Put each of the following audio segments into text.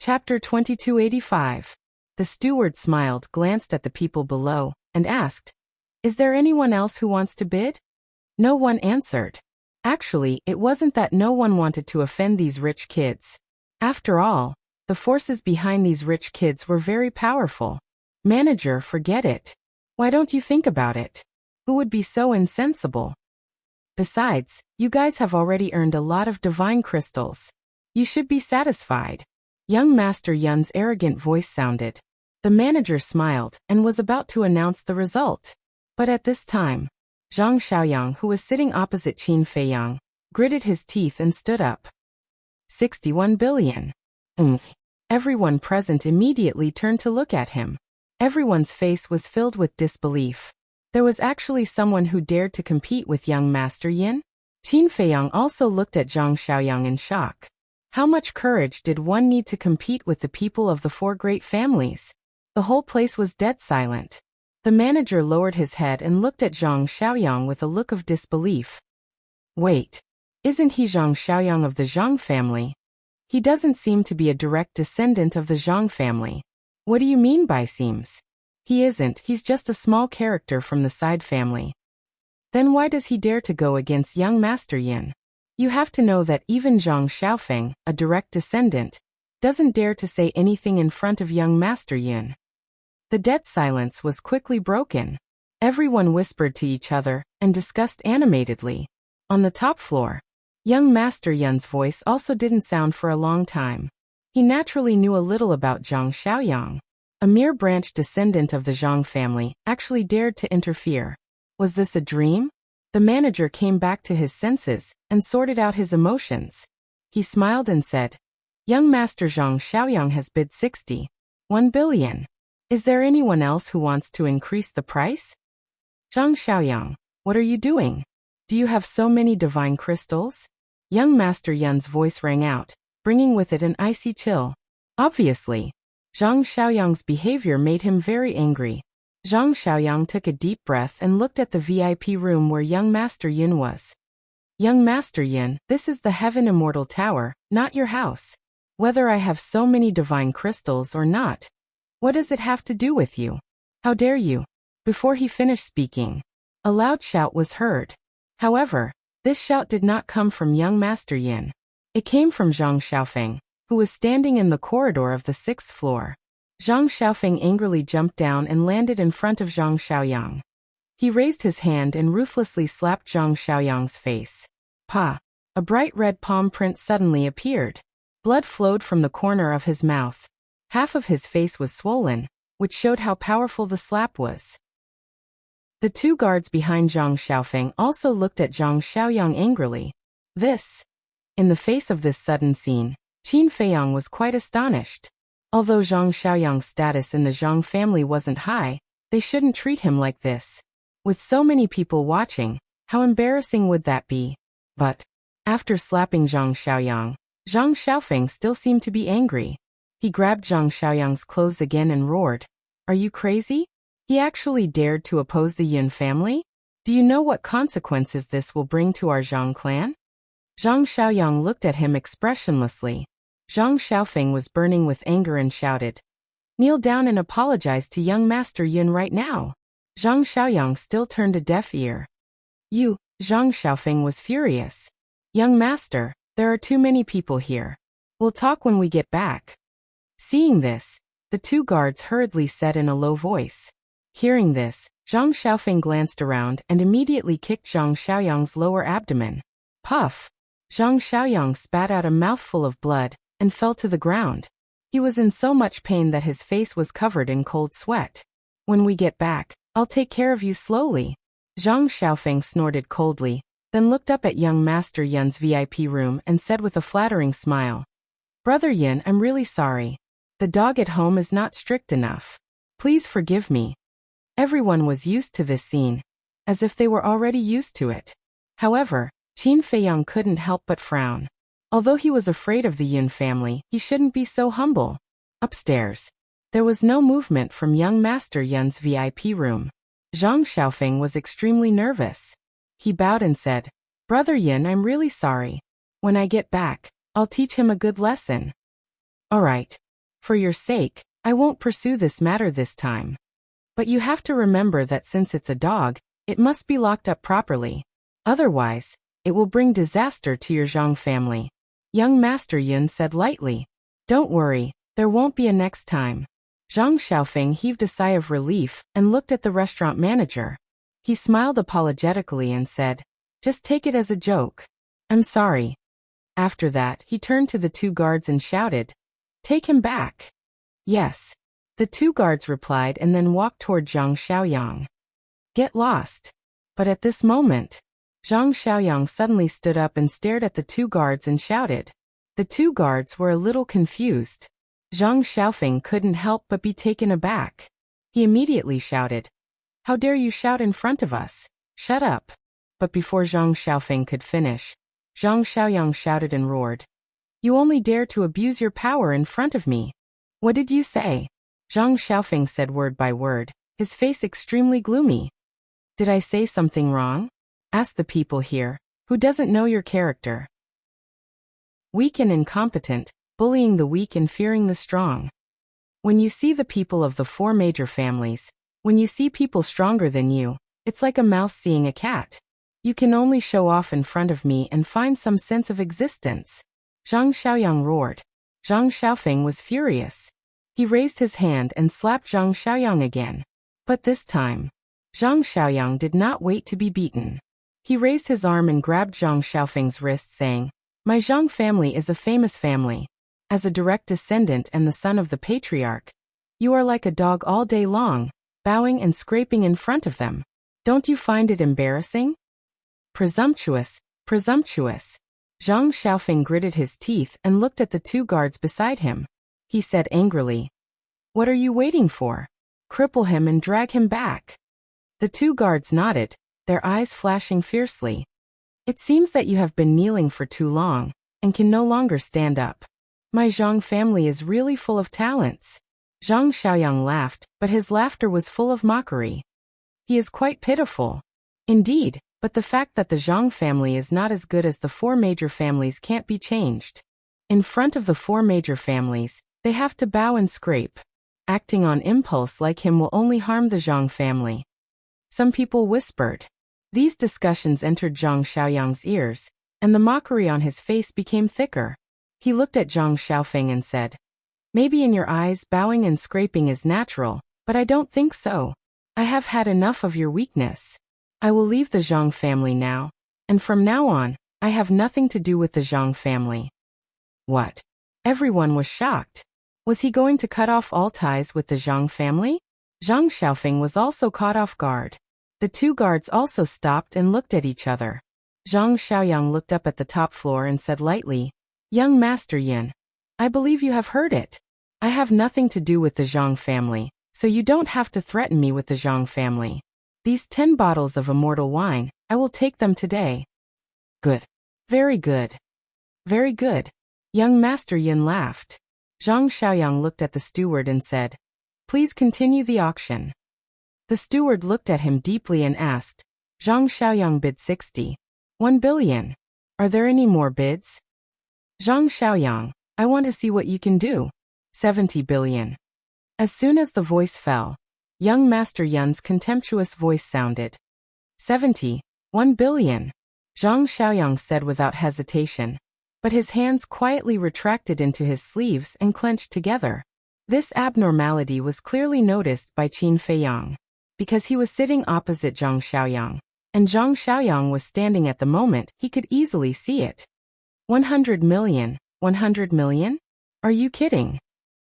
Chapter 2285. The steward smiled, glanced at the people below, and asked, "Is there anyone else who wants to bid?" No one answered. Actually, it wasn't that no one wanted to offend these rich kids. After all, the forces behind these rich kids were very powerful. Manager, forget it. Why don't you think about it? Who would be so insensible? Besides, you guys have already earned a lot of divine crystals. You should be satisfied. Young Master Yun's arrogant voice sounded. The manager smiled and was about to announce the result. But at this time, Zhang Xiaoyang, who was sitting opposite Qin Feiyang, gritted his teeth and stood up. 61 billion. Everyone present immediately turned to look at him. Everyone's face was filled with disbelief. There was actually someone who dared to compete with young Master Yin? Qin Feiyang also looked at Zhang Xiaoyang in shock. How much courage did one need to compete with the people of the four great families? The whole place was dead silent. The manager lowered his head and looked at Zhang Xiaoyang with a look of disbelief. Wait, isn't he Zhang Xiaoyang of the Zhang family? He doesn't seem to be a direct descendant of the Zhang family. What do you mean by seems? He isn't, he's just a small character from the side family. Then why does he dare to go against young Master Yin? You have to know that even Zhang Xiaofeng, a direct descendant, doesn't dare to say anything in front of young Master Yin. The dead silence was quickly broken. Everyone whispered to each other and discussed animatedly. On the top floor, young Master Yun's voice also didn't sound for a long time. He naturally knew a little about Zhang Xiaoyang. A mere branch descendant of the Zhang family actually dared to interfere. Was this a dream? The manager came back to his senses and sorted out his emotions. He smiled and said, "Young Master Zhang Xiaoyang has bid 61 billion. Is there anyone else who wants to increase the price?" "Zhang Xiaoyang, what are you doing? Do you have so many divine crystals?" Young Master Yun's voice rang out, bringing with it an icy chill. Obviously, Zhang Xiaoyang's behavior made him very angry. Zhang Xiaoyang took a deep breath and looked at the VIP room where young Master Yin was. "Young Master Yin, this is the Heaven Immortal Tower, not your house. Whether I have so many divine crystals or not, what does it have to do with you? How dare you?" Before he finished speaking, a loud shout was heard. However, this shout did not come from young Master Yin. It came from Zhang Xiaofeng, who was standing in the corridor of the 6th floor. Zhang Xiaofeng angrily jumped down and landed in front of Zhang Xiaoyang. He raised his hand and ruthlessly slapped Zhang Xiaoyang's face. Pa! A bright red palm print suddenly appeared. Blood flowed from the corner of his mouth. Half of his face was swollen, which showed how powerful the slap was. The two guards behind Zhang Xiaofeng also looked at Zhang Xiaoyang angrily. In the face of this sudden scene, Qin Feiyang was quite astonished. Although Zhang Xiaoyang's status in the Zhang family wasn't high, they shouldn't treat him like this. With so many people watching, how embarrassing would that be? But, after slapping Zhang Xiaoyang, Zhang Xiaofeng still seemed to be angry. He grabbed Zhang Xiaoyang's clothes again and roared, "Are you crazy? He actually dared to oppose the Yin family? Do you know what consequences this will bring to our Zhang clan?" Zhang Xiaoyang looked at him expressionlessly. Zhang Xiaofeng was burning with anger and shouted, "Kneel down and apologize to young Master Yin right now." Zhang Xiaoyang still turned a deaf ear. "You," Zhang Xiaofeng was furious. "Young Master, there are too many people here. We'll talk when we get back." Seeing this, the two guards hurriedly said in a low voice. Hearing this, Zhang Xiaofeng glanced around and immediately kicked Zhang Xiaoyang's lower abdomen. Puff! Zhang Xiaoyang spat out a mouthful of blood and fell to the ground. He was in so much pain that his face was covered in cold sweat. "When we get back, I'll take care of you slowly." Zhang Xiaofeng snorted coldly, then looked up at young Master Yun's VIP room and said with a flattering smile, "Brother Yin, I'm really sorry. The dog at home is not strict enough. Please forgive me." Everyone was used to this scene, as if they were already used to it. However, Qin Feiyang couldn't help but frown. Although he was afraid of the Yin family, he shouldn't be so humble. Upstairs, there was no movement from young Master Yun's VIP room. Zhang Xiaofeng was extremely nervous. He bowed and said, "Brother Yin, I'm really sorry. When I get back, I'll teach him a good lesson." "All right. For your sake, I won't pursue this matter this time. But you have to remember that since it's a dog, it must be locked up properly. Otherwise, it will bring disaster to your Zhang family. Young Master Yun said lightly. Don't worry, there won't be a next time. Zhang Xiaofeng heaved a sigh of relief and looked at the restaurant manager. He smiled apologetically and said, just take it as a joke. I'm sorry. After that, he turned to the two guards and shouted, take him back. Yes. The two guards replied and then walked toward Zhang Xiaoyang. Get lost. But at this moment, Zhang Xiaoyang suddenly stood up and stared at the two guards and shouted. The two guards were a little confused. Zhang Xiaofeng couldn't help but be taken aback. He immediately shouted, how dare you shout in front of us? Shut up. But before Zhang Xiaofeng could finish, Zhang Xiaoyang shouted and roared. You only dare to abuse your power in front of me. What did you say? Zhang Xiaofeng said word by word, his face extremely gloomy. Did I say something wrong? Ask the people here, who doesn't know your character. Weak and incompetent, bullying the weak and fearing the strong. When you see the people of the four major families, when you see people stronger than you, it's like a mouse seeing a cat. You can only show off in front of me and find some sense of existence. Zhang Xiaoyang roared. Zhang Xiaofeng was furious. He raised his hand and slapped Zhang Xiaoyang again. But this time, Zhang Xiaoyang did not wait to be beaten. He raised his arm and grabbed Zhang Xiaofeng's wrist, saying, my Zhang family is a famous family. As a direct descendant and the son of the patriarch, you are like a dog all day long, bowing and scraping in front of them. Don't you find it embarrassing? Presumptuous, presumptuous. Zhang Xiaofeng gritted his teeth and looked at the two guards beside him. He said angrily, what are you waiting for? Cripple him and drag him back. The two guards nodded, their eyes flashing fiercely. It seems that you have been kneeling for too long, and can no longer stand up. My Zhang family is really full of talents. Zhang Xiaoyang laughed, but his laughter was full of mockery. He is quite pitiful. Indeed, but the fact that the Zhang family is not as good as the four major families can't be changed. In front of the four major families, they have to bow and scrape. Acting on impulse like him will only harm the Zhang family. Some people whispered. These discussions entered Zhang Xiaoyang's ears, and the mockery on his face became thicker. He looked at Zhang Xiaofeng and said, maybe in your eyes bowing and scraping is natural, but I don't think so. I have had enough of your weakness. I will leave the Zhang family now, and from now on, I have nothing to do with the Zhang family. What? Everyone was shocked. Was he going to cut off all ties with the Zhang family? Zhang Xiaofeng was also caught off guard. The two guards also stopped and looked at each other. Zhang Xiaoyang looked up at the top floor and said lightly, young Master Yin, I believe you have heard it. I have nothing to do with the Zhang family, so you don't have to threaten me with the Zhang family. These 10 bottles of immortal wine, I will take them today. Good. Very good. Very good. Young Master Yin laughed. Zhang Xiaoyang looked at the steward and said, please continue the auction. The steward looked at him deeply and asked, Zhang Xiaoyang bid 60. 1 billion. Are there any more bids? Zhang Xiaoyang, I want to see what you can do. 70 billion. As soon as the voice fell, young Master Yun's contemptuous voice sounded. 70. 1 billion. Zhang Xiaoyang said without hesitation, but his hands quietly retracted into his sleeves and clenched together. This abnormality was clearly noticed by Qin Feiyang, because he was sitting opposite Zhang Xiaoyang, and Zhang Xiaoyang was standing at the moment. He could easily see it. 100 million. 100 million? Are you kidding?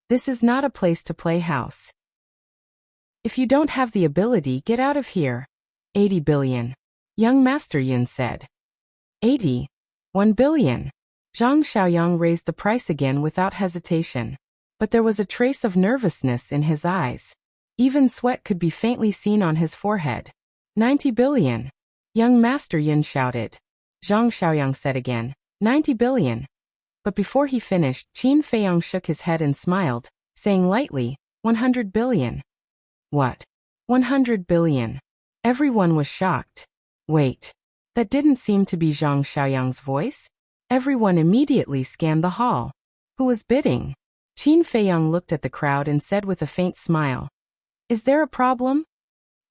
This is not a place to play house. If you don't have the ability, get out of here. 80 billion. Young Master Yin said. 80. 1 billion. Zhang Xiaoyang raised the price again without hesitation. But there was a trace of nervousness in his eyes. Even sweat could be faintly seen on his forehead. 90 billion. Young Master Yin shouted. Zhang Xiaoyang said again, 90 billion. But before he finished, Qin Feiyang shook his head and smiled, saying lightly, 100 billion. What? 100 billion. Everyone was shocked. Wait. That didn't seem to be Zhang Xiaoyang's voice. Everyone immediately scanned the hall. Who was bidding? Qin Feiyang looked at the crowd and said with a faint smile, "Is there a problem?"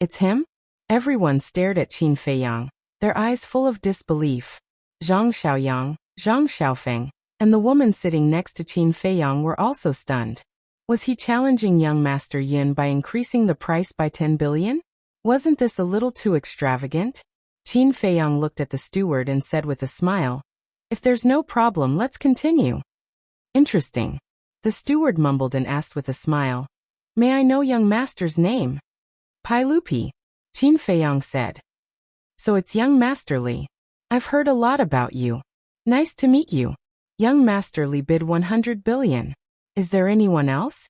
"It's him?" Everyone stared at Qin Feiyang, their eyes full of disbelief. Zhang Xiaoyang, Zhang Xiaofeng, and the woman sitting next to Qin Feiyang were also stunned. Was he challenging young Master Yin by increasing the price by 10 billion? Wasn't this a little too extravagant? Qin Feiyang looked at the steward and said with a smile, "If there's no problem, let's continue." "Interesting." The steward mumbled and asked with a smile, "May I know young master's name?" "Pai Lupi," Qin Feiyang said. "So it's young Master Li. I've heard a lot about you. Nice to meet you." Young Master Li bid 100 billion. Is there anyone else?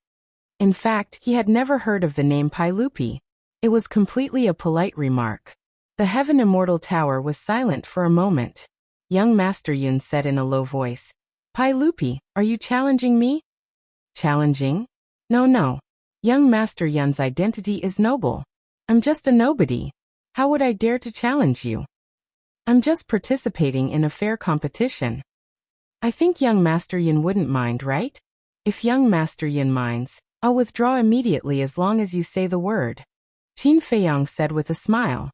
In fact, he had never heard of the name Pai Lupi. It was completely a polite remark. The Heaven Immortal Tower was silent for a moment. Young Master Yun said in a low voice, "Pai Lupi, are you challenging me?" "Challenging? No. Young Master Yun's identity is noble. I'm just a nobody. How would I dare to challenge you? I'm just participating in a fair competition." "I think young Master Yun wouldn't mind, right?" "If young Master Yun minds, I'll withdraw immediately as long as you say the word," Qin Feiyang said with a smile.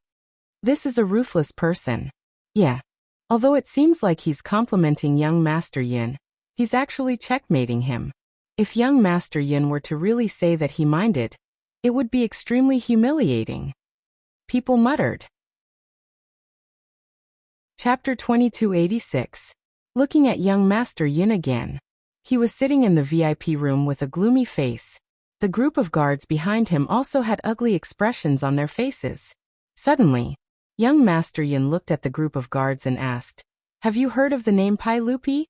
This is a ruthless person. Yeah. Although it seems like he's complimenting young Master Yin, he's actually checkmating him. If young Master Yin were to really say that he minded, it would be extremely humiliating. People muttered. Chapter 2286. Looking at young Master Yin again. He was sitting in the VIP room with a gloomy face. The group of guards behind him also had ugly expressions on their faces. Suddenly, young Master Yin looked at the group of guards and asked, "Have you heard of the name Pai Lupi?"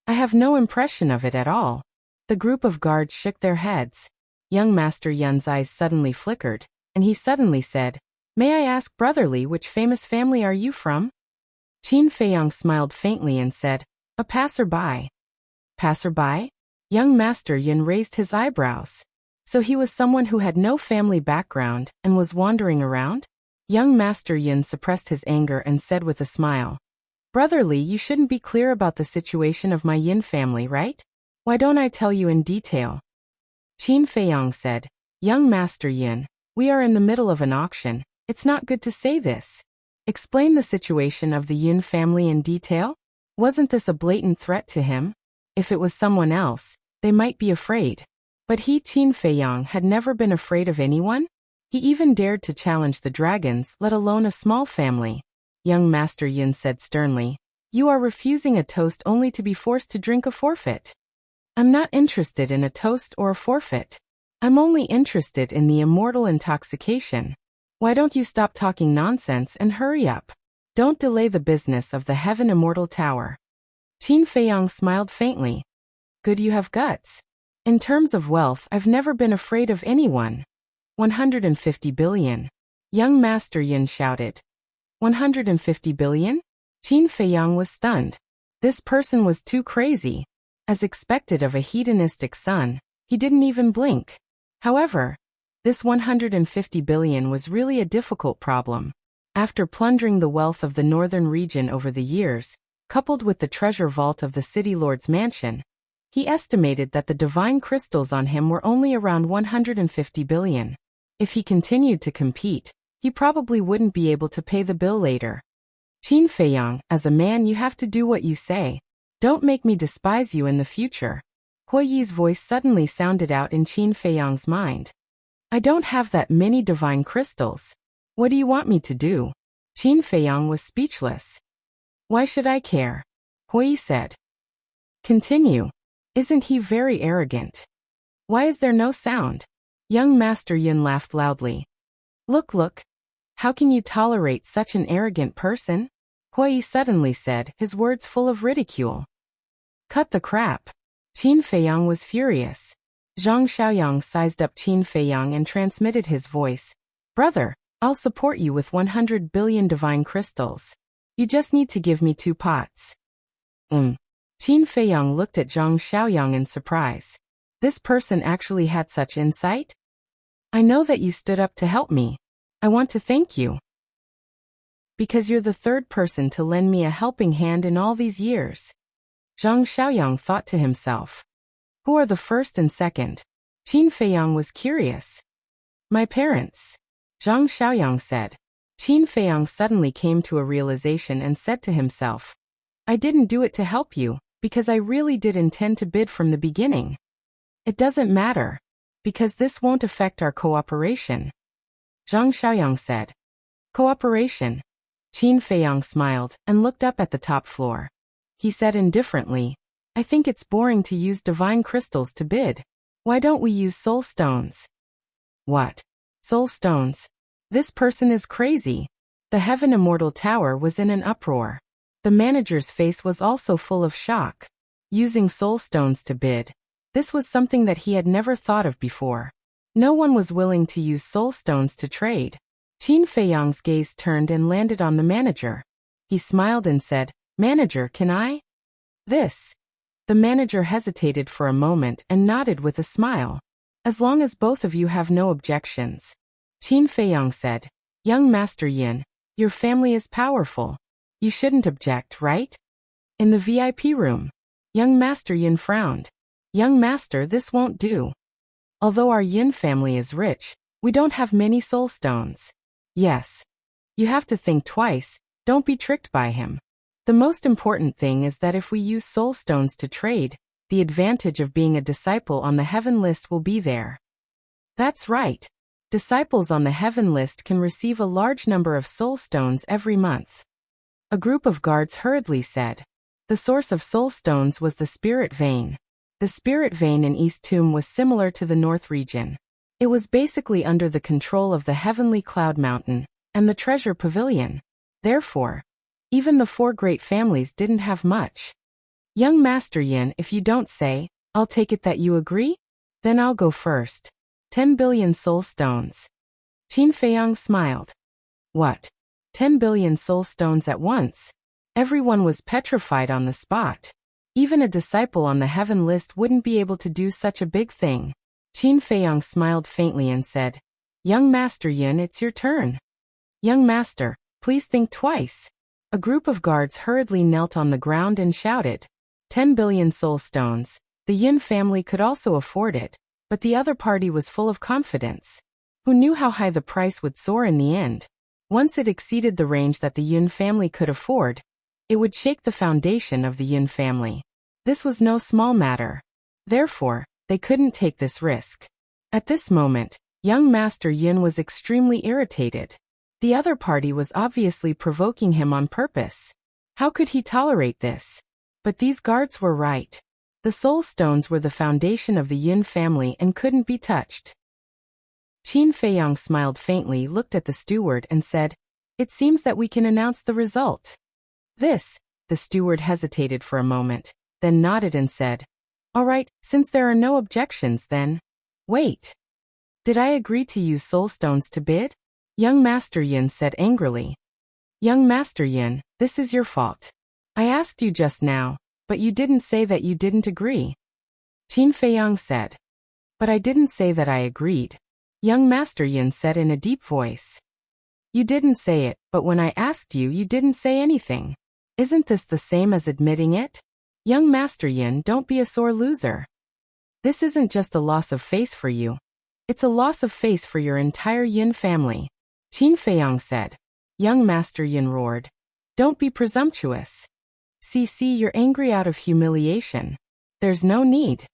"I have no impression of it at all." The group of guards shook their heads. Young Master Yin's eyes suddenly flickered, and he suddenly said, "May I ask, brotherly, which famous family are you from?" Qin Feiyang smiled faintly and said, "A passerby." "Passerby?" Young Master Yin raised his eyebrows. So he was someone who had no family background and was wandering around? Young Master Yin suppressed his anger and said with a smile, "Brotherly, you shouldn't be clear about the situation of my Yin family, right? Why don't I tell you in detail?" Qin Feiyang said, "Young Master Yin, we are in the middle of an auction. It's not good to say this. Explain the situation of the Yin family in detail." Wasn't this a blatant threat to him? If it was someone else, they might be afraid. But he, Qin Feiyang, had never been afraid of anyone. He even dared to challenge the dragons, let alone a small family. Young Master Yin said sternly, "You are refusing a toast only to be forced to drink a forfeit." "I'm not interested in a toast or a forfeit. I'm only interested in the immortal intoxication. Why don't you stop talking nonsense and hurry up? Don't delay the business of the Heaven Immortal Tower." Qin Feiyang smiled faintly. "Good, you have guts. In terms of wealth, I've never been afraid of anyone." 150 billion. Young Master Yin shouted. 150 billion? Qin Feiyang was stunned. This person was too crazy. As expected of a hedonistic son, he didn't even blink. However, this 150 billion was really a difficult problem. After plundering the wealth of the northern region over the years, coupled with the treasure vault of the city lord's mansion, he estimated that the divine crystals on him were only around 150 billion. If he continued to compete, he probably wouldn't be able to pay the bill later. Qin Feiyang, as a man you have to do what you say. Don't make me despise you in the future. Hui Yi's voice suddenly sounded out in Qin Feiyang's mind. "I don't have that many divine crystals. What do you want me to do?" Qin Feiyang was speechless. "Why should I care?" Hui Yi said. "Continue. Isn't he very arrogant? Why is there no sound?" Young Master Yin laughed loudly. Look. How can you tolerate such an arrogant person?" Hui Yi suddenly said, his words full of ridicule. "Cut the crap." Qin Feiyang was furious. Zhang Xiaoyang sized up Qin Feiyang and transmitted his voice. "Brother, I'll support you with 100 billion divine crystals. You just need to give me 2 pots. Qin Feiyang looked at Zhang Xiaoyang in surprise. This person actually had such insight? "I know that you stood up to help me. I want to thank you. Because you're the third person to lend me a helping hand in all these years." Zhang Xiaoyang thought to himself. Who are the first and second? Qin Feiyang was curious. My parents. Zhang Xiaoyang said. Qin Feiyang suddenly came to a realization and said to himself, I didn't do it to help you, because I really did intend to bid from the beginning. It doesn't matter, because this won't affect our cooperation. Zhang Xiaoyang said. Cooperation? Qin Feiyang smiled and looked up at the top floor. He said indifferently, I think it's boring to use divine crystals to bid. Why don't we use soul stones? What? Soul stones? This person is crazy. The Heaven Immortal Tower was in an uproar. The manager's face was also full of shock. Using soul stones to bid. This was something that he had never thought of before. No one was willing to use soul stones to trade. Qin Feiyang's gaze turned and landed on the manager. He smiled and said, Manager, can I? This. The manager hesitated for a moment and nodded with a smile. As long as both of you have no objections. Qin Feiyang said, Young Master Yin, your family is powerful. You shouldn't object, right? In the VIP room. Young Master Yin frowned. Young Master, this won't do. Although our Yin family is rich, we don't have many soul stones. Yes. You have to think twice, don't be tricked by him. The most important thing is that if we use soul stones to trade, the advantage of being a disciple on the heaven list will be there. That's right. Disciples on the heaven list can receive a large number of soul stones every month. A group of guards hurriedly said. The source of soul stones was the spirit vein. The spirit vein in East Tomb was similar to the North region. It was basically under the control of the heavenly cloud mountain and the treasure pavilion. Therefore, even the four great families didn't have much. Young Master Yin, if you don't say, I'll take it that you agree? Then I'll go first. 10 billion soul stones. Qin Feiyang smiled. What? 10 billion soul stones at once? Everyone was petrified on the spot. Even a disciple on the heaven list wouldn't be able to do such a big thing. Qin Feiyang smiled faintly and said, Young Master Yin, it's your turn. Young Master, please think twice. A group of guards hurriedly knelt on the ground and shouted. 10 billion soul stones. The Yin family could also afford it, but the other party was full of confidence. Who knew how high the price would soar in the end? Once it exceeded the range that the Yin family could afford, it would shake the foundation of the Yin family. This was no small matter. Therefore, they couldn't take this risk. At this moment, young Master Yin was extremely irritated. The other party was obviously provoking him on purpose. How could he tolerate this? But these guards were right. The soul stones were the foundation of the Yin family and couldn't be touched. Qin Feiyang smiled faintly, looked at the steward and said, It seems that we can announce the result. The steward hesitated for a moment, then nodded and said, All right, since there are no objections then. Wait. Did I agree to use soul stones to bid? Young Master Yin said angrily. Young Master Yin, this is your fault. I asked you just now, but you didn't say that you didn't agree. Qin Feiyang said. But I didn't say that I agreed. Young Master Yin said in a deep voice. You didn't say it, but when I asked you, you didn't say anything. Isn't this the same as admitting it? Young Master Yin, don't be a sore loser. This isn't just a loss of face for you. It's a loss of face for your entire Yin family. Qin Feiyang said. Young Master Yin roared. Don't be presumptuous. See, you're angry out of humiliation. There's no need.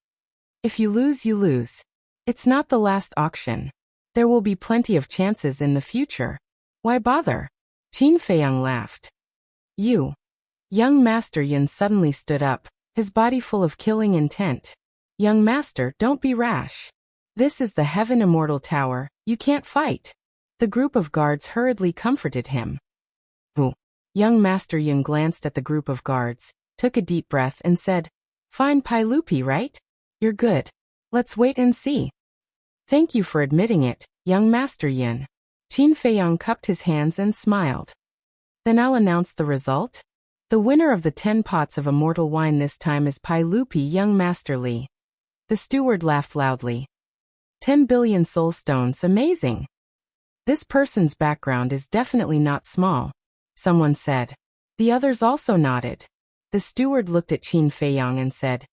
If you lose, you lose. It's not the last auction. There will be plenty of chances in the future. Why bother? Qin Feiyang laughed. You. Young Master Yin suddenly stood up, his body full of killing intent. Young Master, don't be rash. This is the Heaven Immortal Tower, you can't fight. The group of guards hurriedly comforted him. Who? Young Master Yin glanced at the group of guards, took a deep breath and said, Fine Pai Lupi, right? You're good. Let's wait and see. Thank you for admitting it, young Master Yin. Qin Feiyang cupped his hands and smiled. Then I'll announce the result. The winner of the 10 pots of immortal wine this time is Pai Lupi, young Master Li. The steward laughed loudly. 10 billion soul stones, amazing. This person's background is definitely not small, someone said. The others also nodded. The steward looked at Qin Feiyang and said,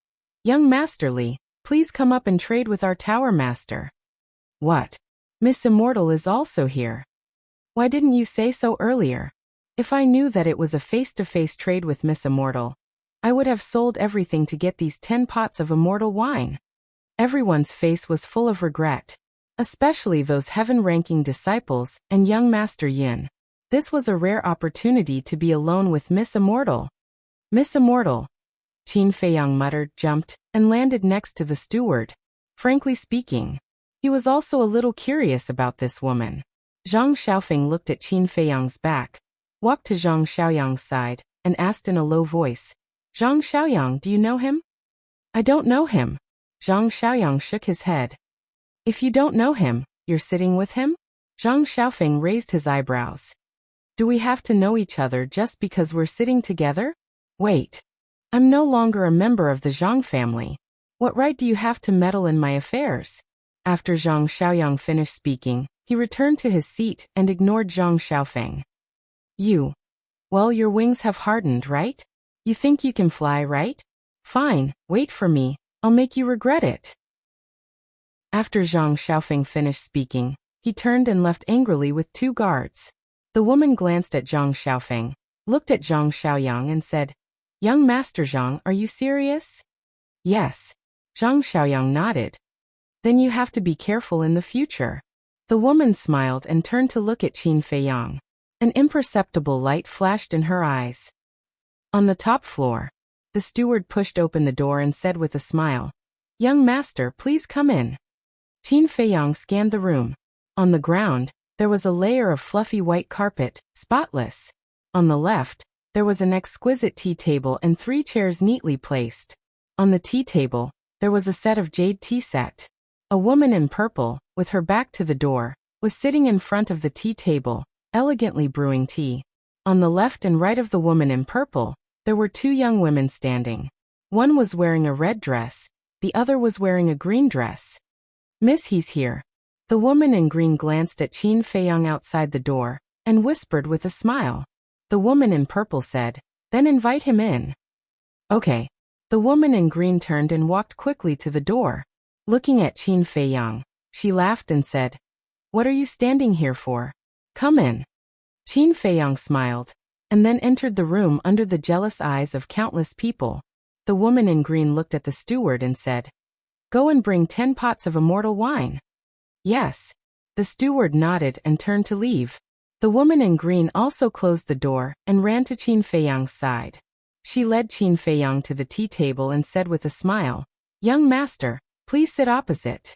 Young Master Li, Please come up and trade with our tower master. What? Miss Immortal is also here. Why didn't you say so earlier? If I knew that it was a face-to-face trade with Miss Immortal, I would have sold everything to get these 10 pots of immortal wine. Everyone's face was full of regret, especially those heaven-ranking disciples and young Master Yin. This was a rare opportunity to be alone with Miss Immortal. Miss Immortal, Qin Feiyang muttered, jumped, and landed next to the steward. Frankly speaking, he was also a little curious about this woman. Zhang Xiaofeng looked at Qin Feiyang's back, walked to Zhang Xiaoyang's side, and asked in a low voice, Zhang Xiaoyang, do you know him? I don't know him. Zhang Xiaoyang shook his head. If you don't know him, you're sitting with him? Zhang Xiaofeng raised his eyebrows. Do we have to know each other just because we're sitting together? Wait. I'm no longer a member of the Zhang family. What right do you have to meddle in my affairs? After Zhang Xiaoyang finished speaking, he returned to his seat and ignored Zhang Xiaofeng. You. Well, your wings have hardened, right? You think you can fly, right? Fine, wait for me, I'll make you regret it. After Zhang Xiaofeng finished speaking, he turned and left angrily with 2 guards. The woman glanced at Zhang Xiaofeng, looked at Zhang Xiaoyang and said, Young Master Zhang, are you serious? Yes. Zhang Xiaoyang nodded. Then you have to be careful in the future. The woman smiled and turned to look at Qin Feiyang. An imperceptible light flashed in her eyes. On the top floor, the steward pushed open the door and said with a smile, Young master, please come in. Qin Feiyang scanned the room. On the ground, there was a layer of fluffy white carpet, spotless. On the left, there was an exquisite tea table and 3 chairs neatly placed. On the tea table, there was a set of jade tea set. A woman in purple, with her back to the door, was sitting in front of the tea table, elegantly brewing tea. On the left and right of the woman in purple, there were 2 young women standing. One was wearing a red dress, the other was wearing a green dress. Miss, he's here. The woman in green glanced at Qin Feiyang outside the door, and whispered with a smile. The woman in purple said, Then invite him in. Okay. The woman in green turned and walked quickly to the door. Looking at Qin Feiyang, she laughed and said, What are you standing here for? Come in. Qin Feiyang smiled, and then entered the room under the jealous eyes of countless people. The woman in green looked at the steward and said, Go and bring 10 pots of immortal wine. Yes. The steward nodded and turned to leave. The woman in green also closed the door and ran to Qin Feiyang's side. She led Qin Feiyang to the tea table and said with a smile, Young master, please sit opposite.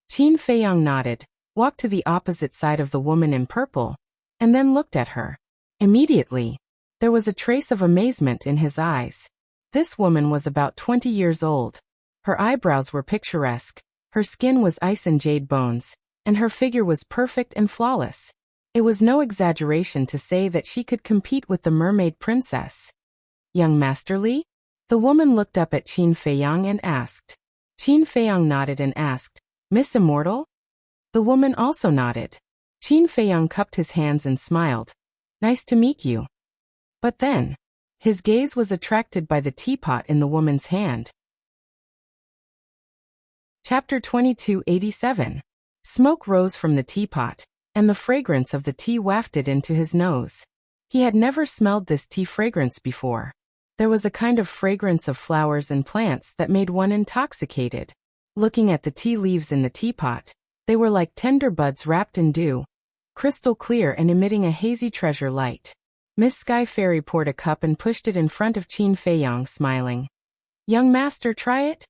Qin Feiyang nodded, walked to the opposite side of the woman in purple, and then looked at her. Immediately, there was a trace of amazement in his eyes. This woman was about 20 years old. Her eyebrows were picturesque, her skin was ice and jade bones, and her figure was perfect and flawless. It was no exaggeration to say that she could compete with the mermaid princess. Young Master Li? The woman looked up at Qin Feiyang and asked. Qin Feiyang nodded and asked, Miss Immortal? The woman also nodded. Qin Feiyang cupped his hands and smiled. Nice to meet you. But then, his gaze was attracted by the teapot in the woman's hand. Chapter 2287. Smoke rose from the teapot, and the fragrance of the tea wafted into his nose. He had never smelled this tea fragrance before. There was a kind of fragrance of flowers and plants that made one intoxicated. Looking at the tea leaves in the teapot, they were like tender buds wrapped in dew, crystal clear and emitting a hazy treasure light. Miss Sky Fairy poured a cup and pushed it in front of Qin Feiyang, smiling. Young master, try it?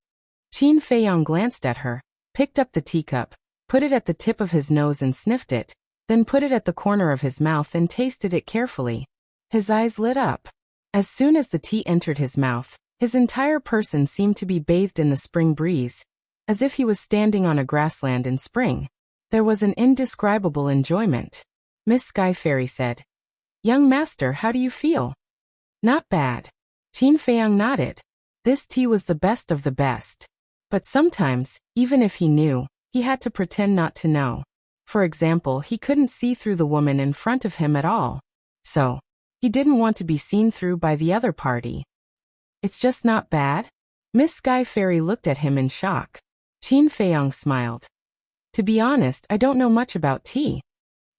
Qin Feiyang glanced at her, picked up the teacup, put it at the tip of his nose and sniffed it, then put it at the corner of his mouth and tasted it carefully. His eyes lit up. As soon as the tea entered his mouth, his entire person seemed to be bathed in the spring breeze, as if he was standing on a grassland in spring. There was an indescribable enjoyment. Miss Sky Fairy said, Young master, how do you feel? Not bad. Qin Feiyang nodded. This tea was the best of the best. But sometimes, even if he knew, he had to pretend not to know. For example, he couldn't see through the woman in front of him at all. So, he didn't want to be seen through by the other party. It's just not bad? Miss Sky Fairy looked at him in shock. Qin Feiyang smiled. To be honest, I don't know much about tea.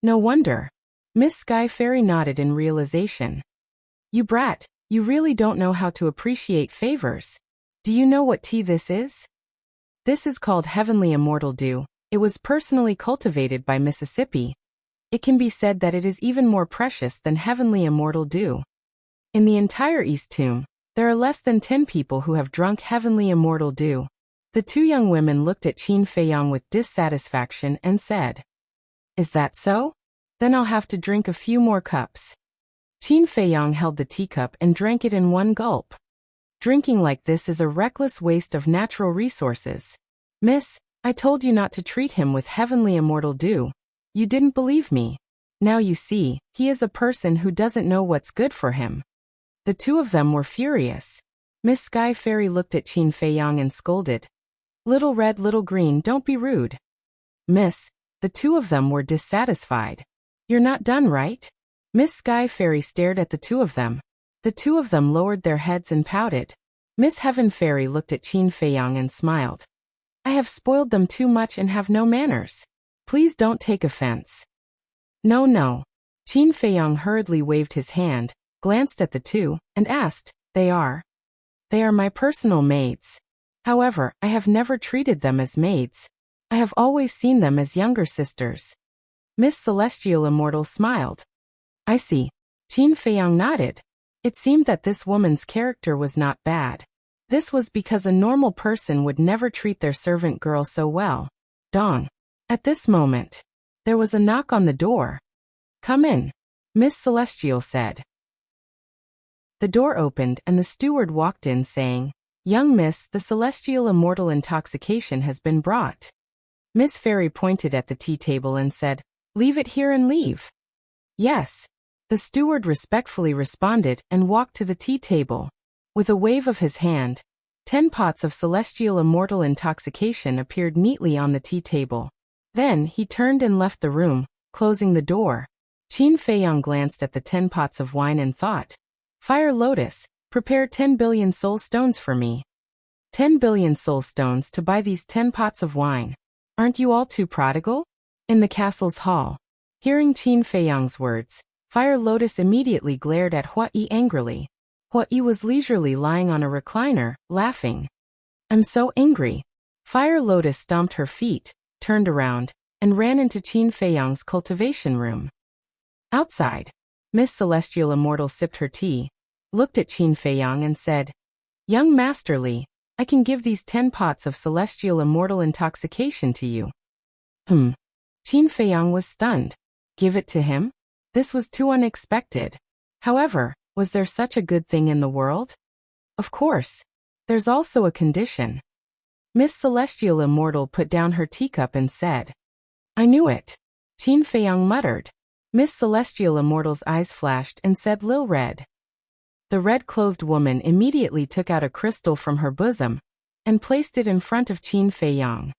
No wonder. Miss Sky Fairy nodded in realization. You brat, you really don't know how to appreciate favors. Do you know what tea this is? This is called Heavenly Immortal Dew. It was personally cultivated by Mississippi. It can be said that it is even more precious than Heavenly Immortal Dew. In the entire East Tomb, there are less than 10 people who have drunk Heavenly Immortal Dew. The two young women looked at Qin Feiyang with dissatisfaction and said, Is that so? Then I'll have to drink a few more cups. Qin Feiyang held the teacup and drank it in one gulp. Drinking like this is a reckless waste of natural resources. Miss, I told you not to treat him with Heavenly Immortal Dew. You didn't believe me. Now you see, he is a person who doesn't know what's good for him. The two of them were furious. Miss Sky Fairy looked at Qin Feiyang and scolded. Little red, little green, don't be rude. Miss, the two of them were dissatisfied. You're not done, right? Miss Sky Fairy stared at the two of them. The two of them lowered their heads and pouted. Miss Heaven Fairy looked at Qin Feiyang and smiled. I have spoiled them too much and have no manners. Please don't take offense. No, no. Qin Feiyang hurriedly waved his hand, glanced at the two, and asked, They are my personal maids. However, I have never treated them as maids. I have always seen them as younger sisters. Miss Celestial Immortal smiled. I see. Qin Feiyang nodded. It seemed that this woman's character was not bad. This was because a normal person would never treat their servant girl so well. Dong. At this moment, there was a knock on the door. Come in, Miss Celestial said. The door opened and the steward walked in saying, Young miss, the Celestial Immortal Intoxication has been brought. Miss Fairy pointed at the tea table and said, Leave it here and leave. Yes. The steward respectfully responded and walked to the tea table. With a wave of his hand, 10 pots of Celestial Immortal Intoxication appeared neatly on the tea table. Then he turned and left the room, closing the door. Qin Feiyang glanced at the 10 pots of wine and thought, Fire Lotus, prepare 10 billion soul stones for me. 10 billion soul stones to buy these 10 pots of wine. Aren't you all too prodigal? In the castle's hall. Hearing Qin Feiyang's words, Fire Lotus immediately glared at Hua Yi angrily. Hua Yi was leisurely lying on a recliner, laughing. I'm so angry. Fire Lotus stomped her feet, turned around, and ran into Qin Feiyang's cultivation room. Outside, Miss Celestial Immortal sipped her tea, looked at Qin Feiyang and said, Young Masterly, I can give these 10 pots of Celestial Immortal Intoxication to you. Qin Feiyang was stunned. Give it to him? This was too unexpected. However, was there such a good thing in the world? Of course. There's also a condition. Miss Celestial Immortal put down her teacup and said, I knew it. Qin Feiyang muttered. Miss Celestial Immortal's eyes flashed and said Lil Red. The red-clothed woman immediately took out a crystal from her bosom and placed it in front of Qin Feiyang.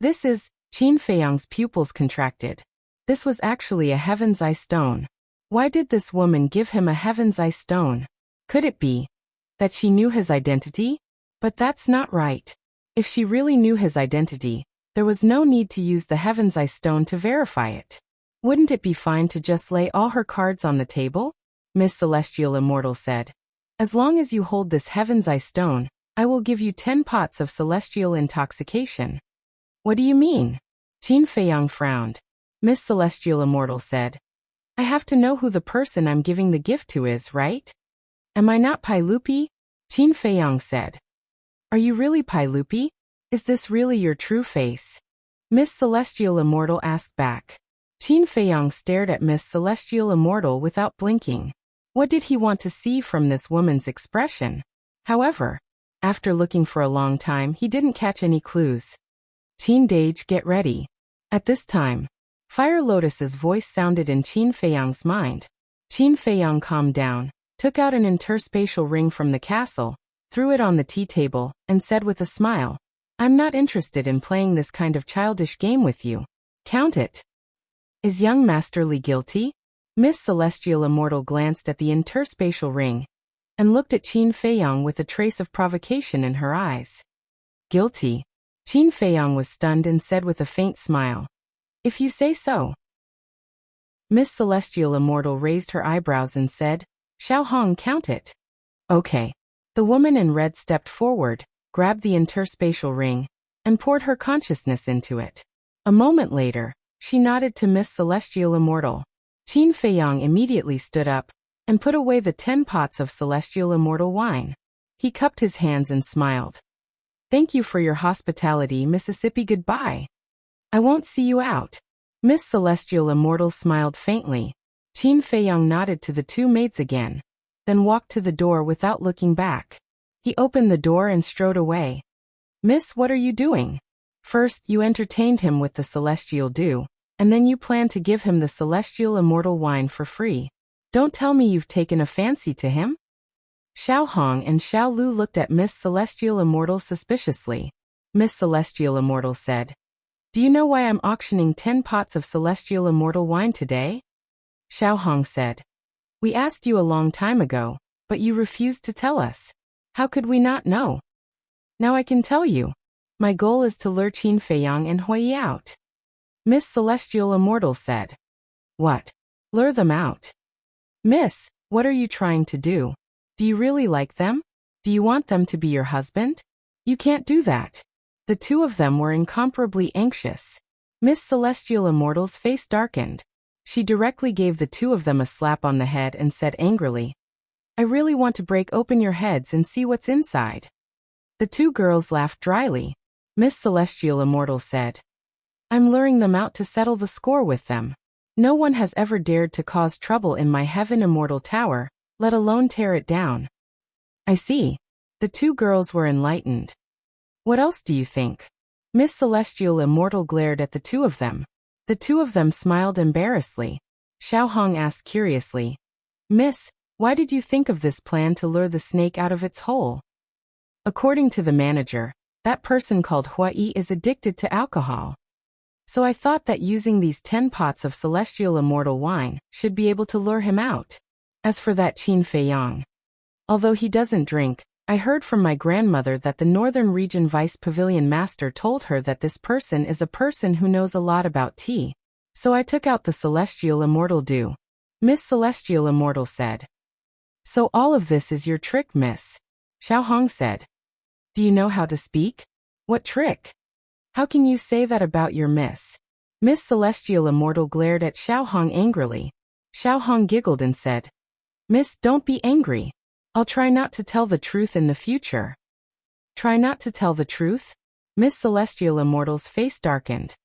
This is, Qin Feiyang's pupils contracted. This was actually a Heaven's Eye stone. Why did this woman give him a Heaven's Eye stone? Could it be that she knew his identity? But that's not right. If she really knew his identity, there was no need to use the Heaven's Eye stone to verify it. Wouldn't it be fine to just lay all her cards on the table? Miss Celestial Immortal said. As long as you hold this Heaven's Eye stone, I will give you 10 pots of Celestial Intoxication. What do you mean? Qin Feiyang frowned. Miss Celestial Immortal said. I have to know who the person I'm giving the gift to is, right? Am I not Pai Lupi? Qin Feiyang said. Are you really Pai Lupi? Is this really your true face? Miss Celestial Immortal asked back. Qin Feiyang stared at Miss Celestial Immortal without blinking. What did he want to see from this woman's expression? However, after looking for a long time, he didn't catch any clues. Qin Dage, get ready. At this time, Fire Lotus's voice sounded in Qin Feiyang's mind. Qin Feiyang calmed down, took out an interspatial ring from the castle, threw it on the tea table, and said with a smile, I'm not interested in playing this kind of childish game with you. Count it. Is young Masterly guilty? Miss Celestial Immortal glanced at the interspatial ring and looked at Qin Feiyang with a trace of provocation in her eyes. Guilty. Qin Feiyang was stunned and said with a faint smile, "If you say so." Miss Celestial Immortal raised her eyebrows and said, "Xiao Hong, count it." "Okay." The woman in red stepped forward, grabbed the interspatial ring, and poured her consciousness into it. A moment later, she nodded to Miss Celestial Immortal. Qin Feiyang immediately stood up and put away the 10 pots of Celestial Immortal wine. He cupped his hands and smiled. "Thank you for your hospitality, Mississippi. Goodbye. I won't see you out." Miss Celestial Immortal smiled faintly. Qin Feiyang nodded to the two maids again, then walked to the door without looking back. He opened the door and strode away. "Miss, what are you doing? First, you entertained him with the Celestial Dew, and then you plan to give him the Celestial Immortal wine for free. Don't tell me you've taken a fancy to him?" Xiao Hong and Xiao Lu looked at Miss Celestial Immortal suspiciously. Miss Celestial Immortal said, "Do you know why I'm auctioning 10 pots of Celestial Immortal wine today?" Xiao Hong said, "We asked you a long time ago, but you refused to tell us. How could we not know? Now I can tell you. My goal is to lure Qin Feiyang and Hui out." Miss Celestial Immortal said, "What? Lure them out? Miss, what are you trying to do? Do you really like them? Do you want them to be your husband? You can't do that." The two of them were incomparably anxious. Miss Celestial Immortal's face darkened. She directly gave the two of them a slap on the head and said angrily, "I really want to break open your heads and see what's inside." The two girls laughed dryly. Miss Celestial Immortal said, "I'm luring them out to settle the score with them. No one has ever dared to cause trouble in my Heaven Immortal Tower, let alone tear it down." "I see." The two girls were enlightened. "What else do you think?" Miss Celestial Immortal glared at the two of them. The two of them smiled embarrassedly. Xiao Hong asked curiously, "Miss, why did you think of this plan to lure the snake out of its hole?" "According to the manager, that person called Hui is addicted to alcohol. So I thought that using these 10 pots of Celestial Immortal wine should be able to lure him out. As for that Qin Feiyang, although he doesn't drink, I heard from my grandmother that the Northern Region Vice Pavilion Master told her that this person is a person who knows a lot about tea. So I took out the Celestial Immortal Dew." Miss Celestial Immortal said, "So all of this is your trick, miss?" Xiao Hong said, "Do you know how to speak? What trick? How can you say that about your miss?" Miss Celestial Immortal glared at Xiao Hong angrily. Xiao Hong giggled and said, "Miss, don't be angry. I'll try not to tell the truth in the future." "Try not to tell the truth?" Miss Celestial Immortal's face darkened.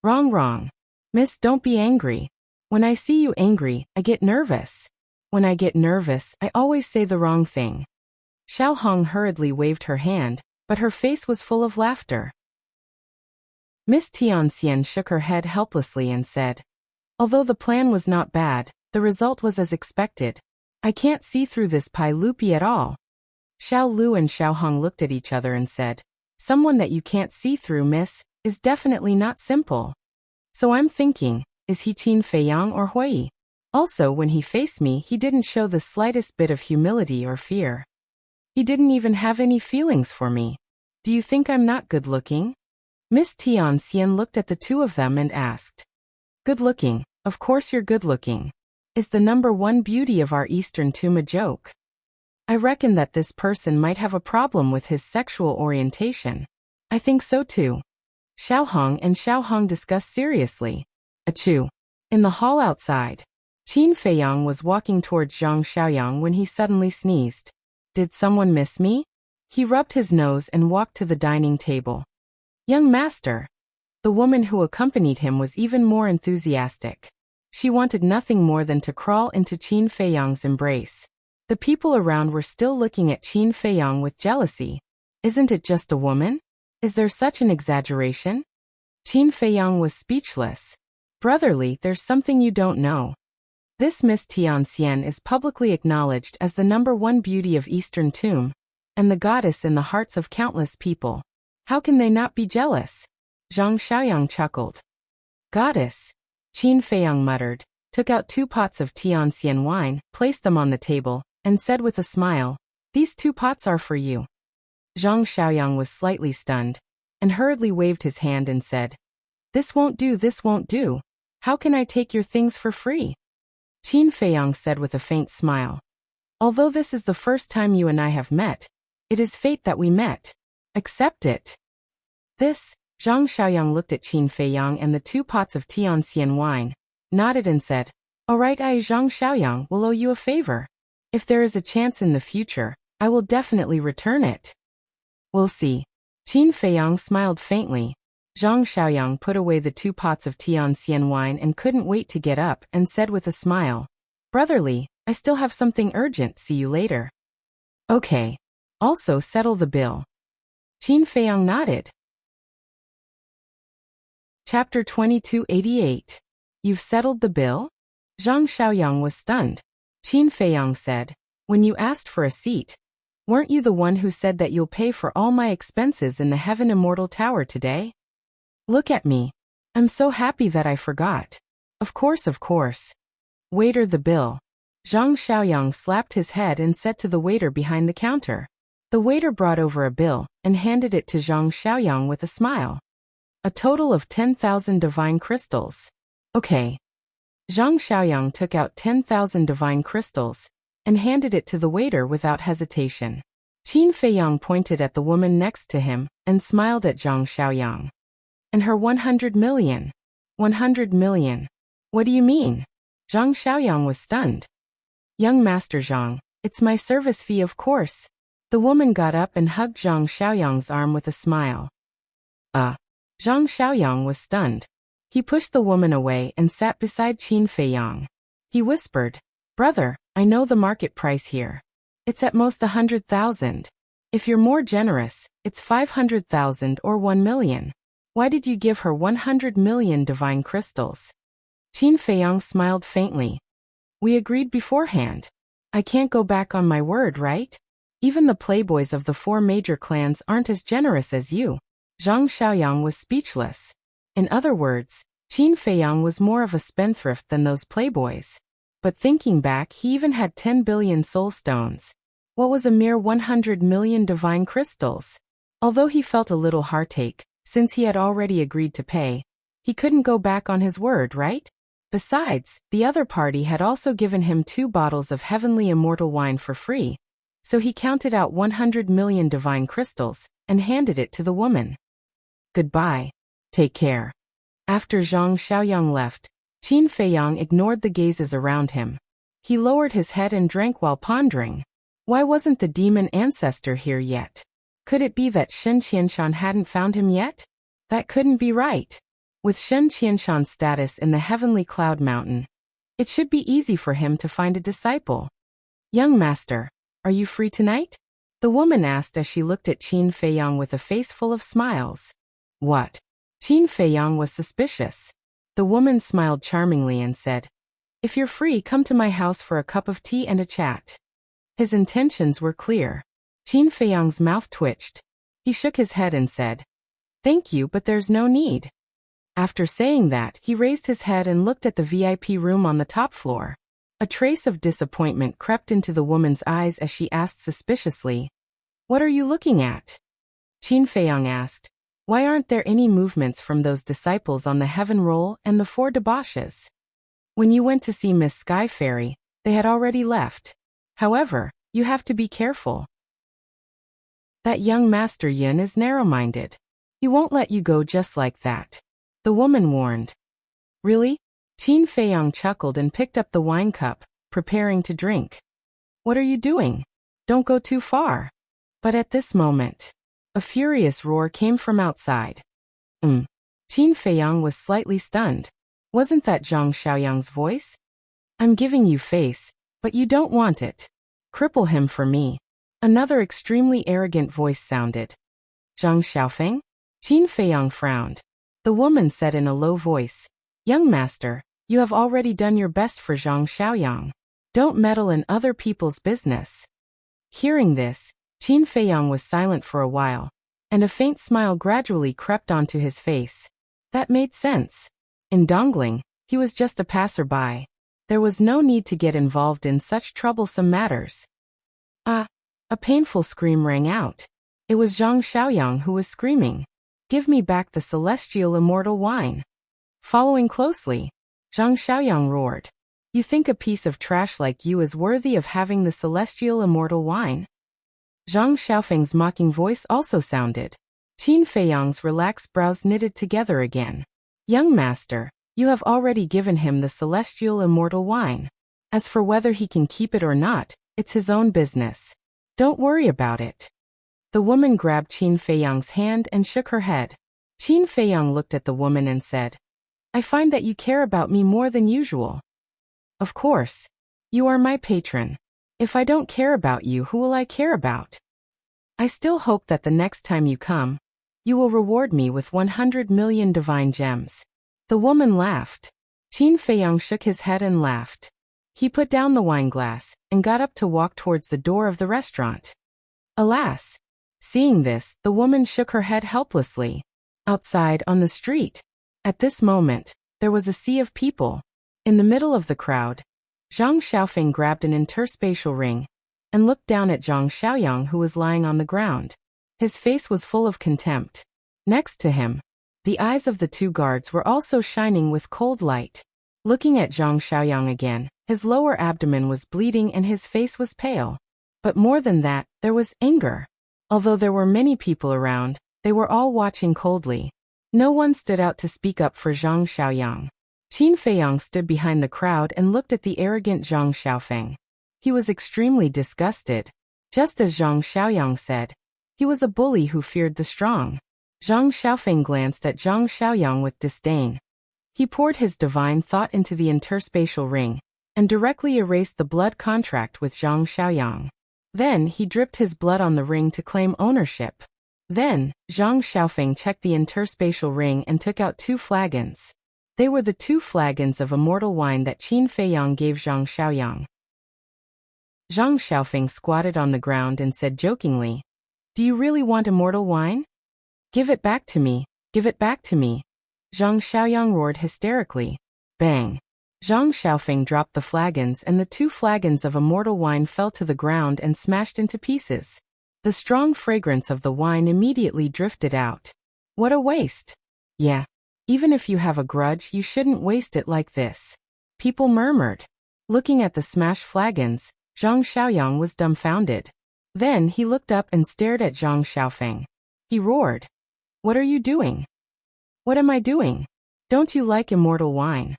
"Wrong, wrong. Miss, don't be angry. When I see you angry, I get nervous. When I get nervous, I always say the wrong thing." Xiao Hong hurriedly waved her hand, but her face was full of laughter. Miss Tianxian shook her head helplessly and said, "Although the plan was not bad, the result was as expected. I can't see through this Pai Lupi at all." Xiao Lu and Xiao Hong looked at each other and said, "Someone that you can't see through, miss, is definitely not simple. So I'm thinking, is he Qin Feiyang or Hui? Also, when he faced me, he didn't show the slightest bit of humility or fear. He didn't even have any feelings for me. Do you think I'm not good looking?" Miss Tianxian looked at the two of them and asked, "Good looking, of course you're good looking. Is the number one beauty of our Eastern tomb a joke? I reckon that this person might have a problem with his sexual orientation." "I think so too." Xiao Hong and Xiao Hong discussed seriously. Achoo. In the hall outside, Qin Feiyang was walking towards Zhang Xiaoyang when he suddenly sneezed. "Did someone miss me?" He rubbed his nose and walked to the dining table. "Young master." The woman who accompanied him was even more enthusiastic. She wanted nothing more than to crawl into Qin Feiyang's embrace. The people around were still looking at Qin Feiyang with jealousy. "Isn't it just a woman? Is there such an exaggeration?" Qin Feiyang was speechless. "Brotherly, there's something you don't know. This Miss Tianxian is publicly acknowledged as the number one beauty of Eastern Tomb, and the goddess in the hearts of countless people. How can they not be jealous?" Zhang Xiaoyang chuckled. "Goddess," Qin Feiyang muttered, took out 2 pots of Tianxian wine, placed them on the table, and said with a smile, "These 2 pots are for you." Zhang Xiaoyang was slightly stunned, and hurriedly waved his hand and said, "This won't do, this won't do. How can I take your things for free?" Qin Feiyang said with a faint smile, "Although this is the first time you and I have met, it is fate that we met. Accept it." This, Zhang Xiaoyang looked at Qin Feiyang and the 2 pots of Tianxian wine, nodded and said, "All right, I, Zhang Xiaoyang, will owe you a favor. If there is a chance in the future, I will definitely return it." "We'll see." Qin Feiyang smiled faintly. Zhang Xiaoyang put away the 2 pots of Tianxian wine and couldn't wait to get up and said with a smile, "Brotherly, I still have something urgent, see you later." "Okay. Also settle the bill." Qin Feiyang nodded. Chapter 2288. You've settled the bill? Zhang Xiaoyang was stunned. Qin Feiyang said, "When you asked for a seat, weren't you the one who said that you'll pay for all my expenses in the Heaven Immortal Tower today? Look at me. I'm so happy that I forgot." Of course. Waiter, the bill." Zhang Xiaoyang slapped his head and said to the waiter behind the counter. The waiter brought over a bill and handed it to Zhang Xiaoyang with a smile. "A total of 10,000 divine crystals." "Okay." Zhang Xiaoyang took out 10,000 divine crystals and handed it to the waiter without hesitation. Qin Feiyang pointed at the woman next to him and smiled at Zhang Xiaoyang. "And her 100 million. 100 million. What do you mean?" Zhang Xiaoyang was stunned. "Young Master Zhang, it's my service fee, of course." The woman got up and hugged Zhang Xiaoyang's arm with a smile. Zhang Xiaoyang was stunned. He pushed the woman away and sat beside Qin Feiyang. He whispered, "Brother, I know the market price here. It's at most 100,000. If you're more generous, it's 500,000 or 1 million. Why did you give her 100 million divine crystals?" Qin Feiyang smiled faintly. "We agreed beforehand. I can't go back on my word, right? Even the playboys of the 4 major clans aren't as generous as you." Zhang Xiaoyang was speechless. In other words, Qin Feiyang was more of a spendthrift than those playboys. But thinking back, he even had 10 billion soul stones. What was a mere 100 million divine crystals? Although he felt a little heartache, since he had already agreed to pay, he couldn't go back on his word, right? Besides, the other party had also given him 2 bottles of heavenly immortal wine for free, so he counted out 100 million divine crystals and handed it to the woman. "Goodbye. Take care." After Zhang Xiaoyang left, Qin Feiyang ignored the gazes around him. He lowered his head and drank while pondering. Why wasn't the demon ancestor here yet? Could it be that Shen Qianshan hadn't found him yet? That couldn't be right. With Shen Qianshan's status in the heavenly cloud mountain, it should be easy for him to find a disciple. "Young master, are you free tonight?" the woman asked as she looked at Qin Feiyang with a face full of smiles. "What?" Qin Feiyang was suspicious. The woman smiled charmingly and said, "If you're free, come to my house for a cup of tea and a chat." His intentions were clear. Qin Feiyang's mouth twitched. He shook his head and said, "Thank you, but there's no need." After saying that, he raised his head and looked at the VIP room on the top floor. A trace of disappointment crept into the woman's eyes as she asked suspiciously, "What are you looking at?" Qin Feiyang asked, "Why aren't there any movements from those disciples on the heaven roll and the 4 debauches? When you went to see Miss Sky Fairy, they had already left. However, you have to be careful. That young Master Yin is narrow-minded. He won't let you go just like that," the woman warned. "Really?" Qin Feiyang chuckled and picked up the wine cup, preparing to drink. "What are you doing? Don't go too far." But at this moment, a furious roar came from outside. Qin Feiyang was slightly stunned. Wasn't that Zhang Xiaoyang's voice? "I'm giving you face, but you don't want it. Cripple him for me." Another extremely arrogant voice sounded. "Zhang Xiaofeng?" Qin Feiyang frowned. The woman said in a low voice, "Young master, you have already done your best for Zhang Xiaoyang. Don't meddle in other people's business." Hearing this, Qin Feiyang was silent for a while, and a faint smile gradually crept onto his face. That made sense. In Dongling, he was just a passerby. There was no need to get involved in such troublesome matters. Ah! A painful scream rang out. It was Zhang Xiaoyang who was screaming. Give me back the celestial immortal wine. Following closely, Zhang Xiaoyang roared. You think a piece of trash like you is worthy of having the celestial immortal wine? Zhang Xiaofeng's mocking voice also sounded. Qin Feiyang's relaxed brows knitted together again. Young master, you have already given him the celestial immortal wine. As for whether he can keep it or not, it's his own business. Don't worry about it. The woman grabbed Qin Feiyang's hand and shook her head. Qin Feiyang looked at the woman and said, I find that you care about me more than usual. Of course. You are my patron. If I don't care about you, who will I care about? I still hope that the next time you come, you will reward me with 100 million divine gems. The woman laughed. Qin Feiyang shook his head and laughed. He put down the wine glass and got up to walk towards the door of the restaurant. Alas! Seeing this, the woman shook her head helplessly. Outside, on the street. At this moment, there was a sea of people. In the middle of the crowd, Zhang Xiaofeng grabbed an interspatial ring and looked down at Zhang Xiaoyang, who was lying on the ground. His face was full of contempt. Next to him, the eyes of the two guards were also shining with cold light. Looking at Zhang Xiaoyang again, his lower abdomen was bleeding and his face was pale. But more than that, there was anger. Although there were many people around, they were all watching coldly. No one stood out to speak up for Zhang Xiaoyang. Qin Feiyang stood behind the crowd and looked at the arrogant Zhang Xiaofeng. He was extremely disgusted. Just as Zhang Xiaoyang said, he was a bully who feared the strong. Zhang Xiaofeng glanced at Zhang Xiaoyang with disdain. He poured his divine thought into the interspatial ring and directly erased the blood contract with Zhang Xiaoyang. Then he dripped his blood on the ring to claim ownership. Then, Zhang Xiaofeng checked the interspatial ring and took out 2 flagons. They were the 2 flagons of immortal wine that Qin Feiyang gave Zhang Xiaoyang. Zhang Xiaofeng squatted on the ground and said jokingly, Do you really want immortal wine? Give it back to me, give it back to me. Zhang Xiaoyang roared hysterically. Bang! Zhang Xiaofeng dropped the flagons and the 2 flagons of immortal wine fell to the ground and smashed into pieces. The strong fragrance of the wine immediately drifted out. What a waste! Yeah. Even if you have a grudge, you shouldn't waste it like this. People murmured. Looking at the smashed flagons, Zhang Xiaoyang was dumbfounded. Then he looked up and stared at Zhang Xiaofeng. He roared. What are you doing? What am I doing? Don't you like immortal wine?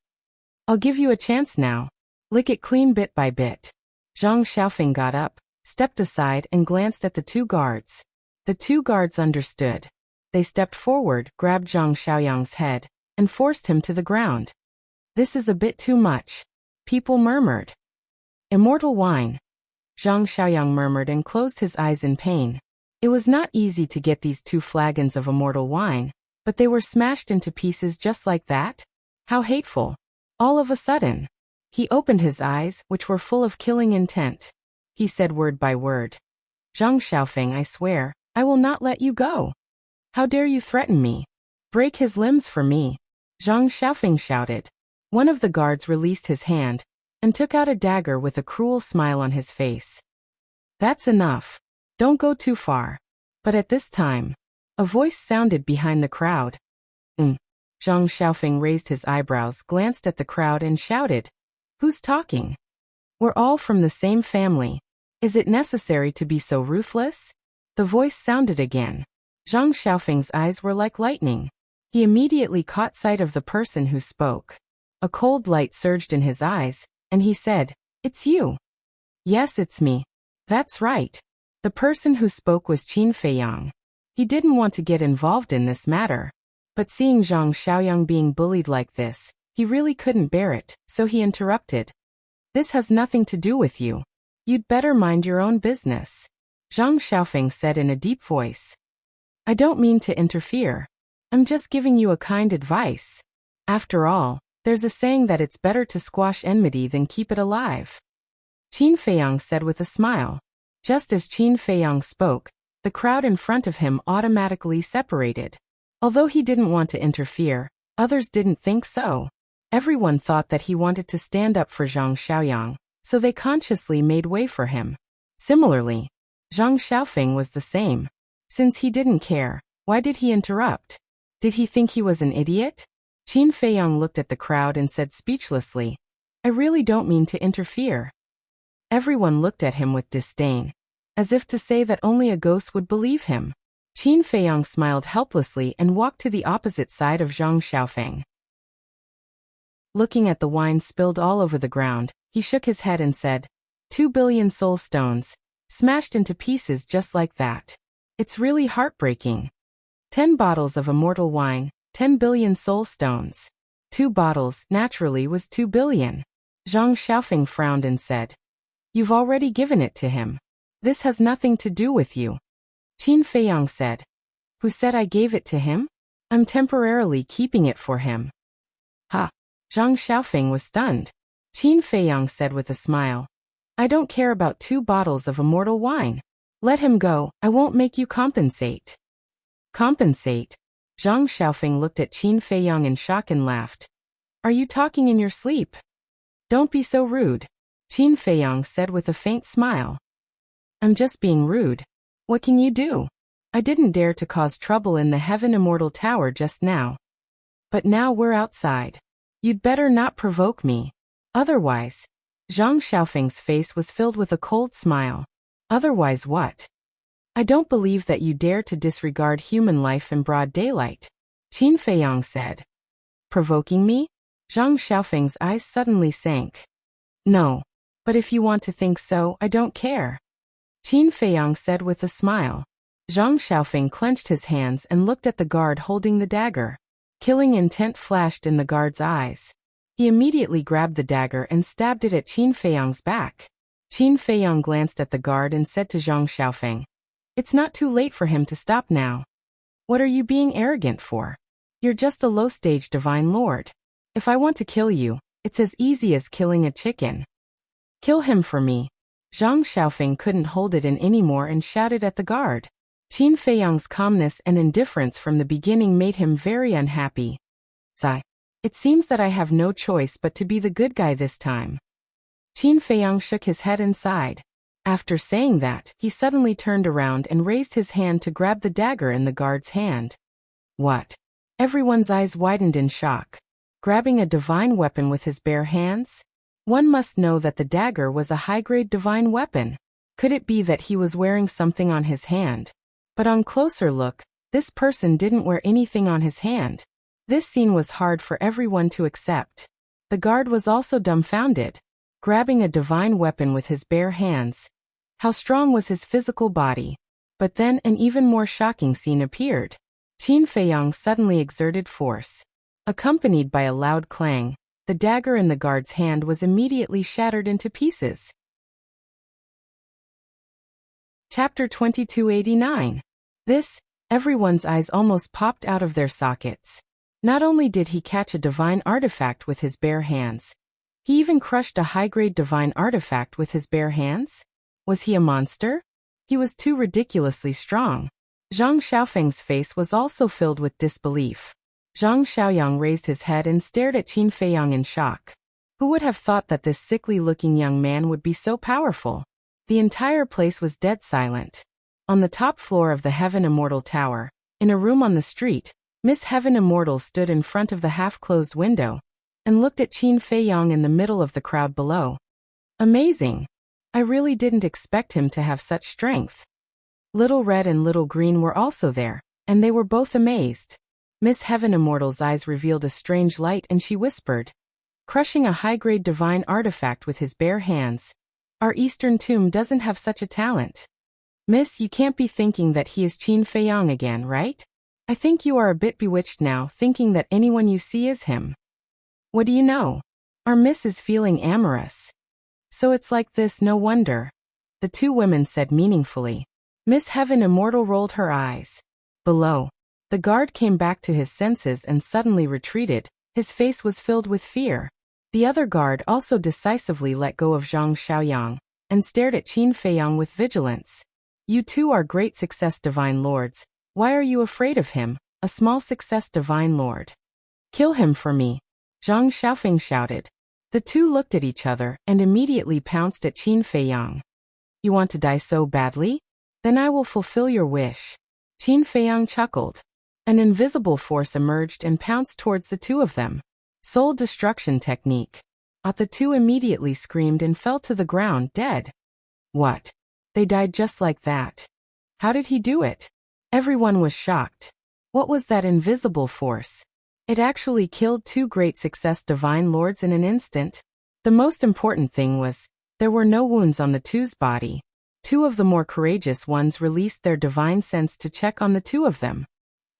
I'll give you a chance now. Lick it clean bit by bit. Zhang Xiaofeng got up, stepped aside and glanced at the 2 guards. The 2 guards understood. They stepped forward, grabbed Zhang Xiaoyang's head, and forced him to the ground. This is a bit too much. People murmured. Immortal wine. Zhang Xiaoyang murmured and closed his eyes in pain. It was not easy to get these 2 flagons of immortal wine, but they were smashed into pieces just like that? How hateful. All of a sudden, he opened his eyes, which were full of killing intent. He said word by word. Zhang Xiaofeng, I swear, I will not let you go. How dare you threaten me? Break his limbs for me. Zhang Xiaofeng shouted. One of the guards released his hand and took out a dagger with a cruel smile on his face. That's enough. Don't go too far. But at this time, a voice sounded behind the crowd. Zhang Xiaofeng raised his eyebrows, glanced at the crowd and shouted, Who's talking? We're all from the same family. Is it necessary to be so ruthless? The voice sounded again. Zhang Xiaofeng's eyes were like lightning. He immediately caught sight of the person who spoke. A cold light surged in his eyes, and he said, It's you. Yes, it's me. That's right. The person who spoke was Qin Feiyang. He didn't want to get involved in this matter. But seeing Zhang Xiaoyang being bullied like this, he really couldn't bear it, so he interrupted. This has nothing to do with you. You'd better mind your own business. Zhang Xiaofeng said in a deep voice. I don't mean to interfere. I'm just giving you a kind advice. After all, there's a saying that it's better to squash enmity than keep it alive. Qin Feiyang said with a smile. Just as Qin Feiyang spoke, the crowd in front of him automatically separated. Although he didn't want to interfere, others didn't think so. Everyone thought that he wanted to stand up for Zhang Xiaoyang, so they consciously made way for him. Similarly, Zhang Xiaofeng was the same. Since he didn't care, why did he interrupt? Did he think he was an idiot? Qin Feiyang looked at the crowd and said speechlessly, I really don't mean to interfere. Everyone looked at him with disdain, as if to say that only a ghost would believe him. Qin Feiyang smiled helplessly and walked to the opposite side of Zhang Xiaofeng. Looking at the wine spilled all over the ground, he shook his head and said, 2 billion soul stones, smashed into pieces just like that. It's really heartbreaking. 10 bottles of immortal wine, 10 billion soul stones. 2 bottles, naturally, was 2 billion. Zhang Xiaofeng frowned and said, You've already given it to him. This has nothing to do with you. Qin Feiyang said, Who said I gave it to him? I'm temporarily keeping it for him. Ha! Zhang Xiaofeng was stunned. Qin Feiyang said with a smile, I don't care about 2 bottles of immortal wine. Let him go, I won't make you compensate. Compensate? Zhang Xiaofeng looked at Qin Feiyang in shock and laughed. Are you talking in your sleep? Don't be so rude. Qin Feiyang said with a faint smile. I'm just being rude. What can you do? I didn't dare to cause trouble in the Heaven Immortal Tower just now. But now we're outside. You'd better not provoke me. Otherwise, Zhang Xiaofeng's face was filled with a cold smile. Otherwise what? I don't believe that you dare to disregard human life in broad daylight, Qin Feiyang said. Provoking me? Zhang Xiaofeng's eyes suddenly sank. No. But if you want to think so, I don't care. Qin Feiyang said with a smile. Zhang Xiaofeng clenched his hands and looked at the guard holding the dagger. Killing intent flashed in the guard's eyes. He immediately grabbed the dagger and stabbed it at Qin Feiyang's back. Qin Feiyang glanced at the guard and said to Zhang Xiaofeng, It's not too late for him to stop now. What are you being arrogant for? You're just a low-stage divine lord. If I want to kill you, it's as easy as killing a chicken. Kill him for me. Zhang Xiaofeng couldn't hold it in anymore and shouted at the guard. Qin Feiyang's calmness and indifference from the beginning made him very unhappy. Sigh. It seems that I have no choice but to be the good guy this time. Qin Feiyang shook his head and sighed. After saying that, he suddenly turned around and raised his hand to grab the dagger in the guard's hand. What? Everyone's eyes widened in shock. Grabbing a divine weapon with his bare hands? One must know that the dagger was a high-grade divine weapon. Could it be that he was wearing something on his hand? But on closer look, this person didn't wear anything on his hand. This scene was hard for everyone to accept. The guard was also dumbfounded. Grabbing a divine weapon with his bare hands. How strong was his physical body? But then an even more shocking scene appeared. Qin Feiyang suddenly exerted force. Accompanied by a loud clang, the dagger in the guard's hand was immediately shattered into pieces. Chapter 2289. Everyone's eyes almost popped out of their sockets. Not only did he catch a divine artifact with his bare hands, he even crushed a high-grade divine artifact with his bare hands? Was he a monster? He was too ridiculously strong. Zhang Xiaofeng's face was also filled with disbelief. Zhang Xiaoyang raised his head and stared at Qin Feiyang in shock. Who would have thought that this sickly-looking young man would be so powerful? The entire place was dead silent. On the top floor of the Heaven Immortal Tower, in a room on the street, Miss Heaven Immortal stood in front of the half-closed window and looked at Qin Feiyang in the middle of the crowd below. Amazing! I really didn't expect him to have such strength. Little Red and Little Green were also there, and they were both amazed. Miss Heaven Immortal's eyes revealed a strange light and she whispered, Crushing a high-grade divine artifact with his bare hands. Our Eastern Tomb doesn't have such a talent. Miss, you can't be thinking that he is Qin Feiyang again, right? I think you are a bit bewitched now, thinking that anyone you see is him. What do you know? Our Miss is feeling amorous. So it's like this, no wonder. The two women said meaningfully. Miss Heaven Immortal rolled her eyes. Below, the guard came back to his senses and suddenly retreated. His face was filled with fear. The other guard also decisively let go of Zhang Xiaoyang and stared at Qin Feiyang with vigilance. You two are great success divine lords. Why are you afraid of him, a small success divine lord? Kill him for me, Zhang Xiaofeng shouted. The two looked at each other and immediately pounced at Qin Feiyang. You want to die so badly? Then I will fulfill your wish. Qin Feiyang chuckled. An invisible force emerged and pounced towards the two of them. Soul destruction technique. The two immediately screamed and fell to the ground dead. What? They died just like that. How did he do it? Everyone was shocked. What was that invisible force? It actually killed two great success divine lords in an instant. The most important thing was, there were no wounds on the two's body. Two of the more courageous ones released their divine sense to check on the two of them.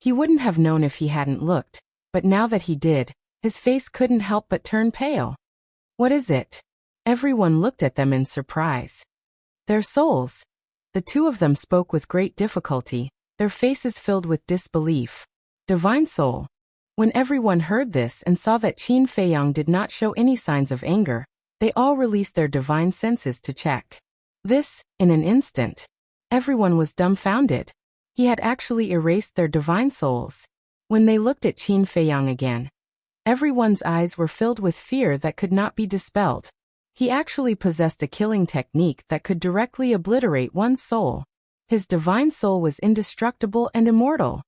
He wouldn't have known if he hadn't looked, but now that he did, his face couldn't help but turn pale. What is it? Everyone looked at them in surprise. Their souls. The two of them spoke with great difficulty, their faces filled with disbelief. Divine soul. When everyone heard this and saw that Qin Feiyang did not show any signs of anger, they all released their divine senses to check. This, in an instant. Everyone was dumbfounded. He had actually erased their divine souls. When they looked at Qin Feiyang again, everyone's eyes were filled with fear that could not be dispelled. He actually possessed a killing technique that could directly obliterate one's soul. His divine soul was indestructible and immortal.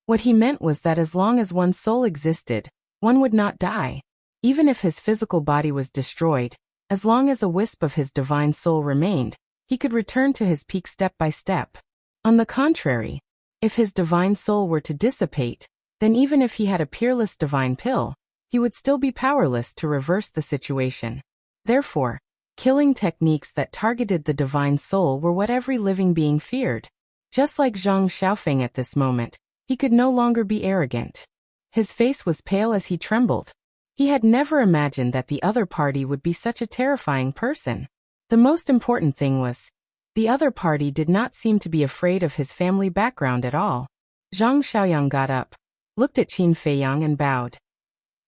What he meant was that as long as one's soul existed, one would not die. Even if his physical body was destroyed, as long as a wisp of his divine soul remained, he could return to his peak step by step. On the contrary, if his divine soul were to dissipate, then even if he had a peerless divine pill, he would still be powerless to reverse the situation. Therefore, killing techniques that targeted the divine soul were what every living being feared. Just like Zhang Xiaofeng at this moment, he could no longer be arrogant. His face was pale as he trembled. He had never imagined that the other party would be such a terrifying person. The most important thing was, the other party did not seem to be afraid of his family background at all. Zhang Xiaoyang got up, looked at Qin Feiyang and bowed.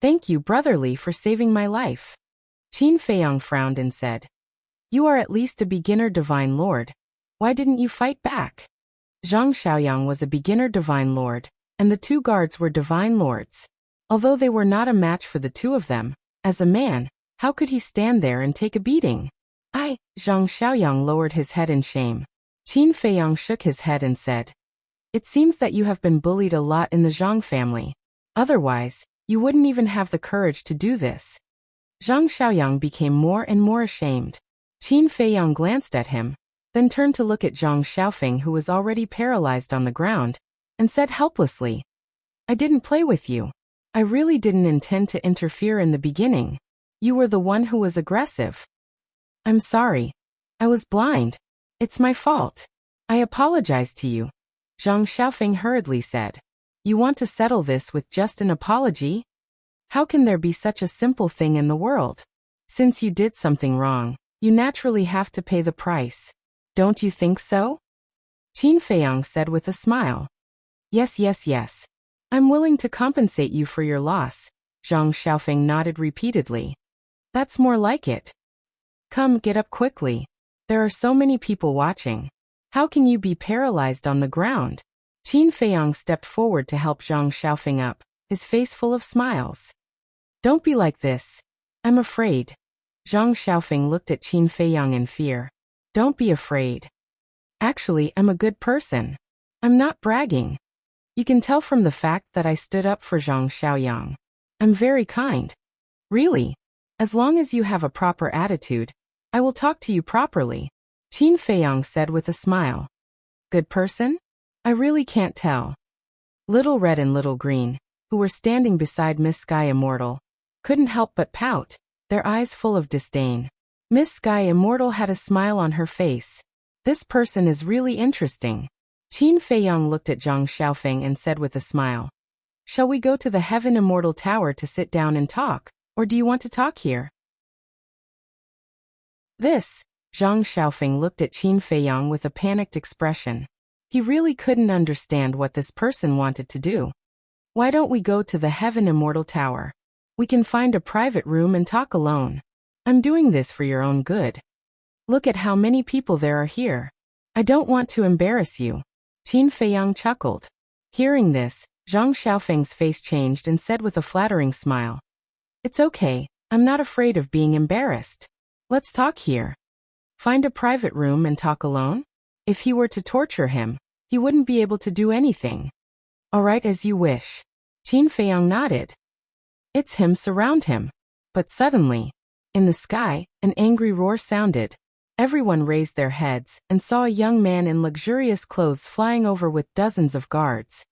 Thank you, brotherly, for saving my life. Qin Feiyang frowned and said, You are at least a beginner divine lord. Why didn't you fight back? Zhang Xiaoyang was a beginner divine lord, and the two guards were divine lords. Although they were not a match for the two of them, as a man, how could he stand there and take a beating? Zhang Xiaoyang lowered his head in shame. Qin Feiyang shook his head and said, It seems that you have been bullied a lot in the Zhang family. Otherwise, you wouldn't even have the courage to do this. Zhang Xiaoyang became more and more ashamed. Qin Feiyang glanced at him, then turned to look at Zhang Xiaofeng, who was already paralyzed on the ground, and said helplessly, I didn't play with you. I really didn't intend to interfere in the beginning. You were the one who was aggressive. I'm sorry. I was blind. It's my fault. I apologize to you. Zhang Xiaofeng hurriedly said. You want to settle this with just an apology? How can there be such a simple thing in the world? Since you did something wrong, you naturally have to pay the price. Don't you think so? Qin Feiyang said with a smile. Yes. I'm willing to compensate you for your loss. Zhang Xiaofeng nodded repeatedly. That's more like it. Come, get up quickly. There are so many people watching. How can you be paralyzed on the ground? Qin Feiyang stepped forward to help Zhang Xiaofeng up, his face full of smiles. Don't be like this. I'm afraid. Zhang Xiaofeng looked at Qin Feiyang in fear. Don't be afraid. Actually, I'm a good person. I'm not bragging. You can tell from the fact that I stood up for Zhang Xiaoyang. I'm very kind. Really? As long as you have a proper attitude, I will talk to you properly. Qin Feiyang said with a smile. Good person? I really can't tell. Little Red and Little Green, who were standing beside Miss Sky Immortal, couldn't help but pout, their eyes full of disdain. Miss Sky Immortal had a smile on her face. This person is really interesting. Qin Feiyang looked at Zhang Xiaofeng and said with a smile. Shall we go to the Heaven Immortal Tower to sit down and talk, or do you want to talk here? Zhang Xiaofeng looked at Qin Feiyang with a panicked expression. He really couldn't understand what this person wanted to do. Why don't we go to the Heaven Immortal Tower? We can find a private room and talk alone. I'm doing this for your own good. Look at how many people there are here. I don't want to embarrass you. Qin Feiyang chuckled. Hearing this, Zhang Xiaofeng's face changed and said with a flattering smile. It's okay, I'm not afraid of being embarrassed. Let's talk here. Find a private room and talk alone? If he were to torture him, he wouldn't be able to do anything. All right, as you wish. Qin Feiyang nodded. It's him, surround him. But suddenly, in the sky, an angry roar sounded. Everyone raised their heads and saw a young man in luxurious clothes flying over with dozens of guards.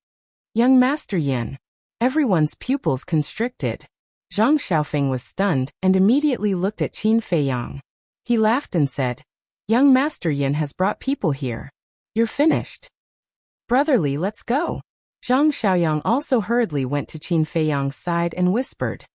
Young Master Yin. Everyone's pupils constricted. Zhang Xiaofeng was stunned and immediately looked at Qin Feiyang. He laughed and said, Young Master Yin has brought people here. You're finished. Brotherly, let's go. Zhang Xiaoyang also hurriedly went to Qin Feiyang's side and whispered,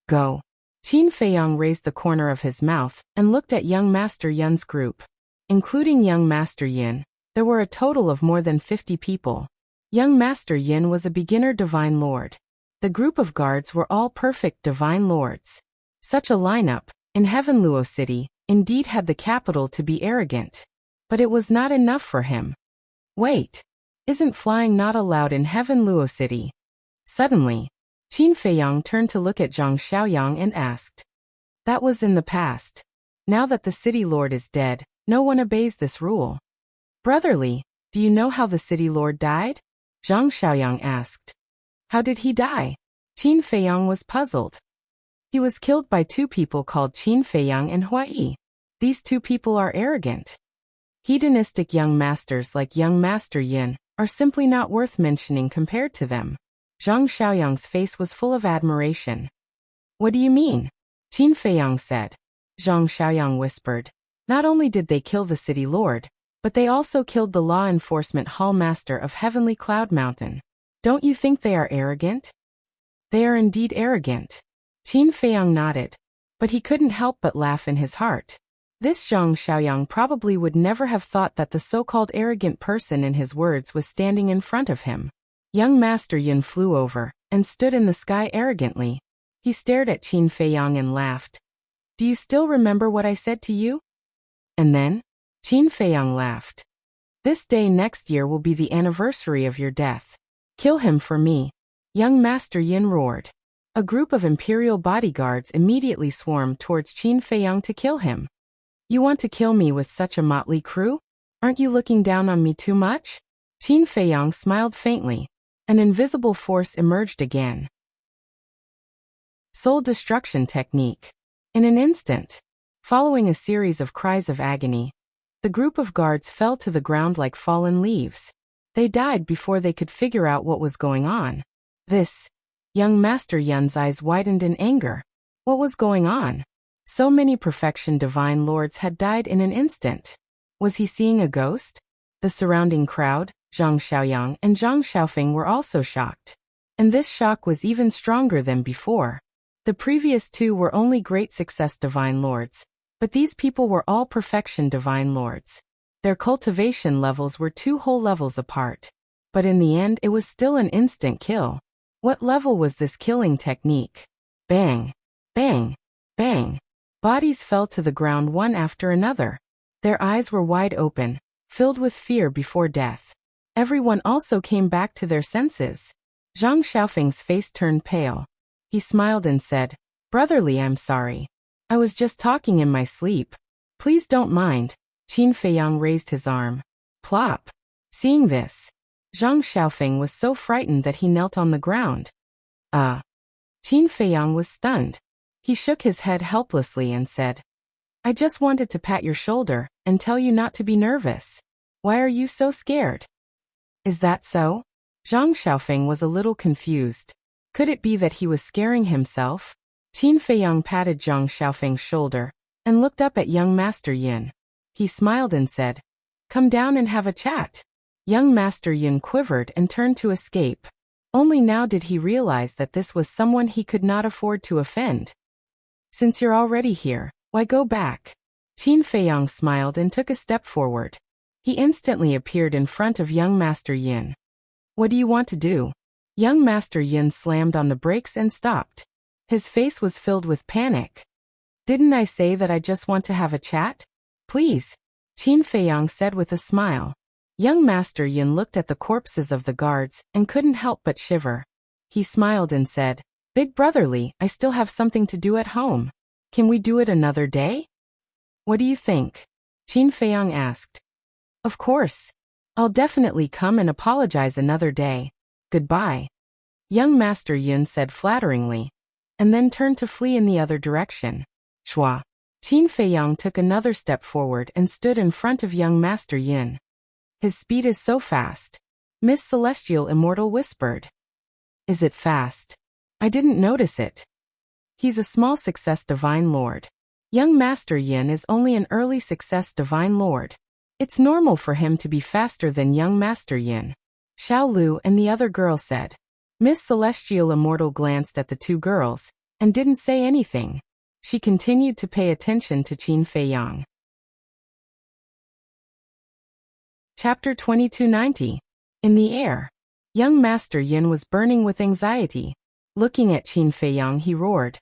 Go. Qin Feiyang raised the corner of his mouth and looked at young Master Yin's group. Including young Master Yin, there were a total of more than 50 people. Young Master Yin was a beginner divine lord. The group of guards were all perfect divine lords. Such a lineup, in Heaven Luo City, indeed had the capital to be arrogant. But it was not enough for him. Wait. Isn't flying not allowed in Heaven Luo City? Suddenly, Qin Feiyang turned to look at Zhang Xiaoyang and asked. That was in the past. Now that the city lord is dead, no one obeys this rule. Brotherly, do you know how the city lord died? Zhang Xiaoyang asked. How did he die? Qin Feiyang was puzzled. He was killed by two people called Qin Feiyang and Huai. These two people are arrogant. Hedonistic young masters like young Master Yin are simply not worth mentioning compared to them. Zhang Xiaoyang's face was full of admiration. What do you mean? Qin Feiyang said. Zhang Xiaoyang whispered. Not only did they kill the city lord, but they also killed the law enforcement hall master of Heavenly Cloud Mountain. Don't you think they are arrogant? They are indeed arrogant. Qin Feiyang nodded, but he couldn't help but laugh in his heart. This Zhang Xiaoyang probably would never have thought that the so-called arrogant person in his words was standing in front of him. Young Master Yin flew over and stood in the sky arrogantly. He stared at Qin Feiyang and laughed. Do you still remember what I said to you? And then, Qin Feiyang laughed. This day next year will be the anniversary of your death. Kill him for me. Young Master Yin roared. A group of imperial bodyguards immediately swarmed towards Qin Feiyang to kill him. You want to kill me with such a motley crew? Aren't you looking down on me too much? Qin Feiyang smiled faintly. An invisible force emerged again. Soul destruction technique. In an instant, following a series of cries of agony, the group of guards fell to the ground like fallen leaves. They died before they could figure out what was going on. Young Master Yin's eyes widened in anger. What was going on? So many perfection divine lords had died in an instant. Was he seeing a ghost? The surrounding crowd, Zhang Xiaoyang and Zhang Xiaofeng were also shocked. And this shock was even stronger than before. The previous two were only great success divine lords, but these people were all perfection divine lords. Their cultivation levels were 2 whole levels apart. But in the end it was still an instant kill. What level was this killing technique? Bang! Bang! Bang! Bodies fell to the ground one after another. Their eyes were wide open, filled with fear before death. Everyone also came back to their senses. Zhang Xiaofeng's face turned pale. He smiled and said, Brotherly, I'm sorry. I was just talking in my sleep. Please don't mind. Qin Feiyang raised his arm. Plop. Seeing this, Zhang Xiaofeng was so frightened that he knelt on the ground. Qin Feiyang was stunned. He shook his head helplessly and said, I just wanted to pat your shoulder and tell you not to be nervous. Why are you so scared? Is that so? Zhang Xiaofeng was a little confused. Could it be that he was scaring himself? Qin Feiyang patted Zhang Xiaofeng's shoulder and looked up at young Master Yin. He smiled and said, Come down and have a chat. Young Master Yin quivered and turned to escape. Only now did he realize that this was someone he could not afford to offend. Since you're already here, why go back? Qin Feiyang smiled and took a step forward. He instantly appeared in front of young Master Yin. What do you want to do? Young Master Yin slammed on the brakes and stopped. His face was filled with panic. Didn't I say that I just want to have a chat? Please, Qin Feiyang said with a smile. Young Master Yin looked at the corpses of the guards and couldn't help but shiver. He smiled and said, Big Brotherly, I still have something to do at home. Can we do it another day? What do you think? Qin Feiyang asked. Of course. I'll definitely come and apologize another day. Goodbye. Young Master Yun said flatteringly, and then turned to flee in the other direction. Shua. Qin Feiyang took another step forward and stood in front of young Master Yin. His speed is so fast. Miss Celestial Immortal whispered. Is it fast? I didn't notice it. He's a small success Divine Lord. Young Master Yin is only an early success Divine Lord. It's normal for him to be faster than young Master Yin. Xiao Lu and the other girl said. Miss Celestial Immortal glanced at the two girls and didn't say anything. She continued to pay attention to Qin Feiyang. Chapter 2290. In the air. Young Master Yin was burning with anxiety. Looking at Qin Feiyang, he roared.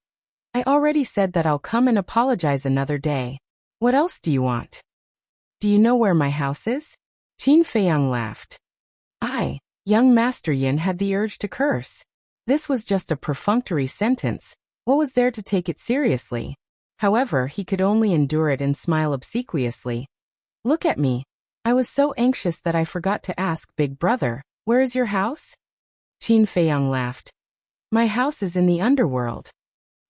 I already said that I'll come and apologize another day. What else do you want? Do you know where my house is? Qin Feiyang laughed. Young Master Yin had the urge to curse. This was just a perfunctory sentence. What was there to take it seriously? However, he could only endure it and smile obsequiously. Look at me. I was so anxious that I forgot to ask, big brother, where is your house? Qin Feiyang laughed. My house is in the underworld.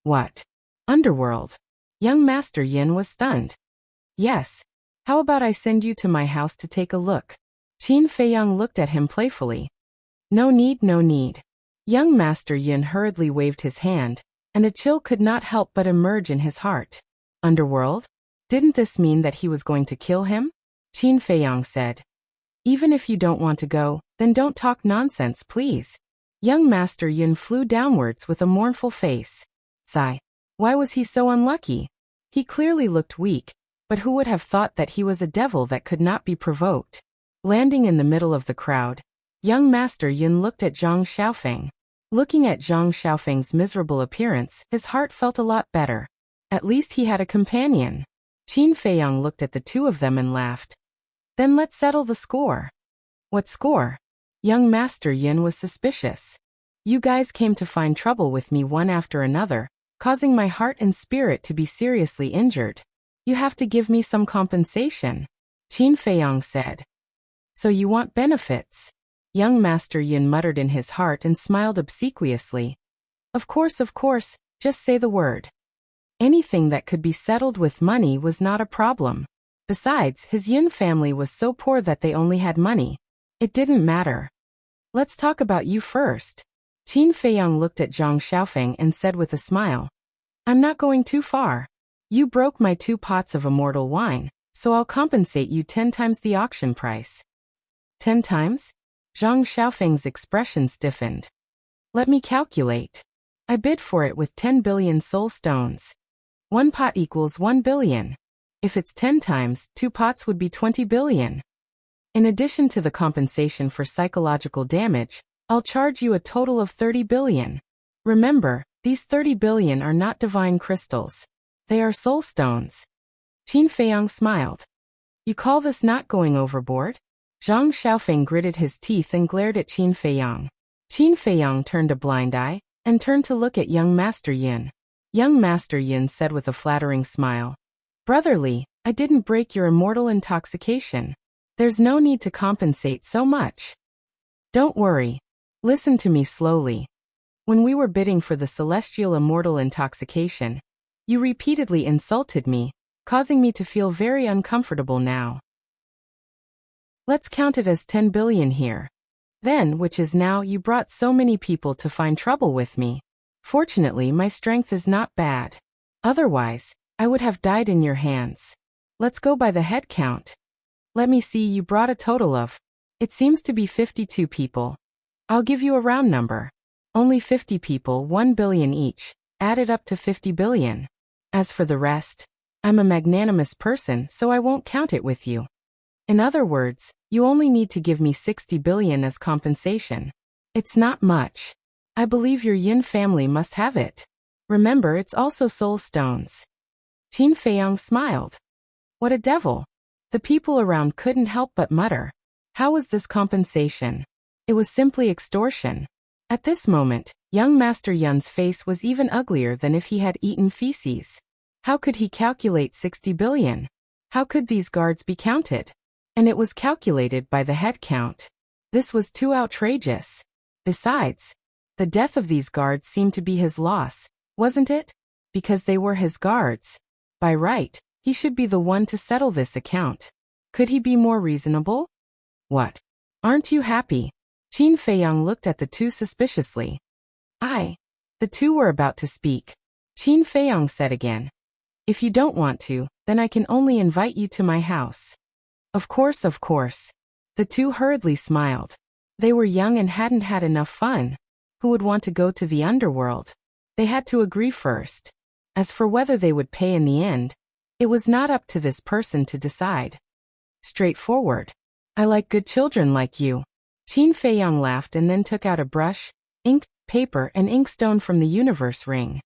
What? Underworld? Young Master Yin was stunned. Yes. How about I send you to my house to take a look? Qin Feiyang looked at him playfully. No need, no need. Young Master Yin hurriedly waved his hand, and a chill could not help but emerge in his heart. Underworld? Didn't this mean that he was going to kill him? Qin Feiyang said. Even if you don't want to go, then don't talk nonsense, please. Young Master Yin flew downwards with a mournful face. Sigh. Why was he so unlucky? He clearly looked weak, but who would have thought that he was a devil that could not be provoked? Landing in the middle of the crowd, young Master Yin looked at Zhang Xiaofeng. Looking at Zhang Xiaofeng's miserable appearance, his heart felt a lot better. At least he had a companion. Qin Feiyang looked at the two of them and laughed. Then let's settle the score. What score? Young Master Yin was suspicious. You guys came to find trouble with me one after another, causing my heart and spirit to be seriously injured. You have to give me some compensation. Qin Feiyang said. So you want benefits? Young Master Yin muttered in his heart and smiled obsequiously. Of course, just say the word. Anything that could be settled with money was not a problem. Besides, his Yin family was so poor that they only had money. It didn't matter. Let's talk about you first. Qin Feiyang looked at Zhang Xiaofeng and said with a smile. I'm not going too far. You broke my 2 pots of immortal wine, so I'll compensate you 10 times the auction price. 10 times? Zhang Xiaofeng's expression stiffened. Let me calculate. I bid for it with 10 billion soul stones. 1 pot equals 1 billion. If it's 10 times, 2 pots would be 20 billion. In addition to the compensation for psychological damage, I'll charge you a total of 30 billion. Remember, these 30 billion are not divine crystals. They are soul stones. Qin Feiyang smiled. You call this not going overboard? Zhang Xiaofeng gritted his teeth and glared at Qin Feiyang. Qin Feiyang turned a blind eye and turned to look at young Master Yin. Young Master Yin said with a flattering smile. Brotherly, I didn't break your immortal intoxication. There's no need to compensate so much. Don't worry. Listen to me slowly. When we were bidding for the celestial immortal intoxication, you repeatedly insulted me, causing me to feel very uncomfortable now. Let's count it as 10 billion here. Then, which is now, you brought so many people to find trouble with me. Fortunately, my strength is not bad. Otherwise, I would have died in your hands. Let's go by the head count. Let me see, you brought a total of. It seems to be 52 people. I'll give you a round number. Only 50 people, 1 billion each, added up to 50 billion. As for the rest, I'm a magnanimous person, so I won't count it with you. In other words, you only need to give me 60 billion as compensation. It's not much. I believe your Yin family must have it. Remember, it's also soul stones. Qin Feiyang smiled. What a devil. The people around couldn't help but mutter. How was this compensation? It was simply extortion. At this moment, young Master Yun's face was even uglier than if he had eaten feces. How could he calculate 60 billion? How could these guards be counted? And it was calculated by the head count. This was too outrageous. Besides, the death of these guards seemed to be his loss, wasn't it? Because they were his guards. By right, he should be the one to settle this account. Could he be more reasonable? What? Aren't you happy? Qin Feiyang looked at the two suspiciously. The two were about to speak. Qin Feiyang said again. If you don't want to, then I can only invite you to my house. Of course, of course. The two hurriedly smiled. They were young and hadn't had enough fun. Who would want to go to the underworld? They had to agree first. As for whether they would pay in the end, it was not up to this person to decide. Straightforward. I like good children like you. Qin Feiyang laughed and then took out a brush, ink, paper and inkstone from the universe ring.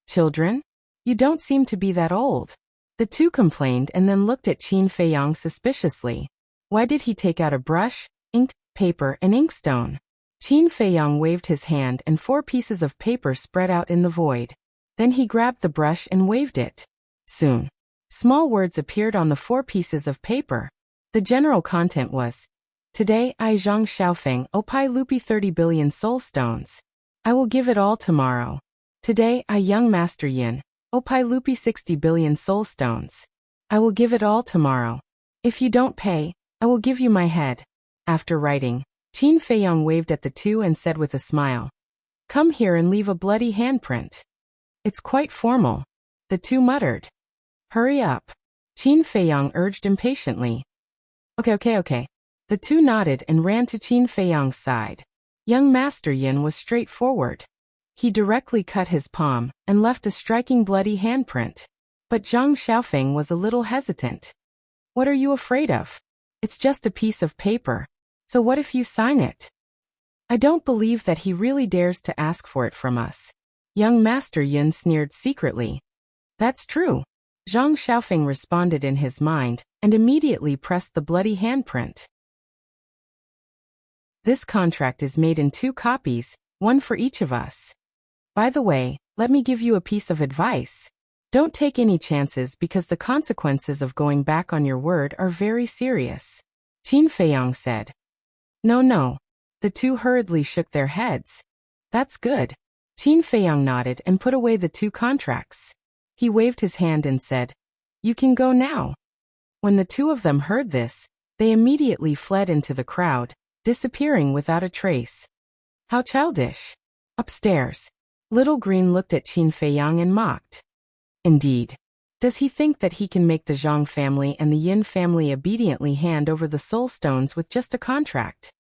Children? You don't seem to be that old. The two complained and then looked at Qin Feiyang suspiciously. Why did he take out a brush, ink, paper and inkstone? Qin Feiyang waved his hand and 4 pieces of paper spread out in the void. Then he grabbed the brush and waved it. Soon, small words appeared on the 4 pieces of paper. The general content was, Today I Zhang Xiaofeng oppie Lupi 30 billion soul stones. I will give it all tomorrow. Today I young Master Yin oppie Lupi 60 billion soul stones. I will give it all tomorrow. If you don't pay, I will give you my head. After writing, Qin Feiyang waved at the two and said with a smile, Come here and leave a bloody handprint. It's quite formal. The two muttered. Hurry up. Qin Feiyang urged impatiently. Okay. The two nodded and ran to Qin Feiyang's side. Young Master Yin was straightforward. He directly cut his palm and left a striking bloody handprint. But Zhang Xiaofeng was a little hesitant. What are you afraid of? It's just a piece of paper. So what if you sign it? I don't believe that he really dares to ask for it from us. Young Master Yin sneered secretly. That's true. Zhang Xiaofeng responded in his mind and immediately pressed the bloody handprint. This contract is made in 2 copies, 1 for each of us. By the way, let me give you a piece of advice. Don't take any chances because the consequences of going back on your word are very serious. Qin Feiyang said. No. The two hurriedly shook their heads. That's good. Qin Feiyang nodded and put away the 2 contracts. He waved his hand and said, You can go now. When the 2 of them heard this, they immediately fled into the crowd, disappearing without a trace. How childish. Upstairs, Little Green looked at Qin Feiyang and mocked. Indeed. Does he think that he can make the Zhang family and the Yin family obediently hand over the soul stones with just a contract?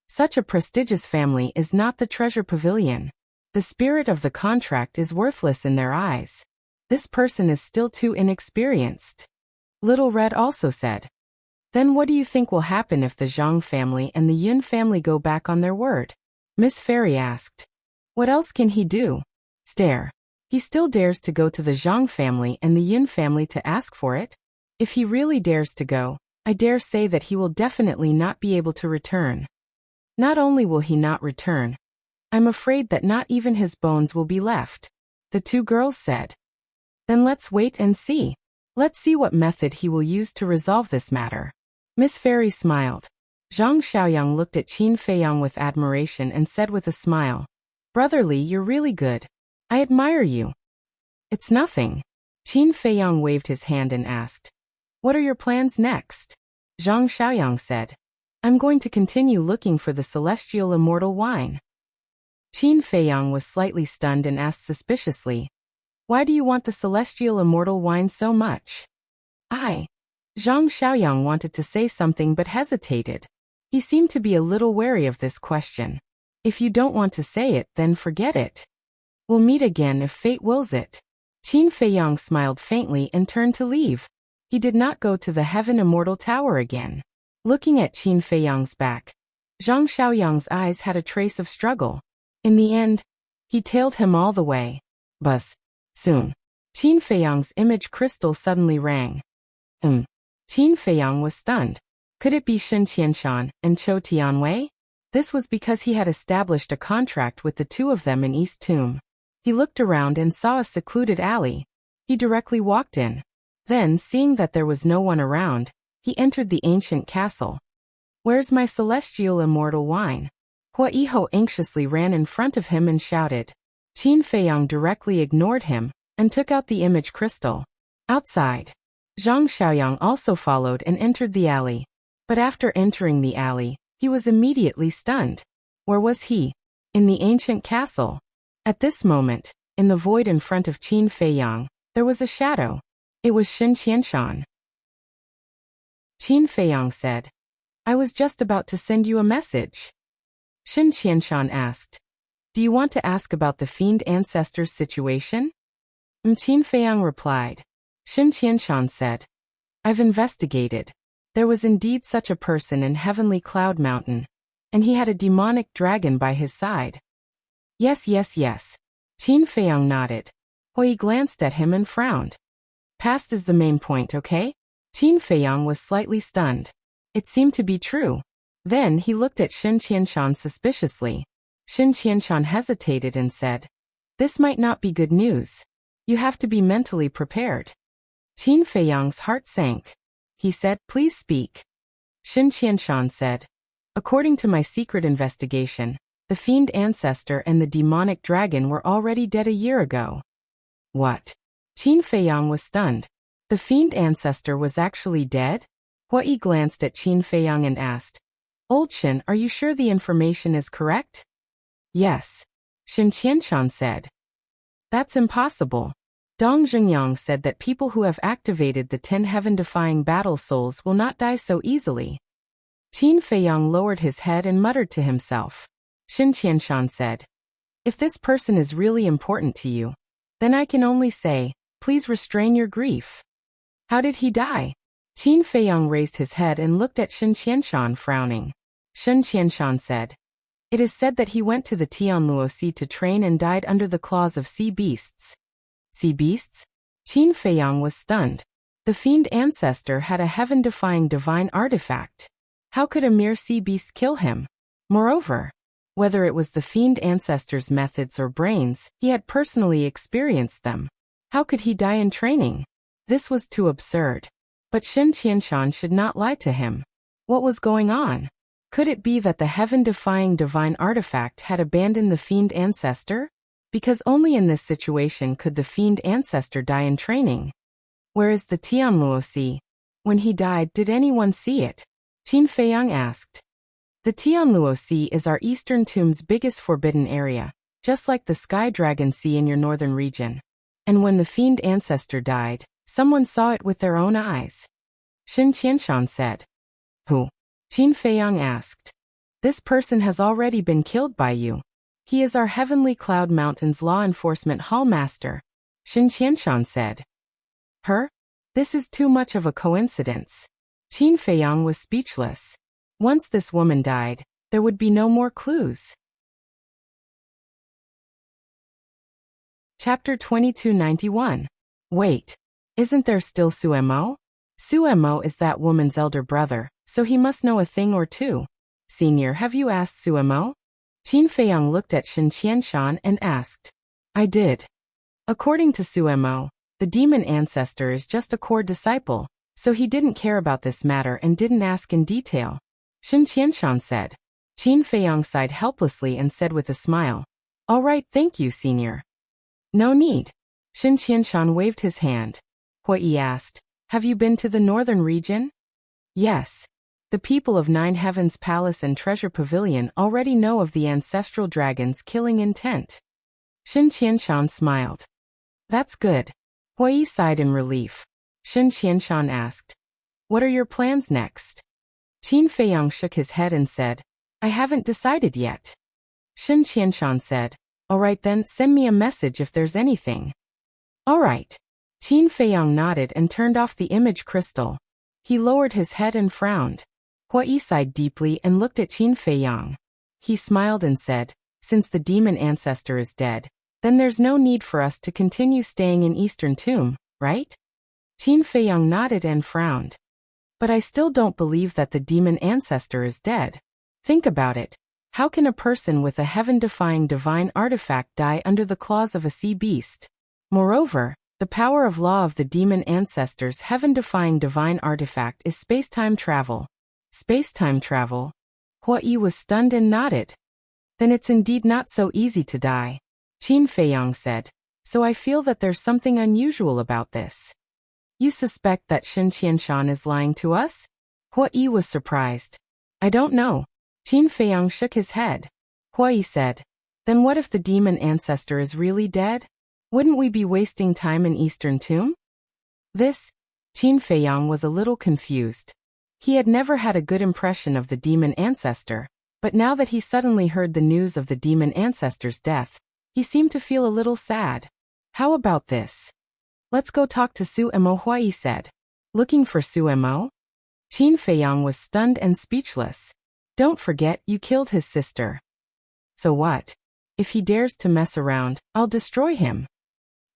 Such a prestigious family is not the treasure pavilion. The spirit of the contract is worthless in their eyes. This person is still too inexperienced. Little Red also said. Then what do you think will happen if the Zhang family and the Yin family go back on their word? Miss Fairy asked. What else can he do? Stare. He still dares to go to the Zhang family and the Yin family to ask for it? If he really dares to go, I dare say that he will definitely not be able to return. Not only will he not return, I'm afraid that not even his bones will be left. The 2 girls said. Then let's wait and see. Let's see what method he will use to resolve this matter. Miss Fairy smiled. Zhang Xiaoyang looked at Qin Feiyang with admiration and said with a smile, Brotherly, you're really good. I admire you. It's nothing. Qin Feiyang waved his hand and asked, What are your plans next? Zhang Xiaoyang said, I'm going to continue looking for the celestial immortal wine. Qin Feiyang was slightly stunned and asked suspiciously, Why do you want the celestial immortal wine so much? Zhang Xiaoyang wanted to say something but hesitated. He seemed to be a little wary of this question. If you don't want to say it, then forget it. We'll meet again if fate wills it. Qin Feiyang smiled faintly and turned to leave. He did not go to the Heaven Immortal Tower again. Looking at Qin Feiyang's back, Zhang Xiaoyang's eyes had a trace of struggle. In the end, he tailed him all the way. Buzz. Soon. Qin Feiyang's image crystal suddenly rang. Qin Feiyang was stunned. Could it be Shen Qianshan and Chou Tianwei? This was because he had established a contract with the 2 of them in East Tomb. He looked around and saw a secluded alley. He directly walked in. Then, seeing that there was no one around, he entered the ancient castle. "Where's my celestial immortal wine?" Huaiho anxiously ran in front of him and shouted. Qin Feiyang directly ignored him and took out the image crystal. Outside, Zhang Xiaoyang also followed and entered the alley. But after entering the alley, he was immediately stunned. Where was he? In the ancient castle. At this moment, in the void in front of Qin Feiyang, there was a shadow. It was Shen Qianshan. Qin Feiyang said, "I was just about to send you a message." Shen Qianshan asked, "Do you want to ask about the fiend ancestor's situation?" Qin Feiyang replied. Shen Qianshan said, "I've investigated. There was indeed such a person in Heavenly Cloud Mountain, and he had a demonic dragon by his side." Yes. Qin Feiyang nodded. Hui glanced at him and frowned. "Past is the main point, okay?" Qin Feiyang was slightly stunned. It seemed to be true. Then he looked at Shen Qianshan suspiciously. Shen Qianshan hesitated and said, "This might not be good news. You have to be mentally prepared." Qin Feiyang's heart sank. He said, "Please speak." Shen Qianshan said, "According to my secret investigation, the fiend ancestor and the demonic dragon were already dead a year ago." What? Qin Feiyang was stunned. The fiend ancestor was actually dead? Hui glanced at Qin Feiyang and asked, "Old Shen, are you sure the information is correct?" "Yes," Shen Qianshan said. "That's impossible. Dong Zhengyang said that people who have activated the 10 heaven-defying battle souls will not die so easily." Qin Feiyang lowered his head and muttered to himself. Shen Qianshan said, "If this person is really important to you, then I can only say, please restrain your grief." "How did he die?" Qin Feiyang raised his head and looked at Shen Qianshan, frowning. Shen Qianshan said, "It is said that he went to the Tianluo Sea to train and died under the claws of sea beasts." Sea beasts? Qin Feiyang was stunned. The fiend ancestor had a heaven-defying divine artifact. How could a mere sea beast kill him? Moreover, whether it was the fiend ancestor's methods or brains, he had personally experienced them. How could he die in training? This was too absurd. But Shen Qianshan should not lie to him. What was going on? Could it be that the heaven-defying divine artifact had abandoned the fiend ancestor? Because only in this situation could the fiend ancestor die in training. Where is the Tianluo Sea? When he died, did anyone see it? Qin Feiyang asked. The Tianluo Sea is our eastern tomb's biggest forbidden area, just like the Sky Dragon Sea in your northern region. And when the fiend ancestor died, someone saw it with their own eyes. Shen Qianshan said. Who? Qin Feiyang asked. This person has already been killed by you. He is our Heavenly Cloud Mountain's law enforcement hallmaster, Shen Qianshan said. Her? This is too much of a coincidence. Qin Feiyang was speechless. Once this woman died, there would be no more clues. Chapter 2291. Wait. Isn't there still Suemo? Suemo is that woman's elder brother, so he must know a thing or two. Senior, have you asked Suemo? Qin Feiyang looked at Shen Qianshan and asked. I did. According to Suemo, the demon ancestor is just a core disciple, so he didn't care about this matter and didn't ask in detail. Shen Qianshan said. Qin Feiyang sighed helplessly and said with a smile. All right, thank you, senior. No need. Shen Qianshan waved his hand. Hui asked, have you been to the northern region? Yes. The people of Nine Heavens Palace and Treasure Pavilion already know of the ancestral dragon's killing intent. Shen Qianshan smiled. That's good. Hui sighed in relief. Shen Qianshan asked, what are your plans next? Qin Feiyang shook his head and said, I haven't decided yet. Shen Qianshan said, all right then, send me a message if there's anything. All right. Qin Feiyang nodded and turned off the image crystal. He lowered his head and frowned. Hui sighed deeply and looked at Qin Feiyang. He smiled and said, since the demon ancestor is dead, then there's no need for us to continue staying in Eastern Tomb, right? Qin Feiyang nodded and frowned. But I still don't believe that the demon ancestor is dead. Think about it. How can a person with a heaven-defying divine artifact die under the claws of a sea beast? Moreover, The power of law of the demon ancestors' heaven-defying divine artifact is space-time travel. Space-time travel? Huai was stunned and nodded. Then it's indeed not so easy to die. Qin Feiyang said. So I feel that there's something unusual about this. You suspect that Shen Qianshan is lying to us? Huai was surprised. I don't know. Qin Feiyang shook his head. Huai said. Then what if the demon ancestor is really dead? Wouldn't we be wasting time in Eastern Tomb? Qin Feiyang was a little confused. He had never had a good impression of the demon ancestor, but now that he suddenly heard the news of the demon ancestor's death, he seemed to feel a little sad. How about this? Let's go talk to Su Emo, Huai said. Looking for Su Emo? Qin Feiyang was stunned and speechless. Don't forget, you killed his sister. So what? If he dares to mess around, I'll destroy him.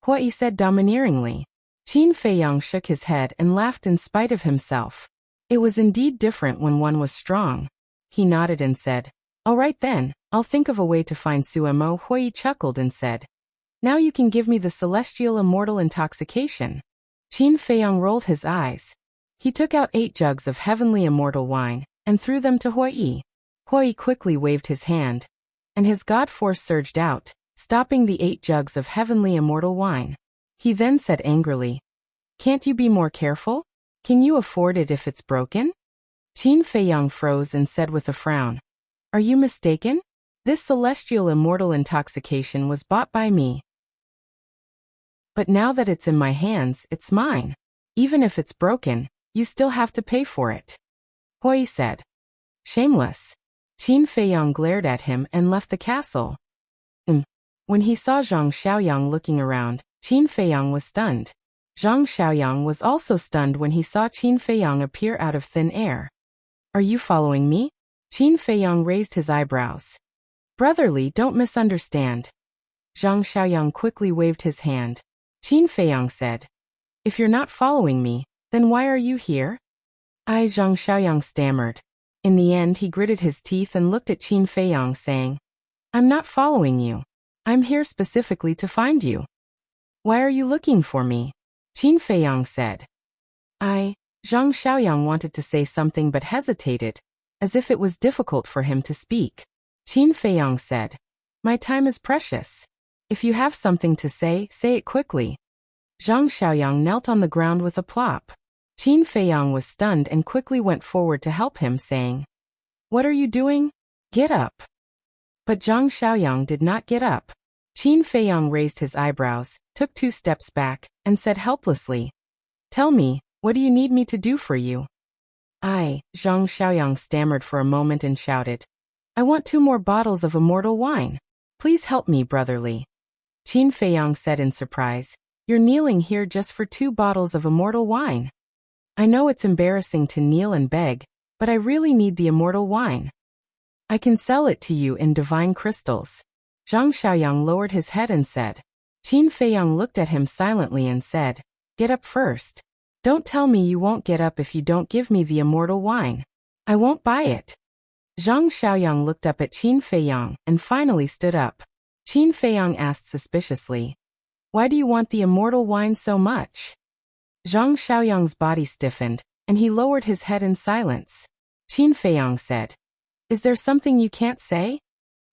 Huai said domineeringly. Qin Feiyang shook his head and laughed in spite of himself. It was indeed different when one was strong. He nodded and said, all right then, I'll think of a way to find Su Emo. Huai chuckled and said, now you can give me the celestial immortal intoxication. Qin Feiyang rolled his eyes. He took out 8 jugs of heavenly immortal wine and threw them to Huai. Huai quickly waved his hand, and his god force surged out, stopping the 8 jugs of heavenly immortal wine. He then said angrily, can't you be more careful? Can you afford it if it's broken? Qin Feiyang froze and said with a frown, are you mistaken? This celestial immortal intoxication was bought by me. But now that it's in my hands, it's mine. Even if it's broken, you still have to pay for it. Huai said. Shameless. Qin Feiyang glared at him and left the castle. When he saw Zhang Xiaoyang looking around, Qin Feiyang was stunned. Zhang Xiaoyang was also stunned when he saw Qin Feiyang appear out of thin air. Are you following me? Qin Feiyang raised his eyebrows. Brotherly, don't misunderstand. Zhang Xiaoyang quickly waved his hand. Qin Feiyang said, if you're not following me, then why are you here? Zhang Xiaoyang stammered. In the end he gritted his teeth and looked at Qin Feiyang saying, I'm not following you. I'm here specifically to find you. Why are you looking for me? Qin Feiyang said. Zhang Xiaoyang wanted to say something but hesitated, as if it was difficult for him to speak. Qin Feiyang said, my time is precious. If you have something to say it quickly. Zhang Xiaoyang knelt on the ground with a plop. Qin Feiyang was stunned and quickly went forward to help him, saying, what are you doing? Get up. But Zhang Xiaoyang did not get up. Qin Feiyang raised his eyebrows, took 2 steps back, and said helplessly, tell me, what do you need me to do for you? Zhang Xiaoyang stammered for a moment and shouted, I want 2 more bottles of immortal wine. Please help me, brotherly. Qin Feiyang said in surprise, you're kneeling here just for 2 bottles of immortal wine. I know it's embarrassing to kneel and beg, but I really need the immortal wine. I can sell it to you in divine crystals. Zhang Xiaoyang lowered his head and said. Qin Feiyang looked at him silently and said, get up first. Don't tell me you won't get up if you don't give me the immortal wine. I won't buy it. Zhang Xiaoyang looked up at Qin Feiyang and finally stood up. Qin Feiyang asked suspiciously, why do you want the immortal wine so much? Zhang Xiaoyang's body stiffened, and he lowered his head in silence. Qin Feiyang said, is there something you can't say?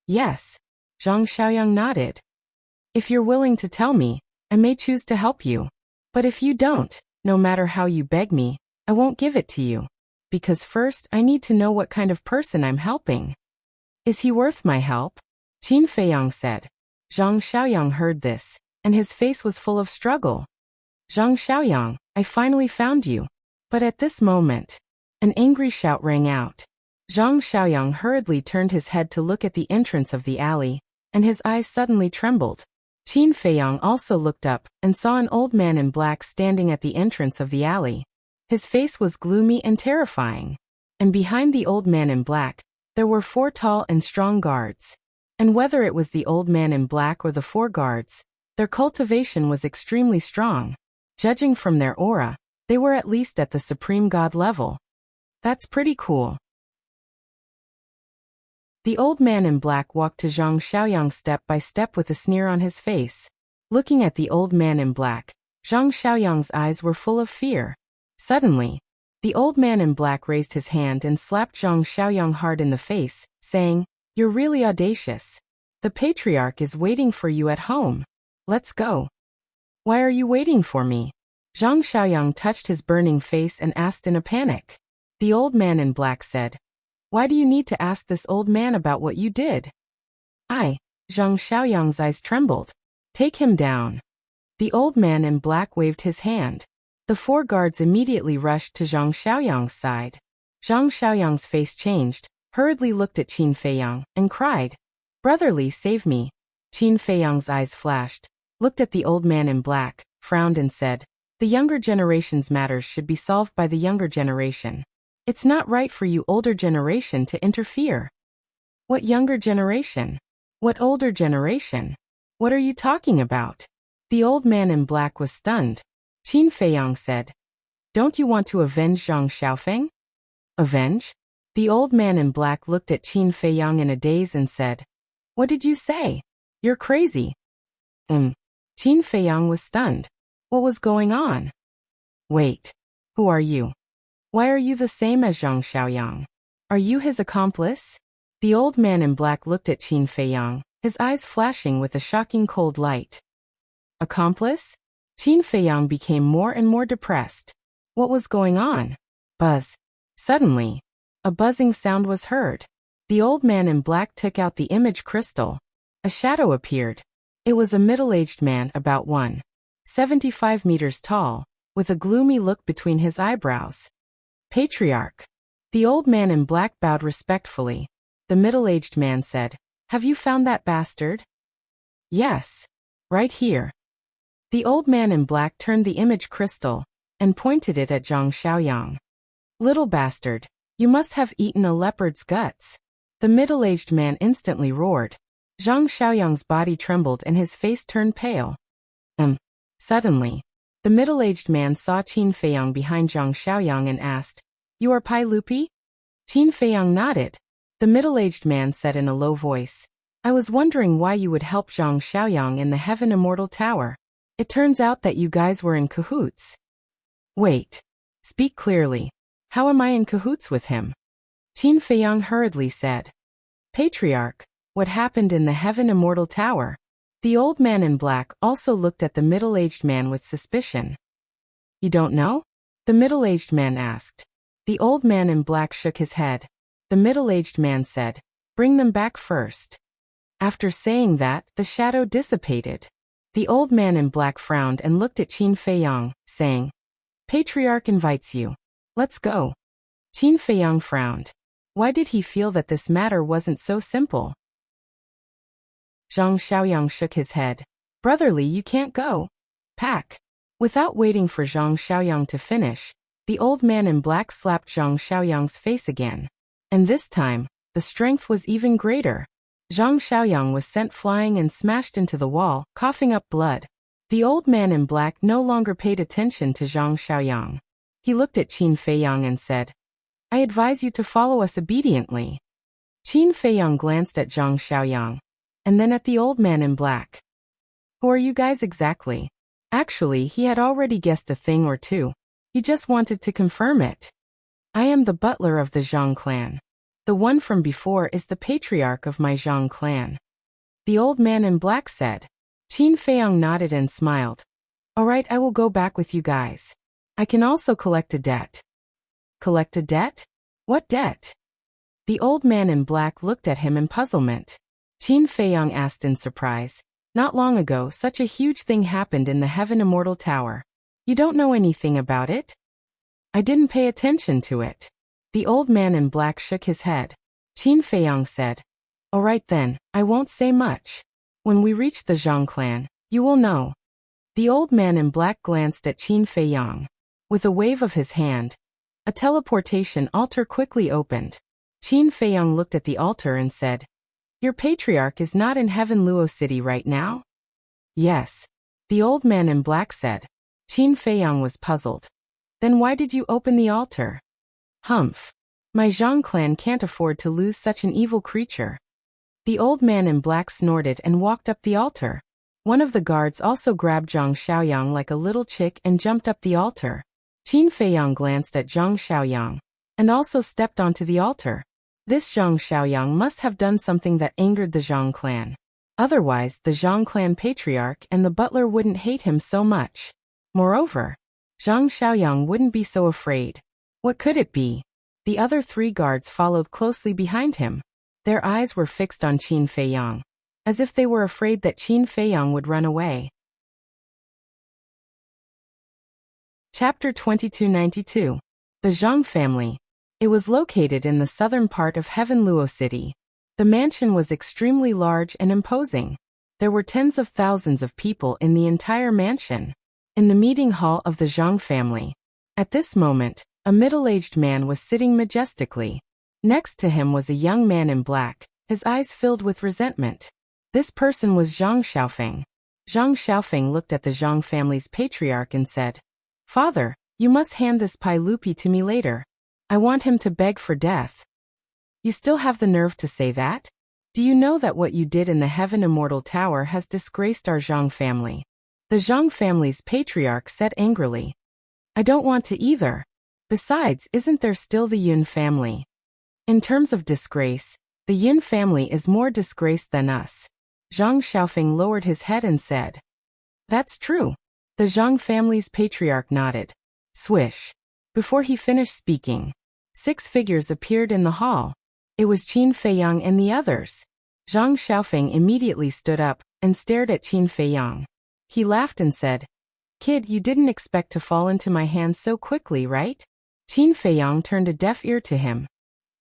Yes. Zhang Xiaoyang nodded. If you're willing to tell me, I may choose to help you. But if you don't, no matter how you beg me, I won't give it to you. Because first I need to know what kind of person I'm helping. Is he worth my help? Qin Feiyang said. Zhang Xiaoyang heard this, and his face was full of struggle. Zhang Xiaoyang, I finally found you. But at this moment, an angry shout rang out. Zhang Xiaoyang hurriedly turned his head to look at the entrance of the alley, and his eyes suddenly trembled. Qin Feiyang also looked up and saw an old man in black standing at the entrance of the alley. His face was gloomy and terrifying. And behind the old man in black, there were 4 tall and strong guards. And whether it was the old man in black or the 4 guards, their cultivation was extremely strong. Judging from their aura, they were at least at the supreme god level. That's pretty cool. The old man in black walked to Zhang Xiaoyang step by step with a sneer on his face. Looking at the old man in black, Zhang Xiaoyang's eyes were full of fear. Suddenly, the old man in black raised his hand and slapped Zhang Xiaoyang hard in the face, saying, "You're really audacious. The patriarch is waiting for you at home. Let's go." "Why are you waiting for me?" Zhang Xiaoyang touched his burning face and asked in a panic. The old man in black said, "Why do you need to ask this old man about what you did?" Zhang Xiaoyang's eyes trembled. "Take him down." The old man in black waved his hand. The 4 guards immediately rushed to Zhang Xiaoyang's side. Zhang Xiaoyang's face changed, hurriedly looked at Qin Feiyang, and cried, "Brotherly, save me." Qin Feiyang's eyes flashed, looked at the old man in black, frowned and said, "The younger generation's matters should be solved by the younger generation. It's not right for you older generation to interfere." "What younger generation? What older generation? What are you talking about?" The old man in black was stunned. Qin Feiyang said, "Don't you want to avenge Zhang Xiaofeng?" "Avenge?" The old man in black looked at Qin Feiyang in a daze and said, "What did you say? You're crazy." Qin Feiyang was stunned. What was going on? "Wait. Who are you? Why are you the same as Zhang Xiaoyang? Are you his accomplice?" The old man in black looked at Qin Feiyang, his eyes flashing with a shocking cold light. "Accomplice?" Qin Feiyang became more and more depressed. What was going on? Buzz. Suddenly, a buzzing sound was heard. The old man in black took out the image crystal. A shadow appeared. It was a middle-aged man about 1.75 meters tall, with a gloomy look between his eyebrows. "Patriarch." The old man in black bowed respectfully. The middle-aged man said, "Have you found that bastard?" "Yes. Right here." The old man in black turned the image crystal and pointed it at Zhang Xiaoyang. "Little bastard, you must have eaten a leopard's guts." The middle-aged man instantly roared. Zhang Xiaoyang's body trembled and his face turned pale. Suddenly, the middle-aged man saw Qin Feiyang behind Zhang Xiaoyang and asked, "You are Pai Lupi?" Qin Feiyang nodded. The middle-aged man said in a low voice, "I was wondering why you would help Zhang Xiaoyang in the Heaven Immortal Tower. It turns out that you guys were in cahoots." "Wait. Speak clearly. How am I in cahoots with him?" Qin Feiyang hurriedly said, "Patriarch, what happened in the Heaven Immortal Tower?" The old man in black also looked at the middle-aged man with suspicion. "You don't know?" the middle-aged man asked. The old man in black shook his head. The middle-aged man said, "Bring them back first." After saying that, the shadow dissipated. The old man in black frowned and looked at Qin Feiyang, saying, "Patriarch invites you. Let's go." Qin Feiyang frowned. Why did he feel that this matter wasn't so simple? Zhang Xiaoyang shook his head. "Brotherly, you can't go. Pack." Without waiting for Zhang Xiaoyang to finish, the old man in black slapped Zhang Xiaoyang's face again. And this time, the strength was even greater. Zhang Xiaoyang was sent flying and smashed into the wall, coughing up blood. The old man in black no longer paid attention to Zhang Xiaoyang. He looked at Qin Feiyang and said, "I advise you to follow us obediently." Qin Feiyang glanced at Zhang Xiaoyang, and then at the old man in black. "Who are you guys exactly?" Actually, he had already guessed a thing or two. He just wanted to confirm it. "I am the butler of the Zhang clan. The one from before is the patriarch of my Zhang clan." The old man in black said. Qin Feiyang nodded and smiled. "All right, I will go back with you guys. I can also collect a debt." "Collect a debt? What debt?" The old man in black looked at him in puzzlement. Qin Feiyang asked in surprise. "Not long ago, such a huge thing happened in the Heaven Immortal Tower. You don't know anything about it?" "I didn't pay attention to it." The old man in black shook his head. Qin Feiyang said, "All right then, I won't say much. When we reach the Zhang clan, you will know." The old man in black glanced at Qin Feiyang. With a wave of his hand, a teleportation altar quickly opened. Qin Feiyang looked at the altar and said, "Your patriarch is not in Heaven Luo City right now?" "Yes," the old man in black said. Qin Feiyang was puzzled. "Then why did you open the altar?" "Humph. My Zhang clan can't afford to lose such an evil creature." The old man in black snorted and walked up the altar. One of the guards also grabbed Zhang Xiaoyang like a little chick and jumped up the altar. Qin Feiyang glanced at Zhang Xiaoyang and also stepped onto the altar. This Zhang Xiaoyang must have done something that angered the Zhang clan. Otherwise, the Zhang clan patriarch and the butler wouldn't hate him so much. Moreover, Zhang Xiaoyang wouldn't be so afraid. What could it be? The other 3 guards followed closely behind him. Their eyes were fixed on Qin Feiyang, as if they were afraid that Qin Feiyang would run away. Chapter 2292. The Zhang Family. It was located in the southern part of Heaven Luo City. The mansion was extremely large and imposing. There were tens of thousands of people in the entire mansion. In the meeting hall of the Zhang family. At this moment, a middle-aged man was sitting majestically. Next to him was a young man in black, his eyes filled with resentment. This person was Zhang Xiaofeng. Zhang Xiaofeng looked at the Zhang family's patriarch and said, "Father, you must hand this Pai Lupi to me later. I want him to beg for death." "You still have the nerve to say that? Do you know that what you did in the Heaven Immortal Tower has disgraced our Zhang family?" The Zhang family's patriarch said angrily. "I don't want to either. Besides, isn't there still the Yun family? In terms of disgrace, the Yin family is more disgraced than us." Zhang Xiaofeng lowered his head and said, "That's true." The Zhang family's patriarch nodded. Swish. Before he finished speaking, 6 figures appeared in the hall. It was Qin Feiyang and the others. Zhang Xiaofeng immediately stood up and stared at Qin Feiyang. He laughed and said, "Kid, you didn't expect to fall into my hands so quickly, right?" Qin Feiyang turned a deaf ear to him.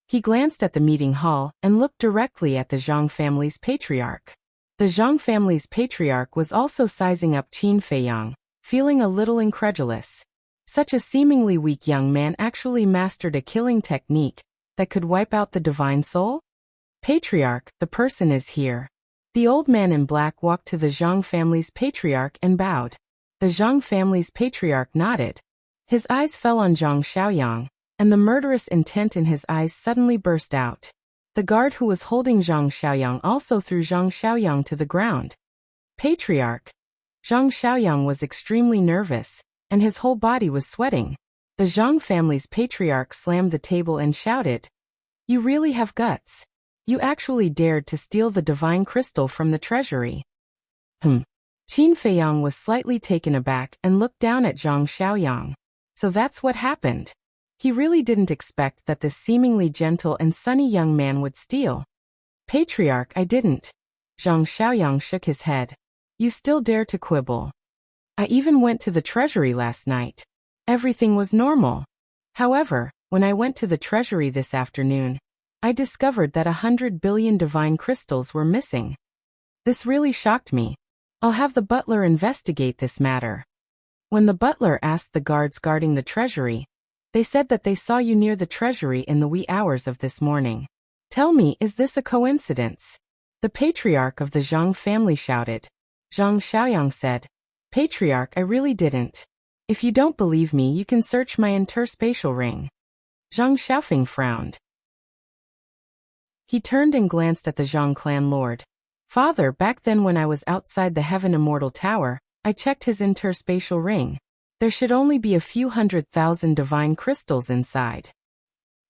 He glanced at the meeting hall and looked directly at the Zhang family's patriarch. The Zhang family's patriarch was also sizing up Qin Feiyang, feeling a little incredulous. Such a seemingly weak young man actually mastered a killing technique that could wipe out the divine soul? "Patriarch, the person is here." The old man in black walked to the Zhang family's patriarch and bowed. The Zhang family's patriarch nodded. His eyes fell on Zhang Xiaoyang, and the murderous intent in his eyes suddenly burst out. The guard who was holding Zhang Xiaoyang also threw Zhang Xiaoyang to the ground. "Patriarch." Zhang Xiaoyang was extremely nervous, and his whole body was sweating. The Zhang family's patriarch slammed the table and shouted, "You really have guts. You actually dared to steal the divine crystal from the treasury." Qin Feiyang was slightly taken aback and looked down at Zhang Xiaoyang. So that's what happened. He really didn't expect that this seemingly gentle and sunny young man would steal. "Patriarch, I didn't." Zhang Xiaoyang shook his head. "You still dare to quibble. I even went to the treasury last night. Everything was normal. However, when I went to the treasury this afternoon, I discovered that 100 billion divine crystals were missing. This really shocked me. I'll have the butler investigate this matter." When the butler asked the guards guarding the treasury, they said that they saw you near the treasury in the wee hours of this morning. "Tell me, is this a coincidence?" The patriarch of the Zhang family shouted. Zhang Xiaoyang said, "Patriarch, I really didn't. If you don't believe me, you can search my interspatial ring." Zhang Xiaofeng frowned. He turned and glanced at the Zhang clan lord. "Father, back then when I was outside the Heaven Immortal Tower, I checked his interspatial ring. There should only be a few 100,000 divine crystals inside."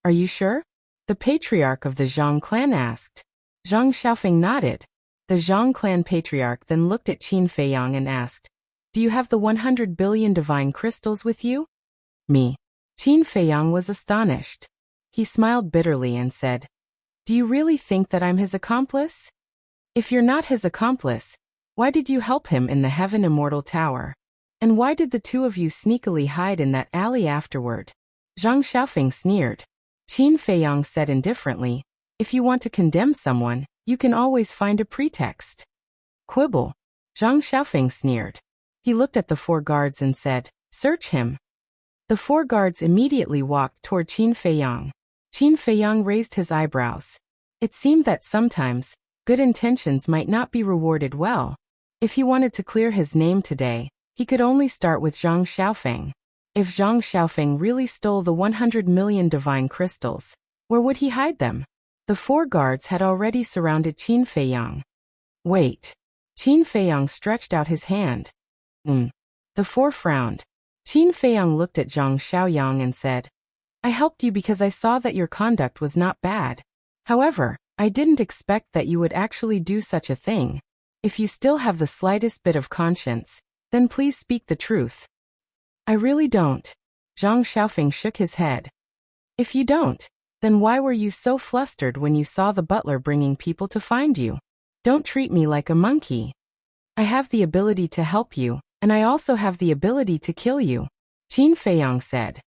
"Are you sure?" the patriarch of the Zhang clan asked. Zhang Xiaofeng nodded. The Zhang clan patriarch then looked at Qin Feiyang and asked, "Do you have the 100 billion divine crystals with you?" "Me." Qin Feiyang was astonished. He smiled bitterly and said, "Do you really think that I'm his accomplice? If you're not his accomplice, why did you help him in the Heaven Immortal Tower? And why did the 2 of you sneakily hide in that alley afterward?" Zhang Xiaofeng sneered. Qin Feiyang said indifferently, "If you want to condemn someone, you can always find a pretext." "Quibble." Zhang Xiaofeng sneered. He looked at the 4 guards and said, "Search him." The 4 guards immediately walked toward Qin Feiyang. Qin Feiyang raised his eyebrows. It seemed that sometimes, good intentions might not be rewarded well. If he wanted to clear his name today, he could only start with Zhang Xiaofeng. If Zhang Xiaofeng really stole the 100 million divine crystals, where would he hide them? The 4 guards had already surrounded Qin Feiyang. "Wait." Qin Feiyang stretched out his hand. The four frowned. Qin Feiyang looked at Zhang Xiaoyang and said, I helped you because I saw that your conduct was not bad. However, I didn't expect that you would actually do such a thing. If you still have the slightest bit of conscience, then please speak the truth. I really don't. Zhang Xiaofeng shook his head. If you don't, then why were you so flustered when you saw the butler bringing people to find you? Don't treat me like a monkey. I have the ability to help you, and I also have the ability to kill you, Qin Feiyang said.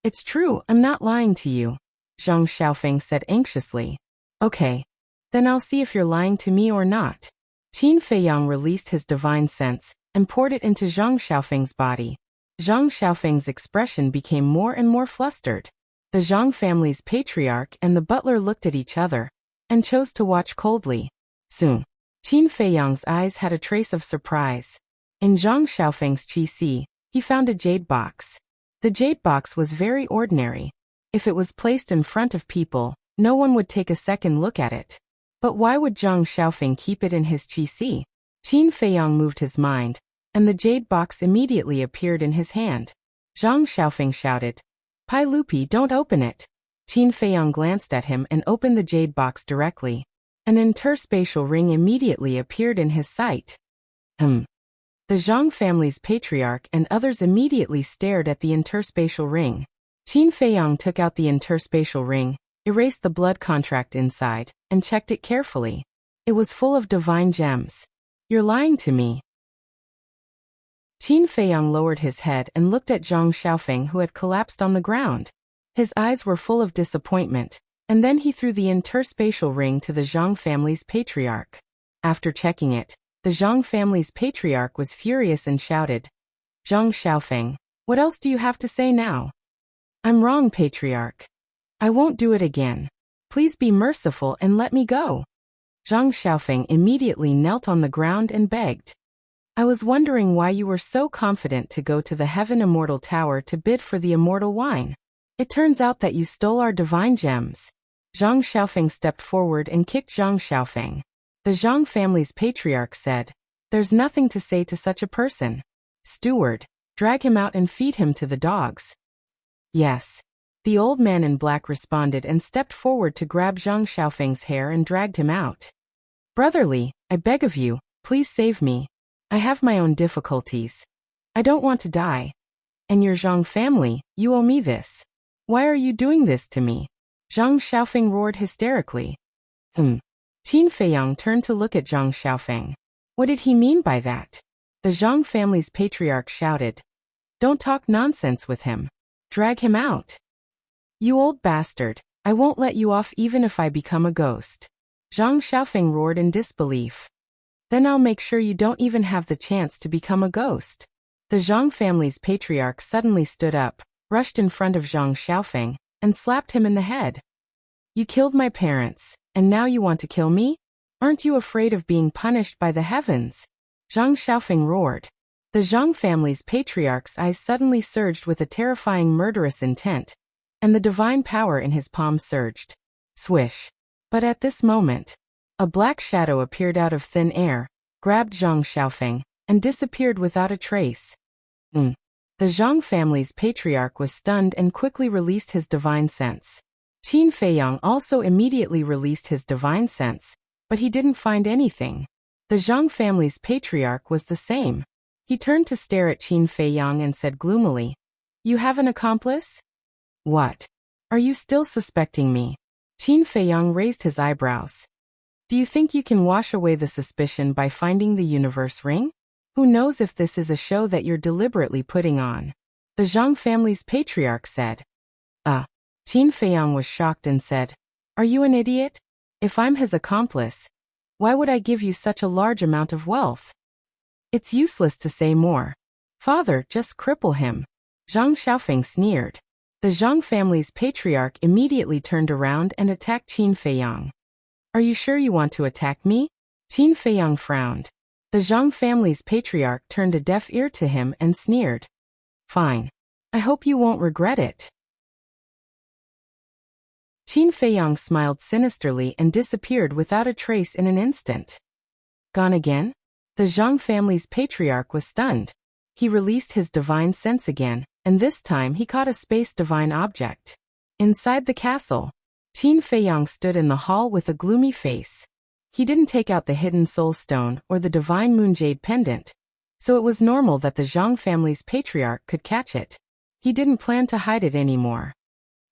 It's true, I'm not lying to you, Zhang Xiaofeng said anxiously. Okay. Then I'll see if you're lying to me or not. Qin Feiyang released his divine sense and poured it into Zhang Xiaofeng's body. Zhang Xiaofeng's expression became more and more flustered. The Zhang family's patriarch and the butler looked at each other and chose to watch coldly. Soon, Qin Feiyang's eyes had a trace of surprise. In Zhang Xiaofeng's qi, he found a jade box. The jade box was very ordinary. If it was placed in front of people, no one would take a second look at it. But why would Zhang Xiaofeng keep it in his qi? Qin Feiyang moved his mind, and the jade box immediately appeared in his hand. Zhang Xiaofeng shouted, Pai Lupi, don't open it. Qin Feiyang glanced at him and opened the jade box directly. An interspatial ring immediately appeared in his sight. The Zhang family's patriarch and others immediately stared at the interspatial ring. Qin Feiyang took out the interspatial ring, erased the blood contract inside, and checked it carefully. It was full of divine gems. You're lying to me. Qin Feiyang lowered his head and looked at Zhang Xiaofeng, who had collapsed on the ground. His eyes were full of disappointment, and then he threw the interspatial ring to the Zhang family's patriarch. After checking it, the Zhang family's patriarch was furious and shouted, Zhang Xiaofeng, what else do you have to say now? I'm wrong, patriarch. I won't do it again. Please be merciful and let me go. Zhang Xiaofeng immediately knelt on the ground and begged. I was wondering why you were so confident to go to the Heaven Immortal Tower to bid for the immortal wine. It turns out that you stole our divine gems. Zhang Xiaofeng stepped forward and kicked Zhang Xiaofeng. The Zhang family's patriarch said, There's nothing to say to such a person. Steward, drag him out and feed him to the dogs. Yes. The old man in black responded and stepped forward to grab Zhang Xiaofeng's hair and dragged him out. Brotherly, I beg of you, please save me. I have my own difficulties. I don't want to die. And your Zhang family, you owe me this. Why are you doing this to me? Zhang Xiaofeng roared hysterically. Qin Feiyang turned to look at Zhang Xiaofeng. What did he mean by that? The Zhang family's patriarch shouted. Don't talk nonsense with him. Drag him out. You old bastard, I won't let you off even if I become a ghost. Zhang Xiaofeng roared in disbelief. Then I'll make sure you don't even have the chance to become a ghost. The Zhang family's patriarch suddenly stood up, rushed in front of Zhang Xiaofeng, and slapped him in the head. You killed my parents, and now you want to kill me? Aren't you afraid of being punished by the heavens? Zhang Xiaofeng roared. The Zhang family's patriarch's eyes suddenly surged with a terrifying murderous intent, and the divine power in his palm surged. Swish. But at this moment, a black shadow appeared out of thin air, grabbed Zhang Xiaofeng, and disappeared without a trace. The Zhang family's patriarch was stunned and quickly released his divine sense. Qin Feiyang also immediately released his divine sense, but he didn't find anything. The Zhang family's patriarch was the same. He turned to stare at Qin Feiyang and said gloomily, You have an accomplice? What? Are you still suspecting me? Qin Feiyang raised his eyebrows. Do you think you can wash away the suspicion by finding the universe ring? Who knows if this is a show that you're deliberately putting on? The Zhang family's patriarch said. Qin Feiyang was shocked and said, Are you an idiot? If I'm his accomplice, why would I give you such a large amount of wealth? It's useless to say more. Father, just cripple him. Zhang Xiaofeng sneered. The Zhang family's patriarch immediately turned around and attacked Qin Feiyang. Are you sure you want to attack me? Qin Feiyang frowned. The Zhang family's patriarch turned a deaf ear to him and sneered. Fine. I hope you won't regret it. Qin Feiyang smiled sinisterly and disappeared without a trace in an instant. Gone again? The Zhang family's patriarch was stunned. He released his divine sense again, and this time he caught a space divine object. Inside the castle, Qin Feiyang stood in the hall with a gloomy face. He didn't take out the hidden soul stone or the divine moonjade pendant, so it was normal that the Zhang family's patriarch could catch it. He didn't plan to hide it anymore.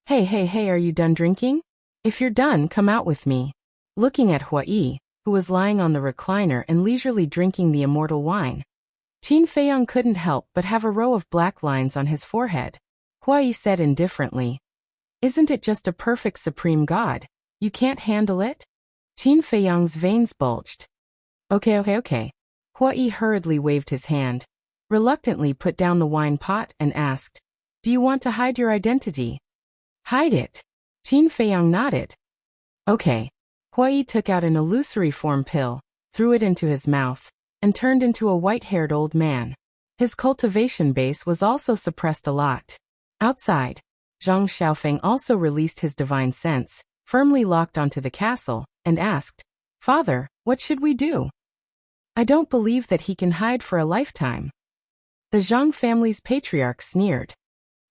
Hey, are you done drinking? If you're done, come out with me. Looking at Hua Yi, who was lying on the recliner and leisurely drinking the immortal wine, Qin Feiyang couldn't help but have a row of black lines on his forehead. Hua Yi said indifferently, "Isn't it just a perfect supreme god? You can't handle it?" Qin Feiyang's veins bulged. Okay. Hua Yi hurriedly waved his hand, reluctantly put down the wine pot and asked, "Do you want to hide your identity?" "Hide it?" Qin Feiyang nodded. Okay. Hua Yi took out an illusory form pill, threw it into his mouth, and turned into a white-haired old man. His cultivation base was also suppressed a lot. Outside, Zhang Xiaofeng also released his divine sense, firmly locked onto the castle, and asked, "Father, what should we do?" "I don't believe that he can hide for a lifetime." The Zhang family's patriarch sneered.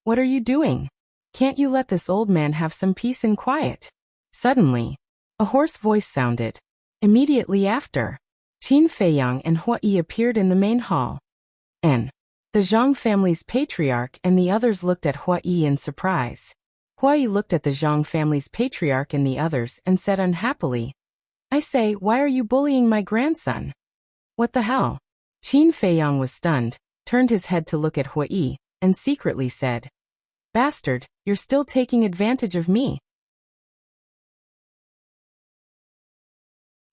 "What are you doing? Can't you let this old man have some peace and quiet?" Suddenly, a hoarse voice sounded. Immediately after, Qin Feiyang and Hua Yi appeared in the main hall. And the Zhang family's patriarch and the others looked at Hua Yi in surprise. Hua Yi looked at the Zhang family's patriarch and the others and said unhappily, "I say, why are you bullying my grandson?" "What the hell?" Qin Feiyang was stunned, turned his head to look at Hua Yi, and secretly said, "Bastard, you're still taking advantage of me."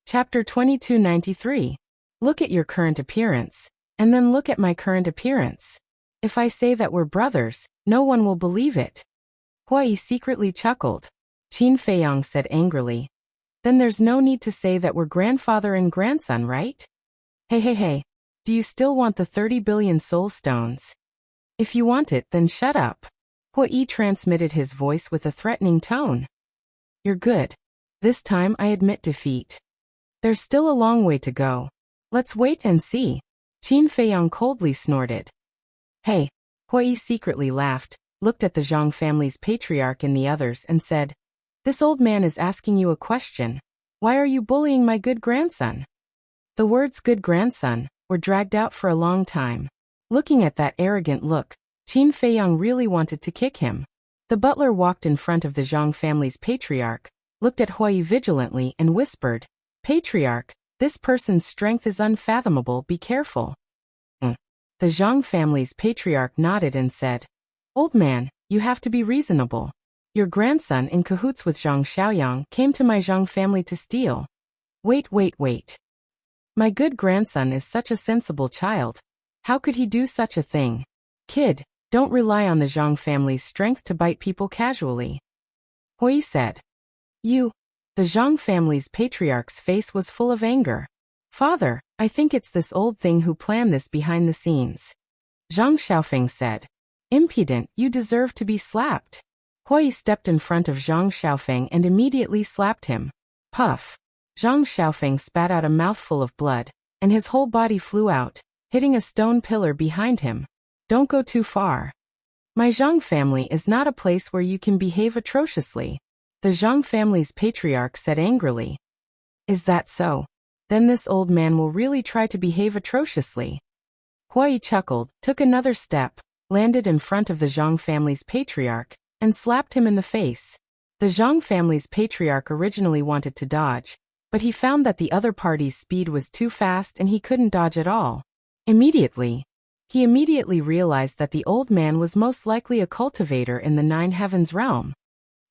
Chapter 2293. Look at your current appearance, and then look at my current appearance. If I say that we're brothers, no one will believe it. Hua Yi secretly chuckled. Qin Feiyang said angrily, "Then there's no need to say that we're grandfather and grandson, right? Hey, do you still want the 30 billion soul stones? If you want it, then shut up." Hua Yi transmitted his voice with a threatening tone. "You're good. This time I admit defeat. There's still a long way to go. Let's wait and see." Qin Feiyang coldly snorted. "Hey." Hua Yi secretly laughed, looked at the Zhang family's patriarch and the others and said, "This old man is asking you a question. Why are you bullying my good grandson?" The words "good grandson" were dragged out for a long time. Looking at that arrogant look, Qin Feiyang really wanted to kick him. The butler walked in front of the Zhang family's patriarch, looked at Hua Yi vigilantly and whispered, "Patriarch, this person's strength is unfathomable, be careful." The Zhang family's patriarch nodded and said, "Old man, you have to be reasonable. Your grandson in cahoots with Zhang Xiaoyang came to my Zhang family to steal." Wait. My good grandson is such a sensible child. How could he do such a thing? Kid, don't rely on the Zhang family's strength to bite people casually. Hua Yi said. The Zhang family's patriarch's face was full of anger. "Father, I think it's this old thing who planned this behind the scenes." Zhang Xiaofeng said. "Impudent, you deserve to be slapped." Hua Yi stepped in front of Zhang Xiaofeng and immediately slapped him. Puff. Zhang Xiaofeng spat out a mouthful of blood, and his whole body flew out, hitting a stone pillar behind him. "Don't go too far. My Zhang family is not a place where you can behave atrociously." The Zhang family's patriarch said angrily. "Is that so? Then this old man will really try to behave atrociously." Hua Yi chuckled, took another step, landed in front of the Zhang family's patriarch, and slapped him in the face. The Zhang family's patriarch originally wanted to dodge, but he found that the other party's speed was too fast and he couldn't dodge at all. He immediately realized that the old man was most likely a cultivator in the Nine Heavens realm.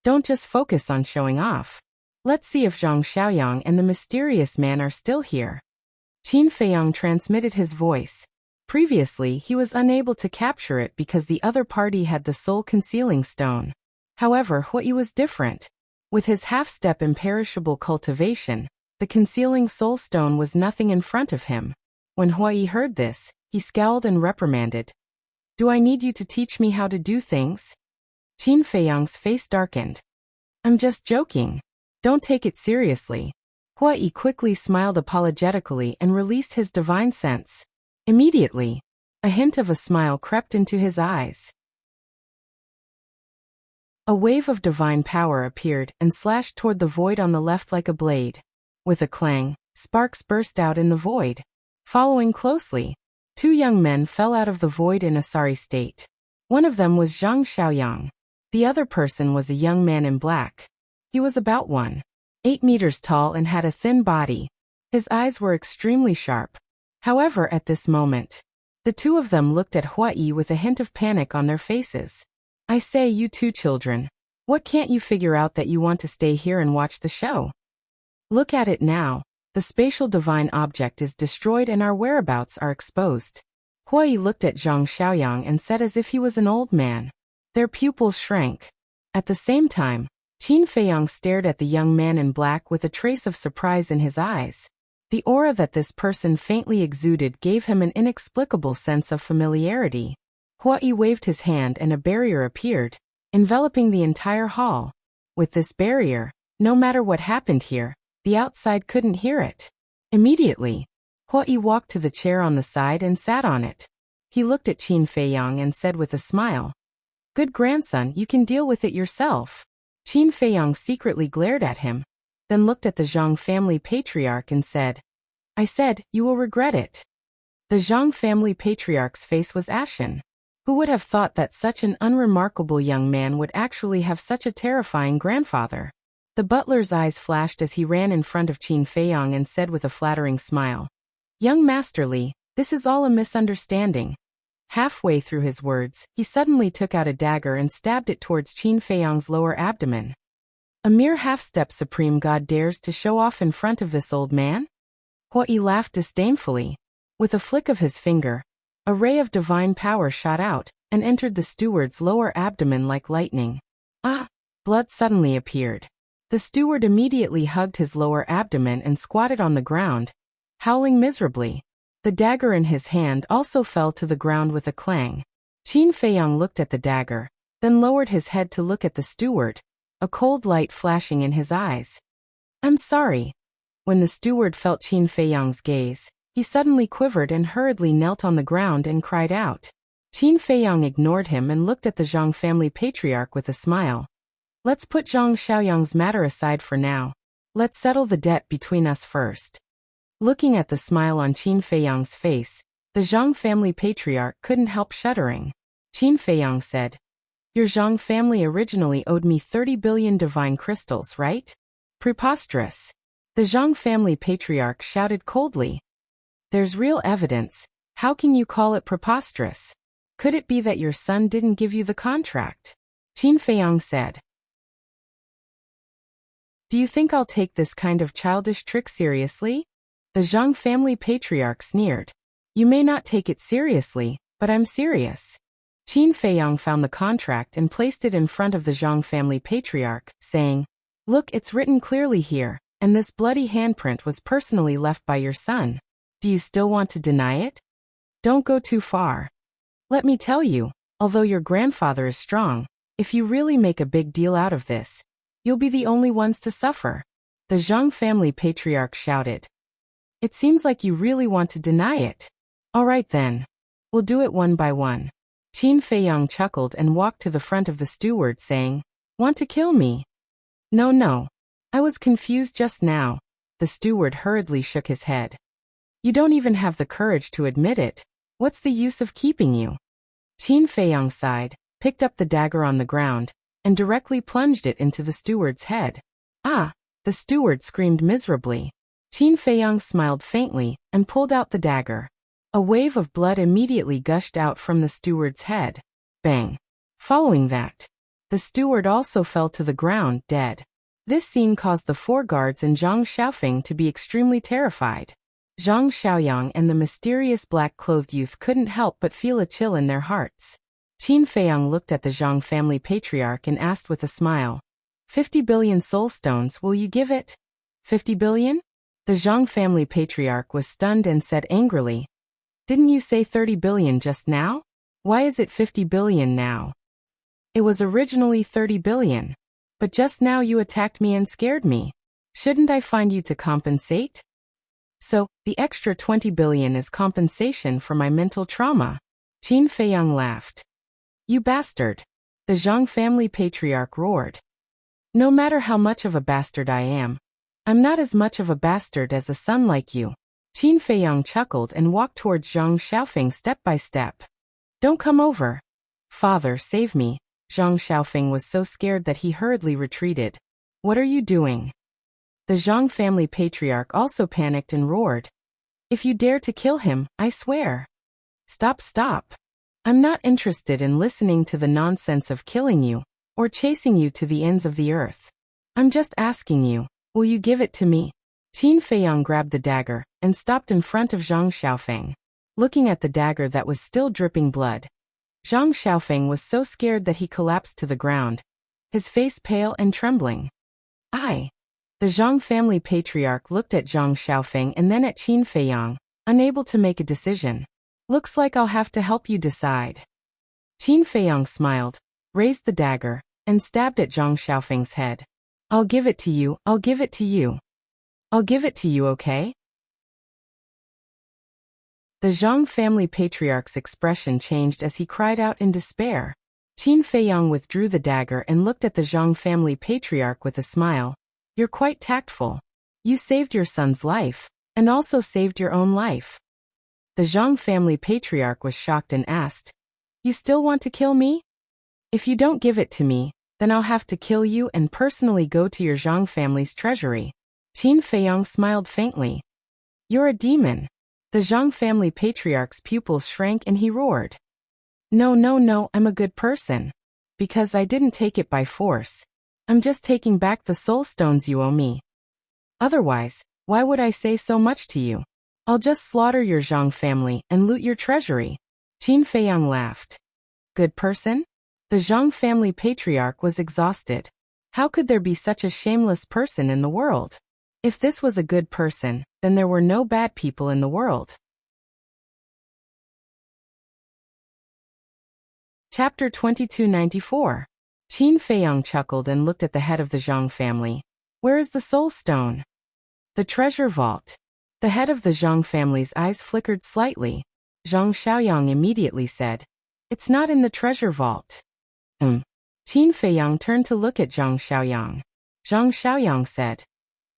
Don't just focus on showing off. Let's see if Zhang Xiaoyang and the mysterious man are still here. Qin Feiyang transmitted his voice. Previously, he was unable to capture it because the other party had the soul concealing stone. However, Hua Yi was different. With his half-step imperishable cultivation, the concealing soul stone was nothing in front of him. When Hua Yi heard this, he scowled and reprimanded. "Do I need you to teach me how to do things?" Qin Feiyang's face darkened. "I'm just joking. Don't take it seriously." Huai quickly smiled apologetically and released his divine sense. Immediately, a hint of a smile crept into his eyes. A wave of divine power appeared and slashed toward the void on the left like a blade. With a clang, sparks burst out in the void. Following closely, two young men fell out of the void in a sorry state. One of them was Zhang Xiaoyang. The other person was a young man in black. He was about 1.8 meters tall and had a thin body. His eyes were extremely sharp. However, at this moment, the two of them looked at Huai with a hint of panic on their faces. I say, you two children, what can't you figure out that you want to stay here and watch the show? Look at it now. The spatial divine object is destroyed and our whereabouts are exposed. Huai looked at Zhang Xiaoyang and said as if he was an old man. Their pupils shrank. At the same time, Qin Feiyang stared at the young man in black with a trace of surprise in his eyes. The aura that this person faintly exuded gave him an inexplicable sense of familiarity. Huai waved his hand and a barrier appeared, enveloping the entire hall. With this barrier, no matter what happened here, the outside couldn't hear it. Immediately, Huai walked to the chair on the side and sat on it. He looked at Qin Feiyang and said with a smile, "Good grandson, you can deal with it yourself." Qin Feiyang secretly glared at him, then looked at the Zhang family patriarch and said, "I said, you will regret it." The Zhang family patriarch's face was ashen. Who would have thought that such an unremarkable young man would actually have such a terrifying grandfather? The butler's eyes flashed as he ran in front of Qin Feiyang and said with a flattering smile, "Young Master Li, this is all a misunderstanding." Halfway through his words, he suddenly took out a dagger and stabbed it towards Qin Feiyang's lower abdomen. A mere half-step supreme god dares to show off in front of this old man? Huai laughed disdainfully. With a flick of his finger, a ray of divine power shot out and entered the steward's lower abdomen like lightning. Blood suddenly appeared. The steward immediately hugged his lower abdomen and squatted on the ground, howling miserably. The dagger in his hand also fell to the ground with a clang. Qin Feiyang looked at the dagger, then lowered his head to look at the steward, a cold light flashing in his eyes. "I'm sorry." When the steward felt Qin Feiyang's gaze, he suddenly quivered and hurriedly knelt on the ground and cried out. Qin Feiyang ignored him and looked at the Zhang family patriarch with a smile. "Let's put Zhang Xiaoyang's matter aside for now. Let's settle the debt between us first." Looking at the smile on Qin Feiyang's face, the Zhang family patriarch couldn't help shuddering. Qin Feiyang said, "Your Zhang family originally owed me 30 billion divine crystals, right?" "Preposterous." The Zhang family patriarch shouted coldly. "There's real evidence. How can you call it preposterous? Could it be that your son didn't give you the contract?" Qin Feiyang said. "Do you think I'll take this kind of childish trick seriously?" The Zhang family patriarch sneered. "You may not take it seriously, but I'm serious." Qin Feiyang found the contract and placed it in front of the Zhang family patriarch, saying, "Look, it's written clearly here, and this bloody handprint was personally left by your son. Do you still want to deny it? Don't go too far. Let me tell you, although your grandfather is strong, if you really make a big deal out of this, you'll be the only ones to suffer." The Zhang family patriarch shouted. "It seems like you really want to deny it. All right then. We'll do it one by one." Qin Feiyang chuckled and walked to the front of the steward saying, "Want to kill me?" No. I was confused just now." The steward hurriedly shook his head. "You don't even have the courage to admit it. What's the use of keeping you?" Qin Feiyang sighed, picked up the dagger on the ground, and directly plunged it into the steward's head. "Ah!" The steward screamed miserably. Qin Feiyang smiled faintly and pulled out the dagger. A wave of blood immediately gushed out from the steward's head. Bang! Following that, the steward also fell to the ground, dead. This scene caused the four guards and Zhang Xiaofeng to be extremely terrified. Zhang Xiaoyang and the mysterious black-clothed youth couldn't help but feel a chill in their hearts. Qin Feiyang looked at the Zhang family patriarch and asked with a smile, 50 billion soul stones, will you give it? 50 billion? The Zhang family patriarch was stunned and said angrily, "Didn't you say 30 billion just now? Why is it 50 billion now? It was originally 30 billion. But just now you attacked me and scared me." Shouldn't I find you to compensate? So, the extra 20 billion is compensation for my mental trauma. Qin Feiyang laughed. You bastard. The Zhang family patriarch roared. No matter how much of a bastard I am, I'm not as much of a bastard as a son like you. Qin Feiyang chuckled and walked towards Zhang Xiaofeng step by step. Don't come over. Father, save me. Zhang Xiaofeng was so scared that he hurriedly retreated. What are you doing? The Zhang family patriarch also panicked and roared. If you dare to kill him, I swear. Stop, stop. I'm not interested in listening to the nonsense of killing you, or chasing you to the ends of the earth. I'm just asking you, will you give it to me? Qin Feiyang grabbed the dagger, and stopped in front of Zhang Xiaofeng, looking at the dagger that was still dripping blood. Zhang Xiaofeng was so scared that he collapsed to the ground, his face pale and trembling. The Zhang family patriarch looked at Zhang Xiaofeng and then at Qin Feiyang, unable to make a decision. Looks like I'll have to help you decide. Qin Feiyang smiled, raised the dagger, and stabbed at Zhang Xiaofeng's head. I'll give it to you, I'll give it to you. I'll give it to you, okay? The Zhang family patriarch's expression changed as he cried out in despair. Qin Feiyang withdrew the dagger and looked at the Zhang family patriarch with a smile. You're quite tactful. You saved your son's life, and also saved your own life. The Zhang family patriarch was shocked and asked, You still want to kill me? If you don't give it to me, then I'll have to kill you and personally go to your Zhang family's treasury. Qin Feiyang smiled faintly. You're a demon. The Zhang family patriarch's pupils shrank and he roared. No, no, no, I'm a good person. Because I didn't take it by force. I'm just taking back the soul stones you owe me. Otherwise, why would I say so much to you? I'll just slaughter your Zhang family and loot your treasury. Qin Feiyang laughed. Good person? The Zhang family patriarch was exhausted. How could there be such a shameless person in the world? If this was a good person, then there were no bad people in the world. Chapter 2294. Qin Feiyang chuckled and looked at the head of the Zhang family. Where is the soul stone? The treasure vault. The head of the Zhang family's eyes flickered slightly. Zhang Xiaoyang immediately said, It's not in the treasure vault. Qin Feiyang turned to look at Zhang Xiaoyang. Zhang Xiaoyang said,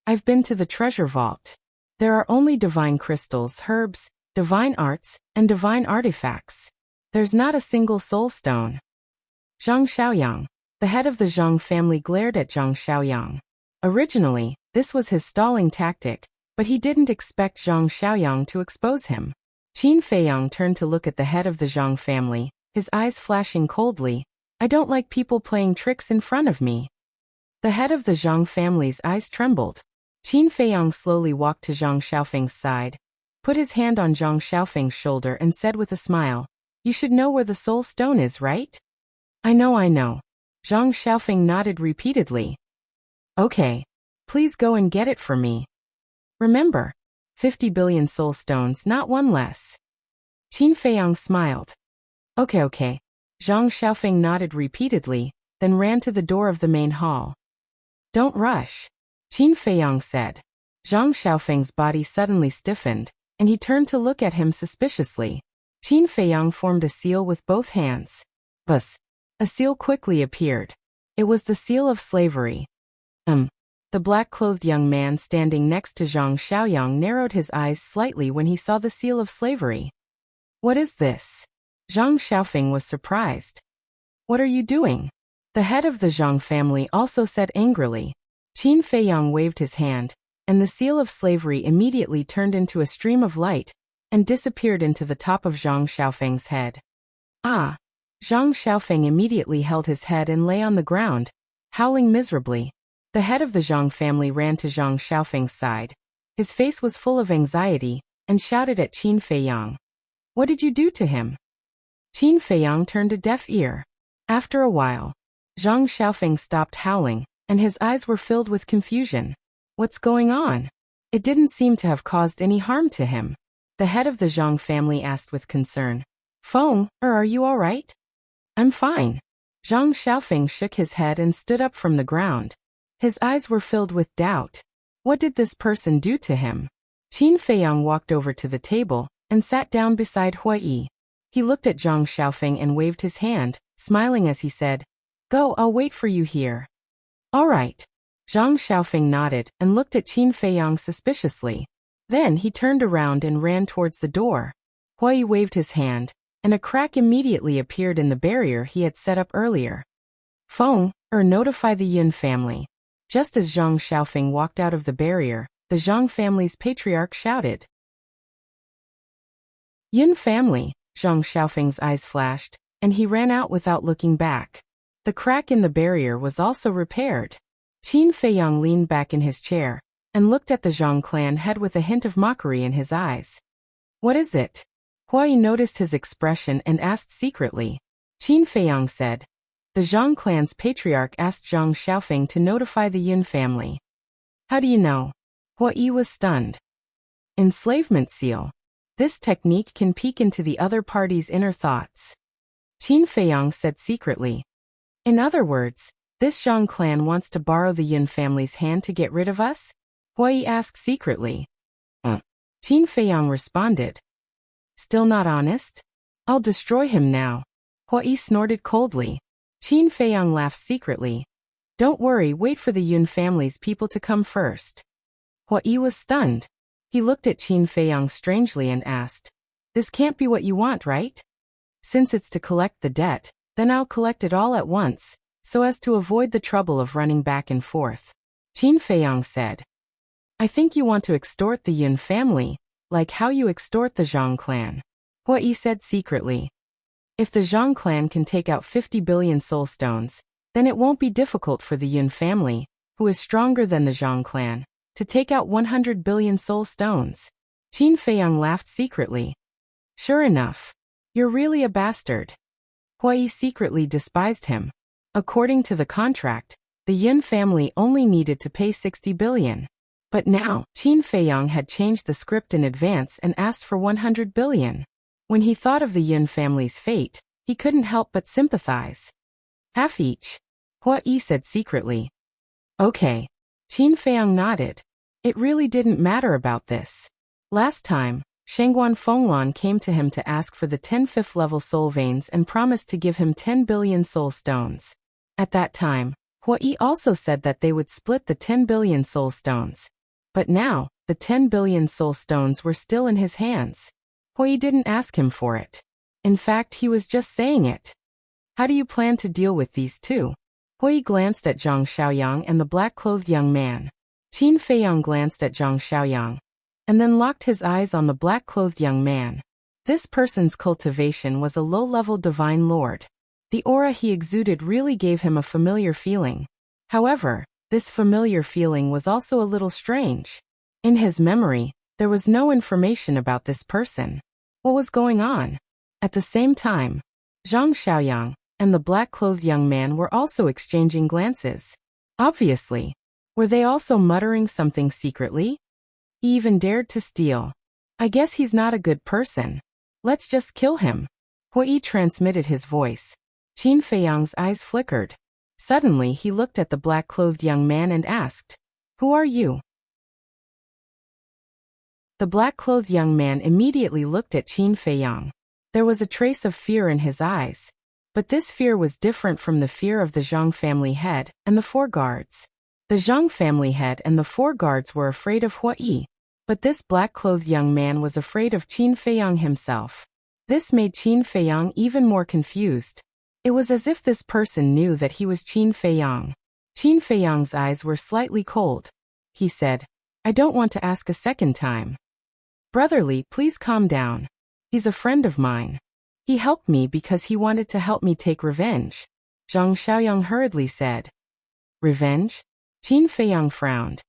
I've been to the treasure vault. There are only divine crystals, herbs, divine arts, and divine artifacts. There's not a single soul stone. Zhang Xiaoyang, the head of the Zhang family, glared at Zhang Xiaoyang. Originally, this was his stalling tactic, but he didn't expect Zhang Xiaoyang to expose him. Qin Feiyang turned to look at the head of the Zhang family, his eyes flashing coldly. I don't like people playing tricks in front of me. The head of the Zhang family's eyes trembled. Qin Feiyang slowly walked to Zhang Xiaofeng's side, put his hand on Zhang Xiaofeng's shoulder and said with a smile, You should know where the soul stone is, right? I know. Zhang Xiaofeng nodded repeatedly. Okay. Please go and get it for me. Remember, 50 billion soul stones, not one less. Qin Feiyang smiled. Okay. Zhang Xiaofeng nodded repeatedly, then ran to the door of the main hall. Don't rush, Qin Feiyang said. Zhang Xiaofeng's body suddenly stiffened, and he turned to look at him suspiciously. Qin Feiyang formed a seal with both hands. Buzz. A seal quickly appeared. It was the seal of slavery. The black-clothed young man standing next to Zhang Xiaoyang narrowed his eyes slightly when he saw the seal of slavery. What is this? Zhang Xiaofeng was surprised. What are you doing? The head of the Zhang family also said angrily. Qin Feiyang waved his hand, and the seal of slavery immediately turned into a stream of light and disappeared into the top of Zhang Xiaofeng's head. Ah! Zhang Xiaofeng immediately held his head and lay on the ground, howling miserably. The head of the Zhang family ran to Zhang Xiaofeng's side. His face was full of anxiety, and shouted at Qin Feiyang. What did you do to him? Qin Feiyang turned a deaf ear. After a while, Zhang Xiaofeng stopped howling, and his eyes were filled with confusion. What's going on? It didn't seem to have caused any harm to him. The head of the Zhang family asked with concern. Feng, are you all right? I'm fine. Zhang Xiaofeng shook his head and stood up from the ground. His eyes were filled with doubt. What did this person do to him? Qin Feiyang walked over to the table and sat down beside Huai. He looked at Zhang Xiaofeng and waved his hand, smiling as he said, "Go, I'll wait for you here." "All right." Zhang Xiaofeng nodded and looked at Qin Feiyang suspiciously. Then he turned around and ran towards the door. Huai waved his hand, and a crack immediately appeared in the barrier he had set up earlier. "Feng, notify the Yun family." Just as Zhang Xiaofeng walked out of the barrier, the Zhang family's patriarch shouted. "Yun family!" Zhang Xiaofeng's eyes flashed, and he ran out without looking back. The crack in the barrier was also repaired. Qin Feiyang leaned back in his chair and looked at the Zhang clan head with a hint of mockery in his eyes. "What is it?" Huai noticed his expression and asked secretly. Qin Feiyang said, "The Zhang clan's patriarch asked Zhang Xiaofeng to notify the Yun family." "How do you know?" Huai was stunned. Enslavement seal. This technique can peek into the other party's inner thoughts. Qin Feiyang said secretly. "In other words, this Zhang clan wants to borrow the Yun family's hand to get rid of us?" Huai asked secretly. Qin Feiyang responded. "Still not honest? I'll destroy him now." Huai snorted coldly. Qin Feiyang laughed secretly. "Don't worry, wait for the Yun family's people to come first." Huai was stunned. He looked at Qin Feiyang strangely and asked, "This can't be what you want, right? Since it's to collect the debt, then I'll collect it all at once, so as to avoid the trouble of running back and forth." Qin Feiyang said, "I think you want to extort the Yun family, like how you extort the Zhang clan." Huai said secretly. "If the Zhang clan can take out 50 billion soul stones, then it won't be difficult for the Yun family, who is stronger than the Zhang clan, to take out 100 billion soul stones." Qin Feiyang laughed secretly. "Sure enough. You're really a bastard." Huai secretly despised him. According to the contract, the Yun family only needed to pay 60 billion. But now, Qin Feiyang had changed the script in advance and asked for 100 billion. When he thought of the Yun family's fate, he couldn't help but sympathize. "Half each," Huai said secretly. "Okay." Qin Feiyang nodded. It really didn't matter about this. Last time, Shangguan Fenglan came to him to ask for the 10 fifth-level soul veins and promised to give him 10 billion soul stones. At that time, Huai also said that they would split the 10 billion soul stones. But now, the 10 billion soul stones were still in his hands. Huai didn't ask him for it. In fact, he was just saying it. "How do you plan to deal with these two?" Huai glanced at Zhang Xiaoyang and the black-clothed young man. Qin Feiyang glanced at Zhang Xiaoyang, and then locked his eyes on the black-clothed young man. This person's cultivation was a low-level divine lord. The aura he exuded really gave him a familiar feeling. However, this familiar feeling was also a little strange. In his memory, there was no information about this person. What was going on? At the same time, Zhang Xiaoyang and the black-clothed young man were also exchanging glances. Obviously, were they also muttering something secretly? He even dared to steal. "I guess he's not a good person. Let's just kill him." Huai transmitted his voice. Qin Feiyang's eyes flickered. Suddenly he looked at the black-clothed young man and asked, "Who are you?" The black-clothed young man immediately looked at Qin Feiyang. There was a trace of fear in his eyes. But this fear was different from the fear of the Zhang family head and the four guards. The Zhang family head and the four guards were afraid of Huai. But this black-clothed young man was afraid of Qin Feiyang himself. This made Qin Feiyang even more confused. It was as if this person knew that he was Qin Feiyang. Qin Feiyang's eyes were slightly cold. He said, "I don't want to ask a second time. Brotherly, please calm down. He's a friend of mine. He helped me because he wanted to help me take revenge." Zhang Xiaoyang hurriedly said. "Revenge?" Qin Feiyang frowned.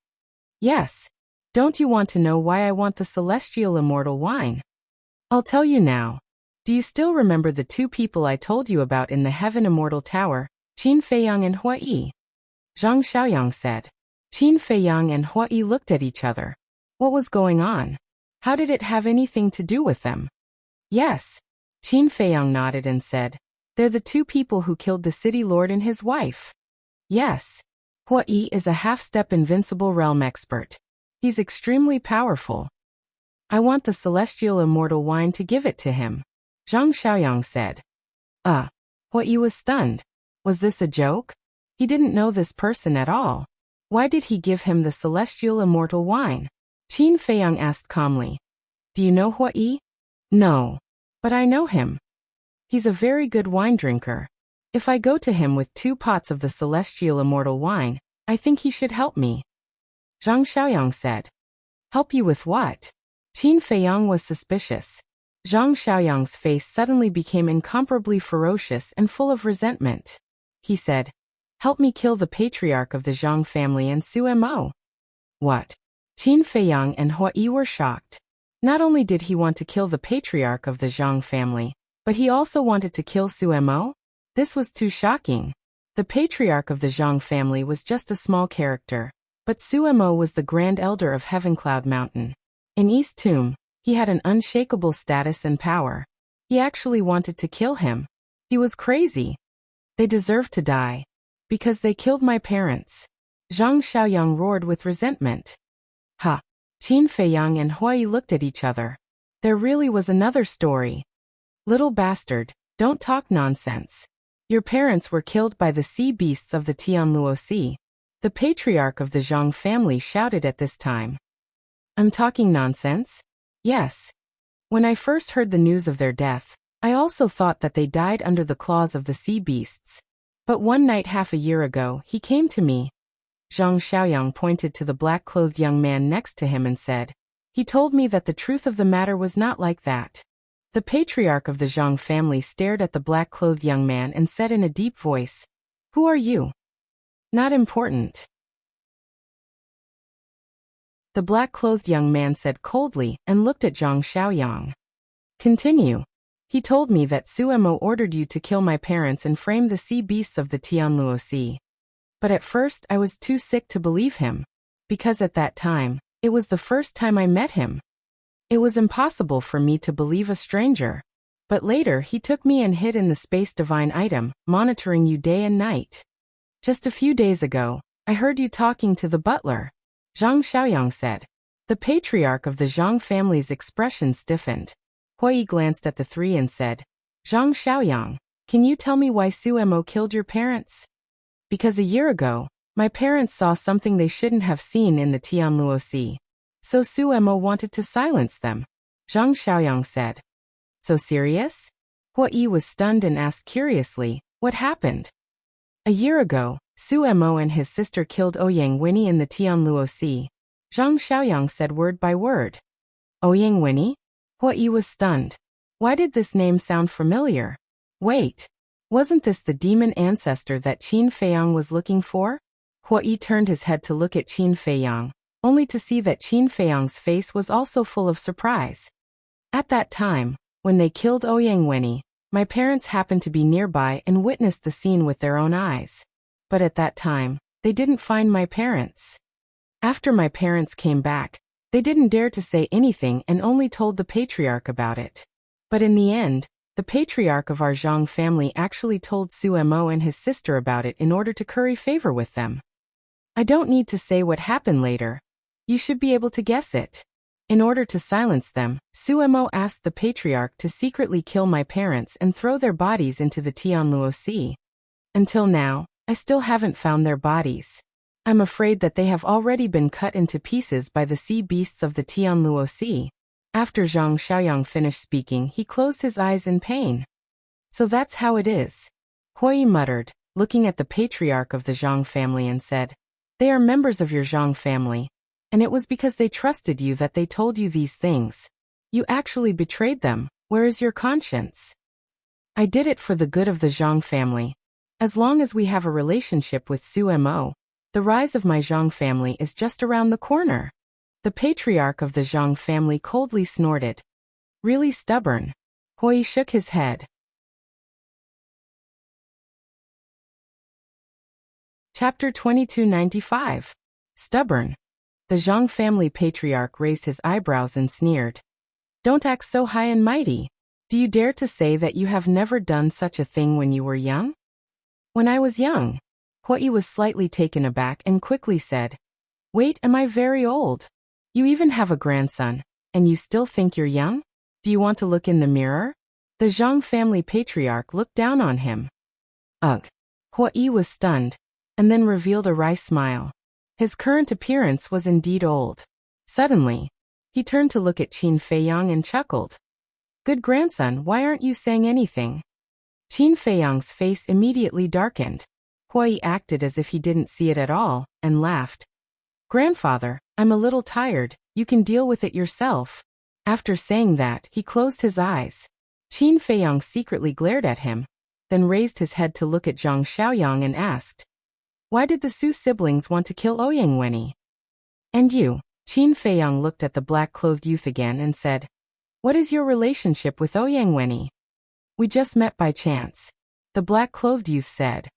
"Yes. Don't you want to know why I want the celestial immortal wine? I'll tell you now. Do you still remember the two people I told you about in the Heaven Immortal Tower, Qin Feiyang and Huai?" Zhang Xiaoyang said. Qin Feiyang and Huai looked at each other. What was going on? How did it have anything to do with them? "Yes." Qin Feiyang nodded and said, "They're the two people who killed the city lord and his wife." "Yes." Huai is a half-step invincible realm expert. He's extremely powerful. I want the celestial immortal wine to give it to him, Zhang Xiaoyang said. Huai was stunned. Was this a joke? He didn't know this person at all. Why did he give him the celestial immortal wine? Qin Feiyang asked calmly. Do you know Huai? No. But I know him. He's a very good wine drinker. If I go to him with 2 pots of the celestial immortal wine, I think he should help me. Zhang Xiaoyang said. Help you with what? Qin Feiyang was suspicious. Zhang Xiaoyang's face suddenly became incomparably ferocious and full of resentment. He said, help me kill the patriarch of the Zhang family and Su Mo. What? Qin Feiyang and Huai were shocked. Not only did he want to kill the patriarch of the Zhang family, but he also wanted to kill Su Mo? This was too shocking. The patriarch of the Zhang family was just a small character, but Su Mo was the grand elder of Heavencloud Mountain. In East Tomb, he had an unshakable status and power. He actually wanted to kill him. He was crazy. They deserved to die. Because they killed my parents. Zhang Xiaoyang roared with resentment. Ha! Qin Feiyang and Huai looked at each other. There really was another story. Little bastard, don't talk nonsense. Your parents were killed by the sea beasts of the Tianluo Sea. The patriarch of the Zhang family shouted at this time. I'm talking nonsense? Yes. When I first heard the news of their death, I also thought that they died under the claws of the sea beasts. But one night half a year ago, he came to me. Zhang Xiaoyang pointed to the black-clothed young man next to him and said, he told me that the truth of the matter was not like that. The patriarch of the Zhang family stared at the black-clothed young man and said in a deep voice, who are you? Not important. The black-clothed young man said coldly and looked at Zhang Xiaoyang. Continue. He told me that Su Mo ordered you to kill my parents and frame the sea beasts of the Tianluo Sea. But at first I was too sick to believe him. Because at that time, it was the first time I met him. It was impossible for me to believe a stranger. But later he took me and hid in the space divine item, monitoring you day and night. Just a few days ago, I heard you talking to the butler. Zhang Xiaoyang said. The patriarch of the Zhang family's expression stiffened. Huai glanced at the 3 and said, Zhang Xiaoyang, can you tell me why Su Mo killed your parents? Because a year ago, my parents saw something they shouldn't have seen in the Tianluo Sea. So Su Mo wanted to silence them. Zhang Xiaoyang said. So serious? Huai was stunned and asked curiously, what happened? A year ago, Su Mo and his sister killed Ouyang Winnie in the Tianluo Sea. Zhang Xiaoyang said word by word. Ouyang Winnie? Huai was stunned. Why did this name sound familiar? Wait. Wasn't this the demon ancestor that Qin Feiyang was looking for? Huai turned his head to look at Qin Feiyang, only to see that Qin Feiyang's face was also full of surprise. At that time, when they killed Ouyang Winnie, my parents happened to be nearby and witnessed the scene with their own eyes. But at that time, they didn't find my parents. After my parents came back, they didn't dare to say anything and only told the patriarch about it. But in the end, the patriarch of our Zhang family actually told Su Mo and his sister about it in order to curry favor with them. I don't need to say what happened later. You should be able to guess it. In order to silence them, Su Mo asked the patriarch to secretly kill my parents and throw their bodies into the Tianluo Sea. Until now, I still haven't found their bodies. I'm afraid that they have already been cut into pieces by the sea beasts of the Tianluo Sea. After Zhang Xiaoyang finished speaking, he closed his eyes in pain. So that's how it is. Huai muttered, looking at the patriarch of the Zhang family and said, they are members of your Zhang family. And it was because they trusted you that they told you these things. You actually betrayed them. Where is your conscience? I did it for the good of the Zhang family. As long as we have a relationship with Su Mo, the rise of my Zhang family is just around the corner. The patriarch of the Zhang family coldly snorted. Really stubborn. Huai shook his head. Chapter 2295. Stubborn. The Zhang family patriarch raised his eyebrows and sneered. Don't act so high and mighty. Do you dare to say that you have never done such a thing when you were young? When I was young. Huai was slightly taken aback and quickly said, wait, am I very old? You even have a grandson, and you still think you're young? Do you want to look in the mirror? The Zhang family patriarch looked down on him. Ugh. Huai was stunned, and then revealed a wry smile. His current appearance was indeed old. Suddenly, he turned to look at Qin Feiyang and chuckled. Good grandson, why aren't you saying anything? Qin Feiyang's face immediately darkened. Huai acted as if he didn't see it at all, and laughed. Grandfather, I'm a little tired, you can deal with it yourself. After saying that, he closed his eyes. Qin Feiyang secretly glared at him, then raised his head to look at Zhang Xiaoyang and asked, why did the Su siblings want to kill Ouyang Wenyi? And you? Qin Feiyang looked at the black-clothed youth again and said, what is your relationship with Ouyang Wenyi? We just met by chance. The black-clothed youth said.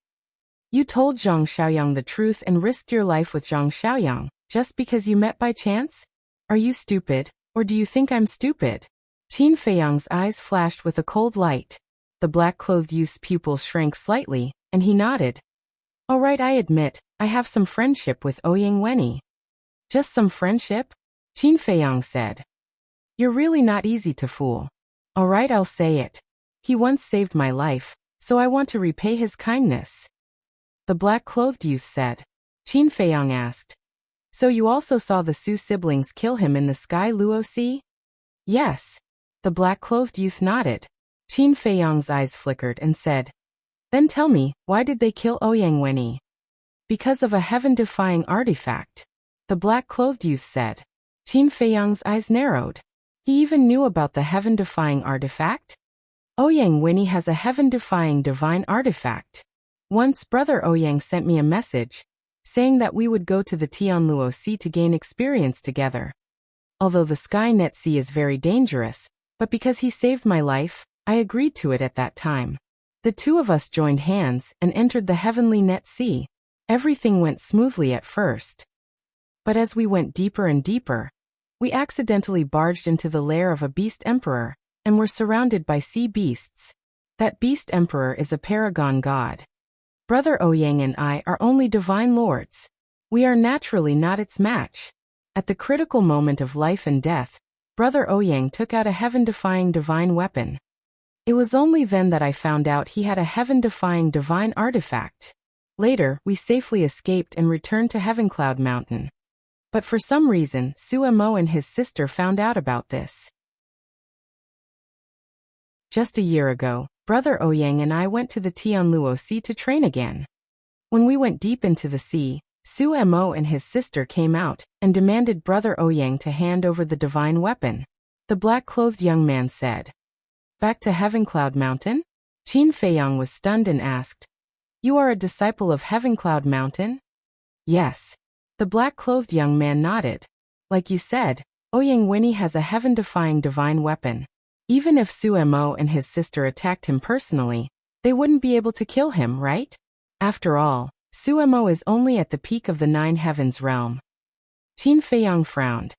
You told Zhang Xiaoyang the truth and risked your life with Zhang Xiaoyang, just because you met by chance? Are you stupid, or do you think I'm stupid? Qin Feiyang's eyes flashed with a cold light. The black-clothed youth's pupils shrank slightly, and he nodded. All right, I admit, I have some friendship with Ouyang Wenyi. Just some friendship? Qin Feiyang said. You're really not easy to fool. All right, I'll say it. He once saved my life, so I want to repay his kindness. The black-clothed youth said. Qin Feiyang asked. So you also saw the Su siblings kill him in the Sky Luo Sea? Yes. The black-clothed youth nodded. Qin Feiyang's eyes flickered and said, then tell me, why did they kill Ouyang Wenyi? Because of a heaven-defying artifact. The black-clothed youth said. Qin Feiyang's eyes narrowed. He even knew about the heaven-defying artifact? Ouyang Wenyi has a heaven-defying divine artifact. Once Brother Ouyang sent me a message, saying that we would go to the Tianluo Sea to gain experience together. Although the Sky Net Sea is very dangerous, but because he saved my life, I agreed to it at that time. The two of us joined hands and entered the heavenly Net Sea. Everything went smoothly at first. But as we went deeper and deeper, we accidentally barged into the lair of a beast emperor, and were surrounded by sea beasts. That beast emperor is a paragon god. Brother Ouyang and I are only divine lords. We are naturally not its match. At the critical moment of life and death, Brother Ouyang took out a heaven-defying divine weapon. It was only then that I found out he had a heaven-defying divine artifact. Later, we safely escaped and returned to Heavencloud Mountain. But for some reason, Su Mo and his sister found out about this. Just a year ago, Brother Ouyang and I went to the Tianluo Sea to train again. When we went deep into the sea, Su Mo and his sister came out and demanded Brother Ouyang to hand over the divine weapon. The black-clothed young man said. Back to Heavencloud Mountain? Qin Feiyang was stunned and asked. You are a disciple of Heavencloud Mountain? Yes. The black-clothed young man nodded. Like you said, Ouyang Wenyi has a heaven-defying divine weapon. Even if Su Mo and his sister attacked him personally, they wouldn't be able to kill him, right? After all, Su Mo is only at the peak of the Nine Heavens realm. Qin Feiyang frowned.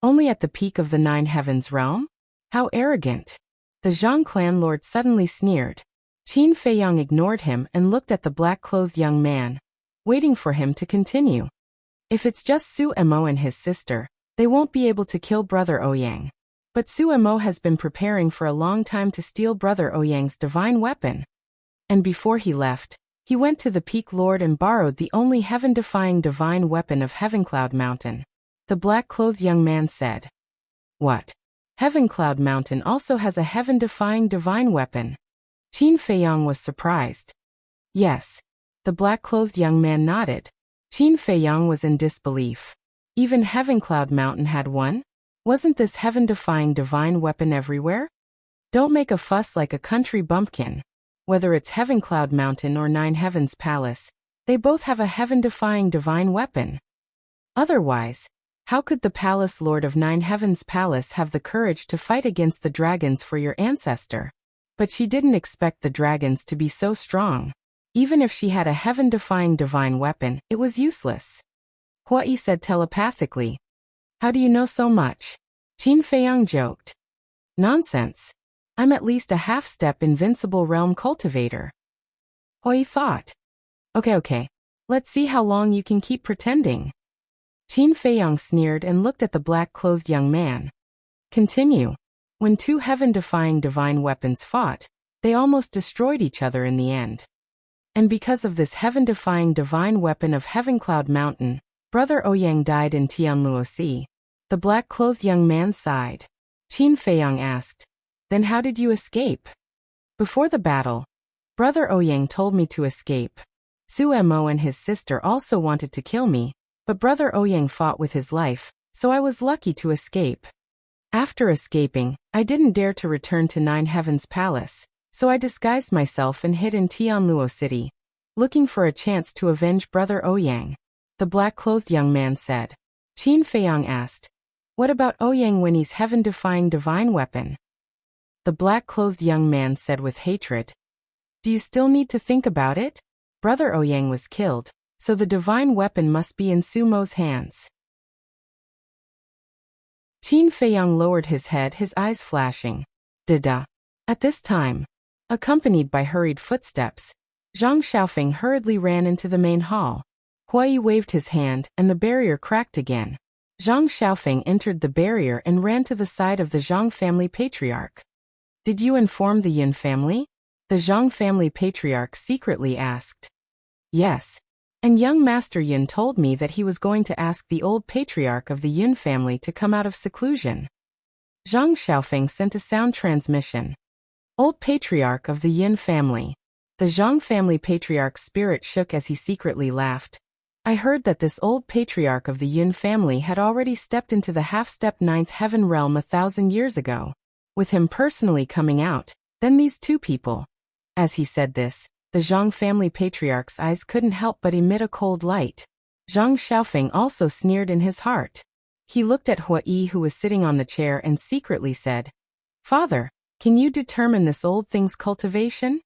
Only at the peak of the Nine Heavens realm? How arrogant. The Zhang clan lord suddenly sneered. Qin Feiyang ignored him and looked at the black-clothed young man, waiting for him to continue. If it's just Su Mo and his sister, they won't be able to kill Brother Ouyang. But Su Mo has been preparing for a long time to steal Brother Ouyang's divine weapon. And before he left, he went to the Peak Lord and borrowed the only heaven-defying divine weapon of Heavencloud Mountain. The black-clothed young man said. What? Heavencloud Mountain also has a heaven-defying divine weapon. Qin Feiyang was surprised. Yes. The black-clothed young man nodded. Qin Feiyang was in disbelief. Even Heavencloud Mountain had one? Wasn't this heaven-defying divine weapon everywhere? Don't make a fuss like a country bumpkin. Whether it's Heavencloud Mountain or Nine Heavens Palace, they both have a heaven-defying divine weapon. Otherwise, how could the Palace Lord of Nine Heavens Palace have the courage to fight against the dragons for your ancestor? But she didn't expect the dragons to be so strong. Even if she had a heaven-defying divine weapon, it was useless. Huai said telepathically. How do you know so much? Qin Feiyang joked. Nonsense. I'm at least a half-step invincible realm cultivator. Huai thought. Okay. Let's see how long you can keep pretending. Qin Feiyang sneered and looked at the black-clothed young man. Continue. When two heaven-defying divine weapons fought, they almost destroyed each other in the end. And because of this heaven-defying divine weapon of Heavencloud Mountain, Brother Ouyang died in Tianluosi. The black-clothed young man sighed. Qin Feiyang asked, "Then how did you escape?" "Before the battle, Brother Ouyang told me to escape. Su Mo and his sister also wanted to kill me, but Brother Ouyang fought with his life, so I was lucky to escape. After escaping, I didn't dare to return to Nine Heavens Palace, so I disguised myself and hid in Tianluo City, looking for a chance to avenge Brother Ouyang," the black-clothed young man said. Qin Feiyang asked, "What about Ouyang Winnie's heaven-defying divine weapon?" The black-clothed young man said with hatred, "Do you still need to think about it? Brother Ouyang was killed, so the divine weapon must be in Sumo's hands." Qin Feiyang lowered his head, his eyes flashing. Da-da. At this time, accompanied by hurried footsteps, Zhang Xiaofeng hurriedly ran into the main hall. Huai waved his hand, and the barrier cracked again. Zhang Xiaofeng entered the barrier and ran to the side of the Zhang family patriarch. "Did you inform the Yin family?" the Zhang family patriarch secretly asked. "Yes. And young Master Yin told me that he was going to ask the old patriarch of the Yin family to come out of seclusion." Zhang Xiaofeng sent a sound transmission. "Old patriarch of the Yin family." The Zhang family patriarch's spirit shook as he secretly laughed. "I heard that this old patriarch of the Yin family had already stepped into the half-step ninth heaven realm 1,000 years ago. With him personally coming out, then these two people." As he said this, the Zhang family patriarch's eyes couldn't help but emit a cold light. Zhang Xiaofeng also sneered in his heart. He looked at Huai, who was sitting on the chair, and secretly said, "Father, can you determine this old thing's cultivation?"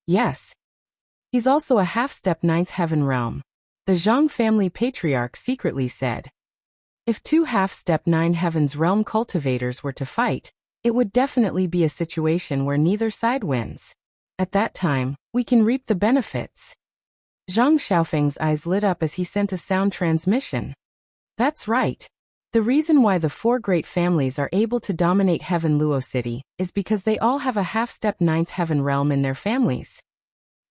"Yes. He's also a half-step ninth heaven realm," the Zhang family patriarch secretly said. "If two half-step nine heavens realm cultivators were to fight, it would definitely be a situation where neither side wins. At that time, we can reap the benefits." Zhang Xiaofeng's eyes lit up as he sent a sound transmission. "That's right. The reason why the four great families are able to dominate Heaven Luo City is because they all have a half-step ninth heaven realm in their families.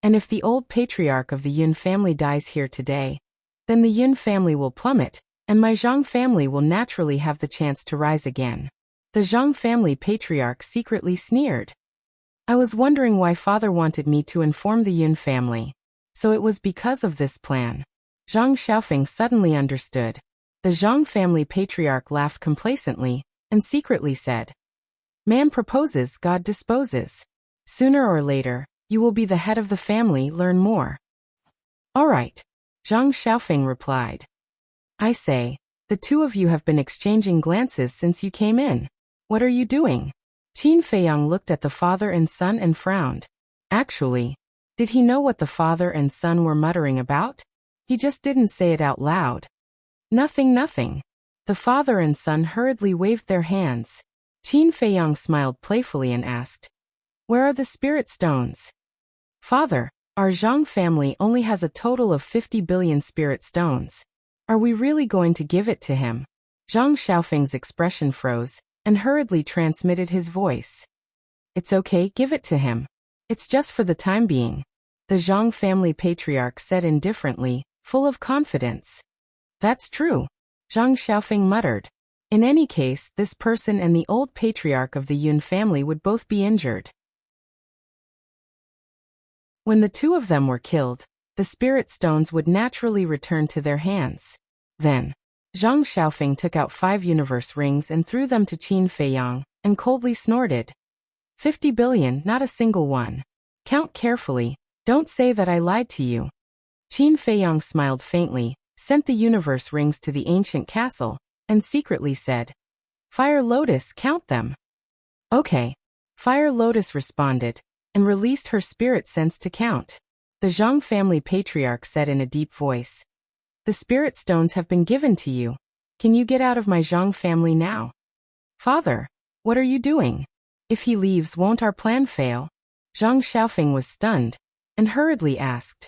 And if the old patriarch of the Yin family dies here today, then the Yin family will plummet, and my Zhang family will naturally have the chance to rise again." The Zhang family patriarch secretly sneered. "I was wondering why father wanted me to inform the Yin family. So it was because of this plan." Zhang Xiaofeng suddenly understood. The Zhang family patriarch laughed complacently, and secretly said, "Man proposes, God disposes. Sooner or later, you will be the head of the family, learn more." "All right," Zhang Xiaofeng replied. "I say, the two of you have been exchanging glances since you came in. What are you doing?" Qin Feiyang looked at the father and son and frowned. Actually, did he know what the father and son were muttering about? He just didn't say it out loud. "Nothing, nothing." The father and son hurriedly waved their hands. Qin Feiyang smiled playfully and asked, "Where are the spirit stones?" "Father, our Zhang family only has a total of 50 billion spirit stones. Are we really going to give it to him?" Zhang Xiaofeng's expression froze, and hurriedly transmitted his voice. "It's okay, give it to him. It's just for the time being," the Zhang family patriarch said indifferently, full of confidence. "That's true," Zhang Xiaofeng muttered. "In any case, this person and the old patriarch of the Yun family would both be injured. When the two of them were killed, the spirit stones would naturally return to their hands. Then, Zhang Xiaofeng took out 5 universe rings and threw them to Qin Feiyang, and coldly snorted. 50 billion, not a single one. Count carefully, don't say that I lied to you." Qin Feiyang smiled faintly, sent the universe rings to the ancient castle, and secretly said, "Fire Lotus, count them." "Okay." Fire Lotus responded, and released her spirit sense to count. The Zhang family patriarch said in a deep voice, "The spirit stones have been given to you. Can you get out of my Zhang family now?" "Father, what are you doing? If he leaves, won't our plan fail?" Zhang Xiaofeng was stunned, and hurriedly asked,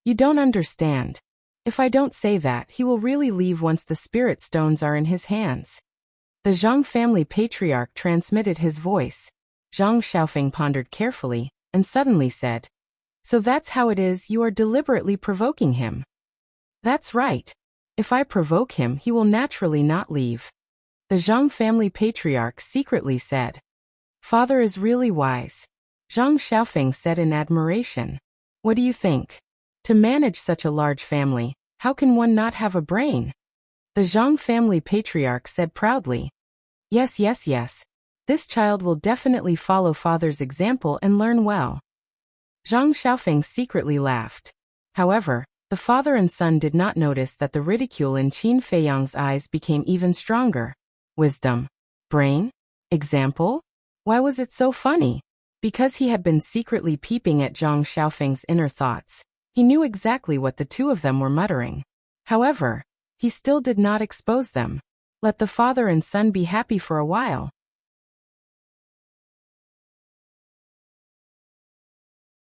"You don't understand. If I don't say that, he will really leave once the spirit stones are in his hands. The Zhang family patriarch transmitted his voice. Zhang Xiaofeng pondered carefully, and suddenly said, "So that's how it is, you are deliberately provoking him." "That's right. If I provoke him, he will naturally not leave." The Zhang family patriarch secretly said. "Father is really wise," Zhang Xiaofeng said in admiration. "What do you think? To manage such a large family, how can one not have a brain?" The Zhang family patriarch said proudly. Yes. This child will definitely follow father's example and learn well." Zhang Xiaofeng secretly laughed. However, the father and son did not notice that the ridicule in Qin Feiyang's eyes became even stronger. Wisdom. Brain? Example? Why was it so funny? Because he had been secretly peeping at Zhang Xiaofeng's inner thoughts. He knew exactly what the two of them were muttering. However, he still did not expose them. Let the father and son be happy for a while.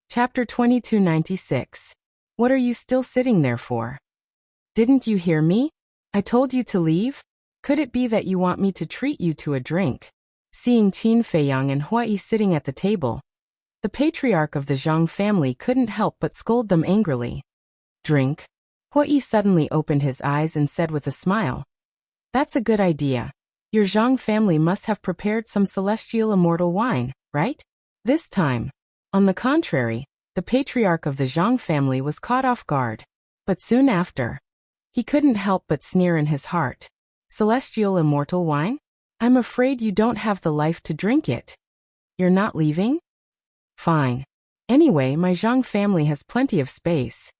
Chapter 2296. What are you still sitting there for? Didn't you hear me? I told you to leave? Could it be that you want me to treat you to a drink? Seeing Qin Feiyang and Hua Yi sitting at the table, the patriarch of the Zhang family couldn't help but scold them angrily. Drink? Hua Yi suddenly opened his eyes and said with a smile, "That's a good idea. Your Zhang family must have prepared some celestial immortal wine, right?" This time, on the contrary, the patriarch of the Zhang family was caught off guard. But soon after, he couldn't help but sneer in his heart. Celestial immortal wine? I'm afraid you don't have the life to drink it. You're not leaving? Fine. Anyway, my Zhang family has plenty of space.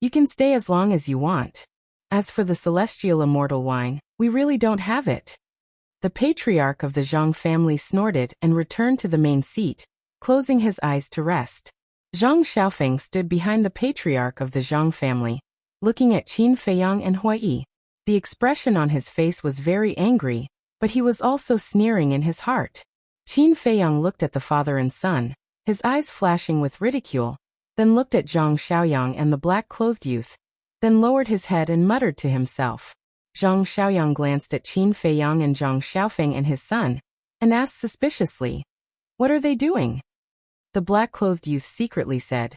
You can stay as long as you want. As for the celestial immortal wine, we really don't have it. The patriarch of the Zhang family snorted and returned to the main seat, closing his eyes to rest. Zhang Xiaofeng stood behind the patriarch of the Zhang family, looking at Qin Feiyang and Hua Yi. The expression on his face was very angry, but he was also sneering in his heart. Qin Feiyang looked at the father and son, his eyes flashing with ridicule, then looked at Zhang Xiaoyang and the black-clothed youth, then lowered his head and muttered to himself. Zhang Xiaoyang glanced at Qin Feiyang and Zhang Xiaofeng and his son, and asked suspiciously, "What are they doing?" The black-clothed youth secretly said,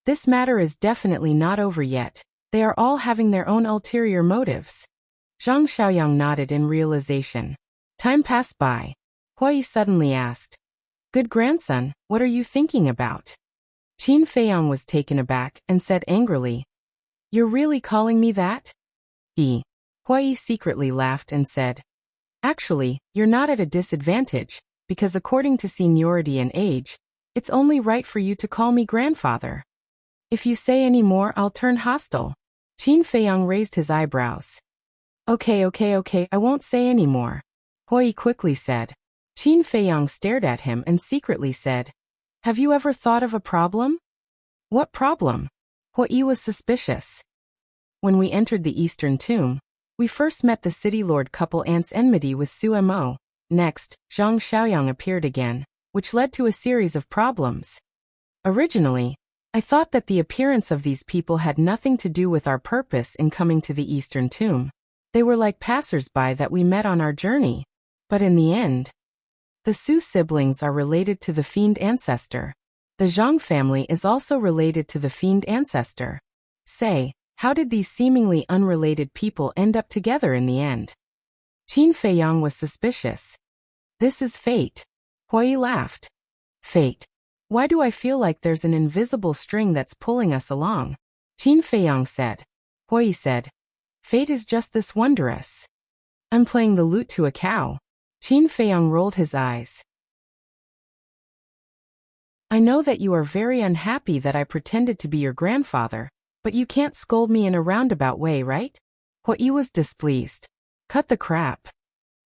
"This matter is definitely not over yet. They are all having their own ulterior motives." Zhang Xiaoyang nodded in realization. Time passed by. Hua Yi suddenly asked, "Good grandson, what are you thinking about?" Qin Feiyang was taken aback and said angrily, "You're really calling me that?" Hua Yi secretly laughed and said, "Actually, you're not at a disadvantage, because according to seniority and age, it's only right for you to call me grandfather. If you say any more, I'll turn hostile." Qin Feiyang raised his eyebrows. Okay, I won't say any more," Hua Yi quickly said. Qin Feiyang stared at him and secretly said, "Have you ever thought of a problem?" "What problem?" Hua Yi was suspicious. "When we entered the Eastern Tomb, we first met the city lord couple Ant's enmity with Su Mo. Next, Zhang Xiaoyang appeared again, which led to a series of problems. Originally, I thought that the appearance of these people had nothing to do with our purpose in coming to the Eastern Tomb. They were like passers-by that we met on our journey. But in the end, the Su siblings are related to the fiend ancestor. The Zhang family is also related to the fiend ancestor. Say, how did these seemingly unrelated people end up together in the end?" Qin Feiyang was suspicious. "This is fate." Hua Yi laughed. "Fate? Why do I feel like there's an invisible string that's pulling us along?" Qin Feiyang said. Hua Yi said, "Fate is just this wondrous. I'm playing the lute to a cow." Qin Feiyang rolled his eyes. "I know that you are very unhappy that I pretended to be your grandfather, but you can't scold me in a roundabout way, right?" Hua Yi was displeased. "Cut the crap.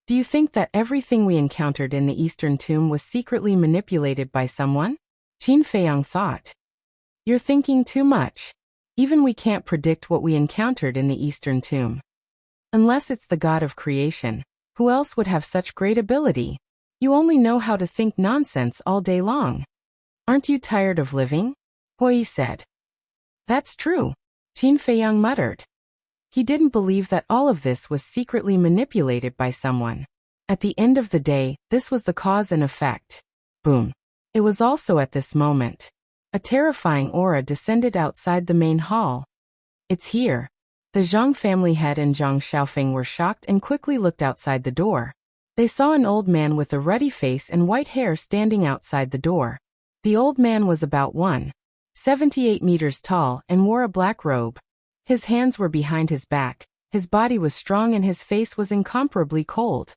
Do you think that everything we encountered in the Eastern Tomb was secretly manipulated by someone?" Qin Feiyang thought. "You're thinking too much. Even we can't predict what we encountered in the Eastern Tomb. Unless it's the god of creation, who else would have such great ability? You only know how to think nonsense all day long. Aren't you tired of living?" Hua Yi said. "That's true. Qin Feiyang muttered. He didn't believe that all of this was secretly manipulated by someone. At the end of the day, this was the cause and effect. Boom. It was also at this moment. A terrifying aura descended outside the main hall. It's here. The Zhang family head and Zhang Xiaofeng were shocked and quickly looked outside the door. They saw an old man with a ruddy face and white hair standing outside the door. The old man was about 1.78 meters tall and wore a black robe. His hands were behind his back, his body was strong and his face was incomparably cold.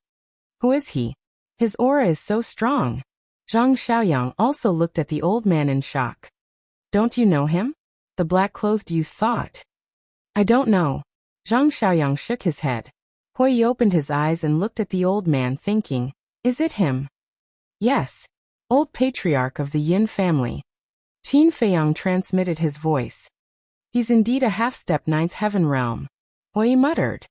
Who is he? His aura is so strong. Zhang Xiaoyang also looked at the old man in shock. Don't you know him? The black-clothed youth thought. I don't know. Zhang Xiaoyang shook his head. Hui opened his eyes and looked at the old man thinking, is it him? Yes. Old patriarch of the Yin family. Qin Feiyang transmitted his voice. He's indeed a half-step ninth heaven realm. Hui muttered.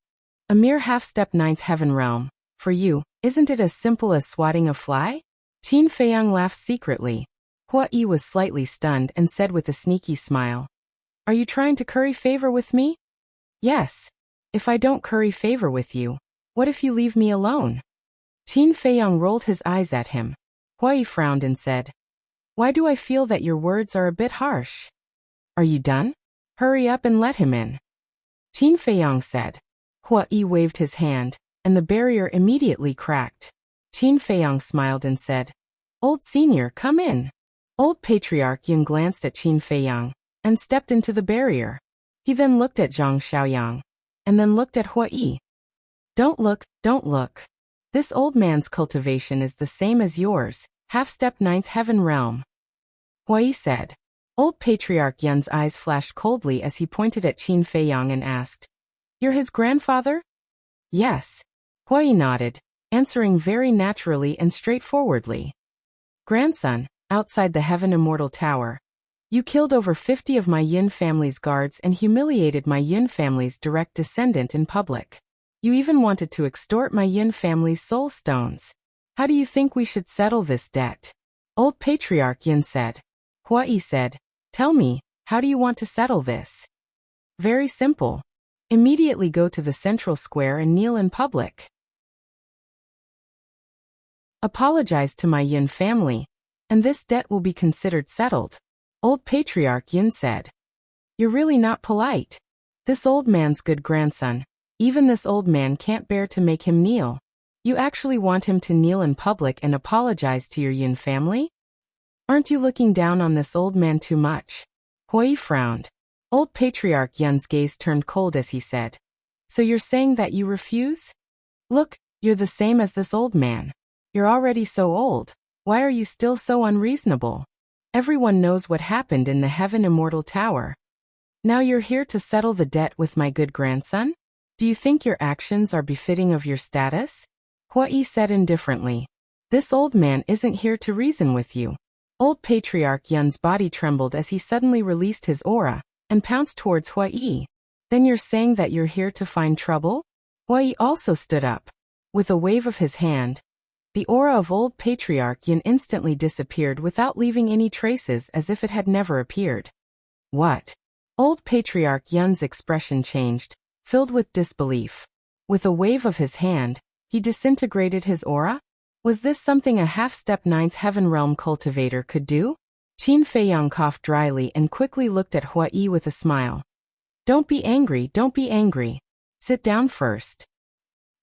A mere half-step ninth heaven realm. For you, isn't it as simple as swatting a fly? Qin Feiyang laughed secretly. Hui was slightly stunned and said with a sneaky smile. Are you trying to curry favor with me? Yes. If I don't curry favor with you, what if you leave me alone? Qin Feiyang rolled his eyes at him. Hui frowned and said, why do I feel that your words are a bit harsh? Are you done? Hurry up and let him in. Qin Feiyang said. Hui waved his hand, and the barrier immediately cracked. Qin Feiyang smiled and said, Old senior, come in. Old patriarch Yin glanced at Qin Feiyang and stepped into the barrier. He then looked at Zhang Xiaoyang, and then looked at Hui. Don't look, don't look. This old man's cultivation is the same as yours, half-step ninth heaven realm. Hui said. Old patriarch Yun's eyes flashed coldly as he pointed at Qin Feiyang and asked, You're his grandfather? Yes. Hui nodded, answering very naturally and straightforwardly. Grandson, outside the Heaven Immortal Tower. You killed over 50 of my Yin family's guards and humiliated my Yin family's direct descendant in public. You even wanted to extort my Yin family's soul stones. How do you think we should settle this debt? Old patriarch Yin said. Hui said, Tell me, how do you want to settle this? Very simple. Immediately go to the central square and kneel in public. Apologize to my Yin family, and this debt will be considered settled. Old patriarch Yin said. You're really not polite. This old man's good grandson. Even this old man can't bear to make him kneel. You actually want him to kneel in public and apologize to your Yin family? Aren't you looking down on this old man too much? Hui frowned. Old patriarch Yun's gaze turned cold as he said. So you're saying that you refuse? Look, you're the same as this old man. You're already so old. Why are you still so unreasonable? Everyone knows what happened in the Heaven Immortal Tower. Now you're here to settle the debt with my good grandson? Do you think your actions are befitting of your status? Hui said indifferently. This old man isn't here to reason with you. Old patriarch Yun's body trembled as he suddenly released his aura and pounced towards Hui. Then you're saying that you're here to find trouble? Hui also stood up. With a wave of his hand, the aura of old patriarch Yin instantly disappeared without leaving any traces, as if it had never appeared. What? Old patriarch Yun's expression changed, filled with disbelief. With a wave of his hand, he disintegrated his aura? Was this something a half-step ninth heaven realm cultivator could do? Qin Feiyang coughed dryly and quickly looked at Hui with a smile. Don't be angry, don't be angry. Sit down first.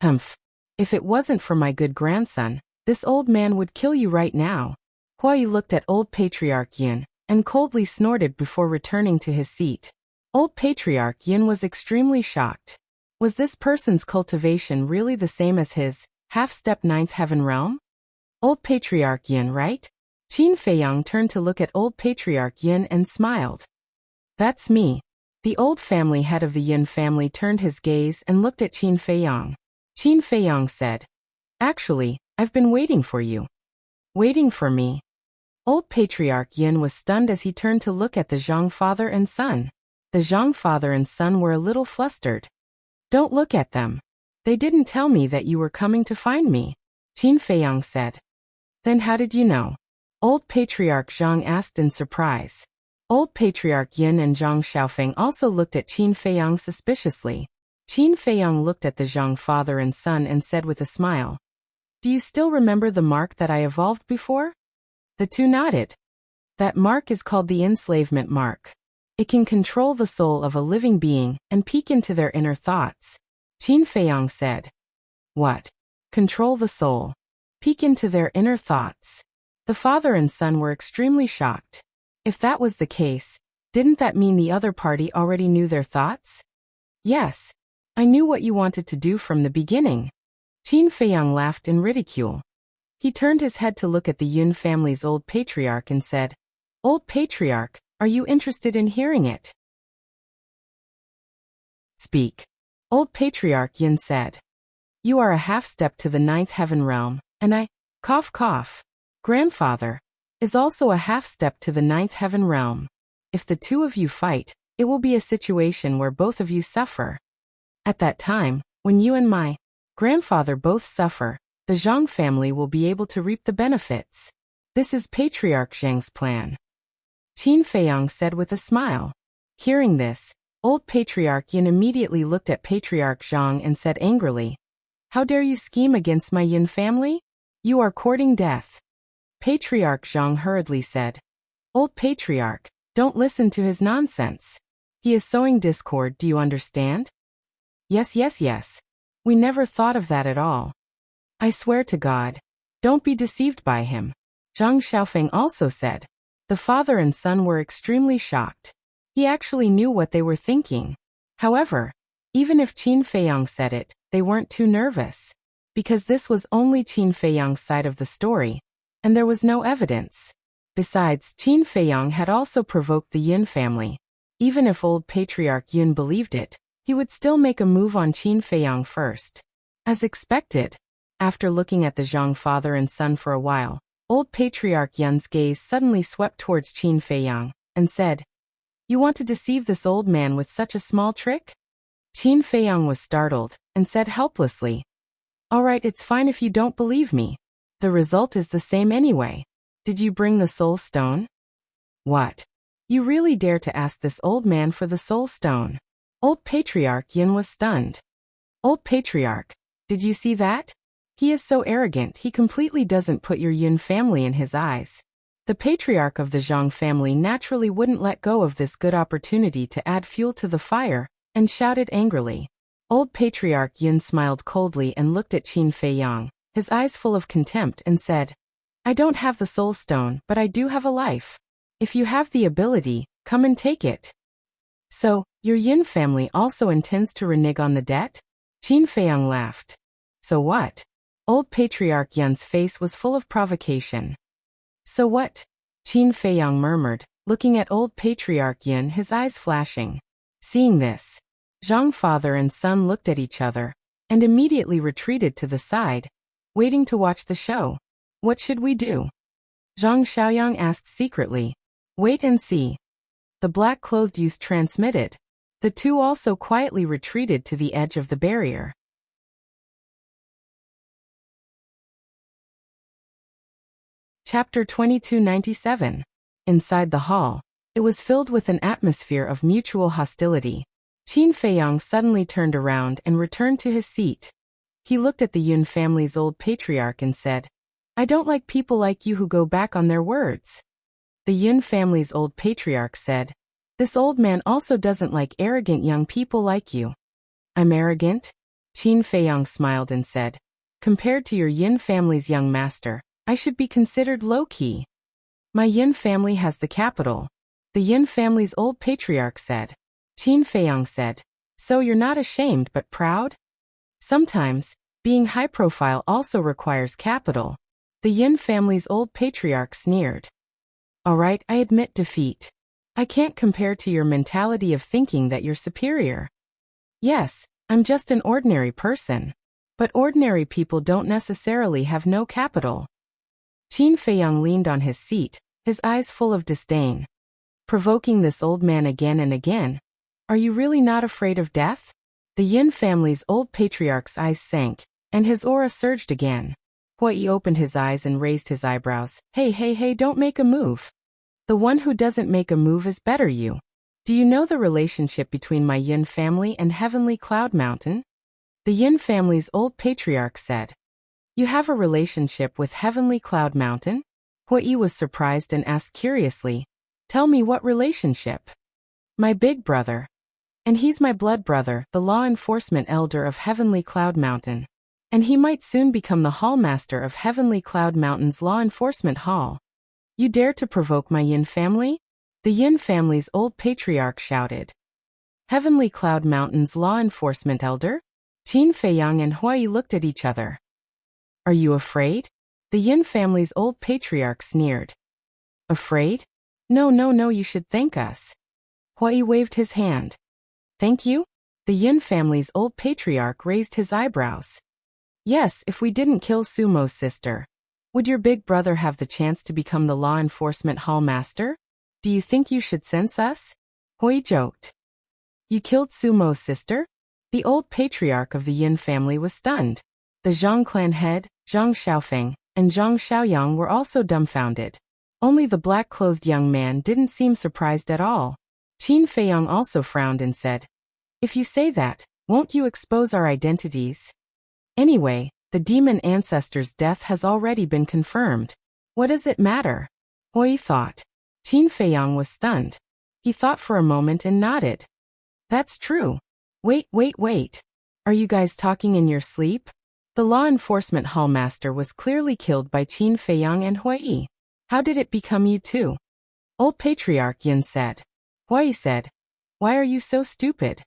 Humph. If it wasn't for my good grandson, this old man would kill you right now. Hui looked at old patriarch Yin and coldly snorted before returning to his seat. Old patriarch Yin was extremely shocked. Was this person's cultivation really the same as his, half-step ninth heaven realm? Old patriarch Yin, right? Qin Feiyang turned to look at old patriarch Yin and smiled. That's me. The old family head of the Yin family turned his gaze and looked at Qin Feiyang. Qin Feiyang said, Actually, I've been waiting for you. Waiting for me? Old patriarch Yin was stunned as he turned to look at the Zhang father and son. The Zhang father and son were a little flustered. Don't look at them. They didn't tell me that you were coming to find me, Qin Feiyang said. Then how did you know? Old patriarch Zhang asked in surprise. Old Patriarch Yin and Zhang Xiaofeng also looked at Qin Feiyang suspiciously. Qin Feiyang looked at the Zhang father and son and said with a smile, "Do you still remember the mark that I evolved before?" The two nodded. That mark is called the enslavement mark. It can control the soul of a living being and peek into their inner thoughts. Qin Feiyang said, "What? Control the soul? Peek into their inner thoughts?" The father and son were extremely shocked. If that was the case, didn't that mean the other party already knew their thoughts? "Yes. I knew what you wanted to do from the beginning." Qin Feiyang laughed in ridicule. He turned his head to look at the Yun family's old patriarch and said, "Old patriarch, are you interested in hearing it?" "Speak." Old patriarch Yin said, "You are a half-step to the ninth heaven realm, and I, cough cough, grandfather, is also a half-step to the ninth heaven realm. If the two of you fight, it will be a situation where both of you suffer. At that time, when you and my grandfather both suffer, the Zhang family will be able to reap the benefits. This is Patriarch Zhang's plan." Qin Feiyang said with a smile. Hearing this, old Patriarch Yin immediately looked at Patriarch Zhang and said angrily, "How dare you scheme against my Yin family? You are courting death." Patriarch Zhang hurriedly said, "Old Patriarch, don't listen to his nonsense. He is sowing discord, do you understand?" Yes. We never thought of that at all. I swear to God. Don't be deceived by him." Zhang Xiaofeng also said. The father and son were extremely shocked. He actually knew what they were thinking. However, even if Qin Feiyang said it, they weren't too nervous. Because this was only Qin Feiyang's side of the story, and there was no evidence. Besides, Qin Feiyang had also provoked the Yin family. Even if old Patriarch Yin believed it, he would still make a move on Qin Feiyang first. As expected, after looking at the Zhang father and son for a while, old Patriarch Yin's gaze suddenly swept towards Qin Feiyang, and said, "You want to deceive this old man with such a small trick?" Qin Feiyang was startled, and said helplessly, "All right, it's fine if you don't believe me. The result is the same anyway. Did you bring the soul stone?" "What? You really dare to ask this old man for the soul stone?" Old Patriarch Yin was stunned. "Old Patriarch, did you see that? He is so arrogant he completely doesn't put your Yin family in his eyes." The patriarch of the Zhang family naturally wouldn't let go of this good opportunity to add fuel to the fire, and shouted angrily. Old Patriarch Yin smiled coldly and looked at Qin Feiyang, his eyes full of contempt, and said, "I don't have the soul stone, but I do have a life. If you have the ability, come and take it." "So, your Yin family also intends to renege on the debt?" Qin Feiyang laughed. "So what?" Old Patriarch Yin's face was full of provocation. "So what?" Qin Feiyang murmured, looking at old Patriarch Yin, his eyes flashing. Seeing this, Zhang father and son looked at each other, and immediately retreated to the side, waiting to watch the show. "What should we do?" Zhang Xiaoyang asked secretly. "Wait and see." The black-clothed youth transmitted. The two also quietly retreated to the edge of the barrier. Chapter 2297. Inside the hall, it was filled with an atmosphere of mutual hostility. Qin Feiyang suddenly turned around and returned to his seat. He looked at the Yun family's old patriarch and said, "I don't like people like you who go back on their words." The Yun family's old patriarch said, "This old man also doesn't like arrogant young people like you." "I'm arrogant?" Qin Feiyang smiled and said, "Compared to your Yin family's young master, I should be considered low-key." "My Yin family has the capital," the Yin family's old patriarch said. Qin Feiyang said, "So you're not ashamed but proud?" "Sometimes, being high-profile also requires capital," the Yin family's old patriarch sneered. "All right, I admit defeat. I can't compare to your mentality of thinking that you're superior. Yes, I'm just an ordinary person. But ordinary people don't necessarily have no capital." Qin Feiyang leaned on his seat, his eyes full of disdain. Provoking this old man again and again. "Are you really not afraid of death?" The Yin family's old patriarch's eyes sank, and his aura surged again. Huai opened his eyes and raised his eyebrows. Hey, don't make a move." The one who doesn't make a move is better you. Do you know the relationship between my Yin family and Heavenly Cloud Mountain? The Yin family's old patriarch said. You have a relationship with Heavenly Cloud Mountain? Hui was surprised and asked curiously. Tell me what relationship? My big brother. And he's my blood brother, the law enforcement elder of Heavenly Cloud Mountain. And he might soon become the hallmaster of Heavenly Cloud Mountain's law enforcement hall. You dare to provoke my Yin family? The Yin family's old patriarch shouted. Heavenly Cloud Mountain's law enforcement elder? Qin Feiyang and Hui looked at each other. Are you afraid? The Yin family's old patriarch sneered. Afraid? No, you should thank us. Hui waved his hand. Thank you? The Yin family's old patriarch raised his eyebrows. Yes, if we didn't kill Sumo's sister. Would your big brother have the chance to become the law enforcement hall master? Do you think you should sense us? Hui joked. You killed Sumo's sister? The old patriarch of the Yin family was stunned. The Zhang clan head, Zhang Xiaofeng, and Zhang Xiaoyang were also dumbfounded. Only the black-clothed young man didn't seem surprised at all. Qin Feiyang also frowned and said, If you say that, won't you expose our identities? Anyway, the demon ancestor's death has already been confirmed. What does it matter? Hui thought. Qin Feiyang was stunned. He thought for a moment and nodded. That's true. Wait. Are you guys talking in your sleep? The law enforcement hallmaster was clearly killed by Qin Feiyang and Hui. How did it become you two? Old Patriarch Yin said. Hui said, Why are you so stupid?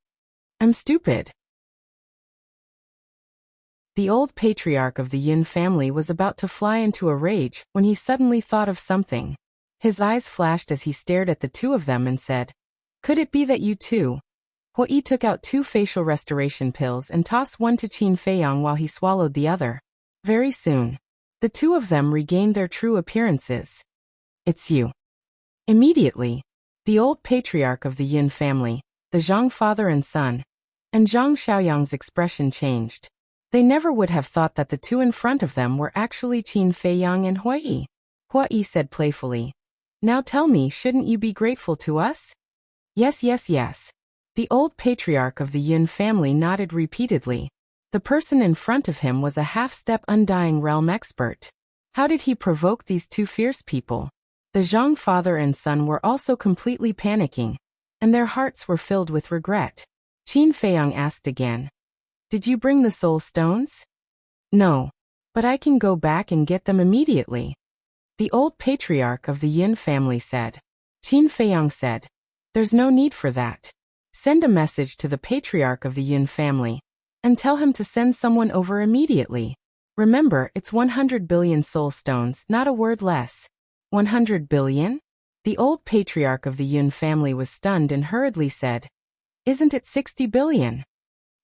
I'm stupid. The old patriarch of the Yin family was about to fly into a rage when he suddenly thought of something. His eyes flashed as he stared at the two of them and said, Could it be that you two? Hui took out 2 facial restoration pills and tossed one to Qin Feiyang while he swallowed the other. Very soon, the two of them regained their true appearances. It's you. Immediately, the old patriarch of the Yin family, the Zhang father and son, and Zhang Xiaoyang's expression changed. They never would have thought that the two in front of them were actually Qin Feiyang and Hui. Hui said playfully, Now tell me, shouldn't you be grateful to us? Yes. The old patriarch of the Yin family nodded repeatedly. The person in front of him was a half-step undying realm expert. How did he provoke these two fierce people? The Zhang father and son were also completely panicking, and their hearts were filled with regret. Qin Feiyang asked again, Did you bring the soul stones? No. But I can go back and get them immediately. The old patriarch of the Yin family said. Qin Feiyang said, There's no need for that. Send a message to the patriarch of the Yin family, and tell him to send someone over immediately. Remember, it's 100 billion soul stones, not a word less. 100 billion? The old patriarch of the Yin family was stunned and hurriedly said, Isn't it 60 billion?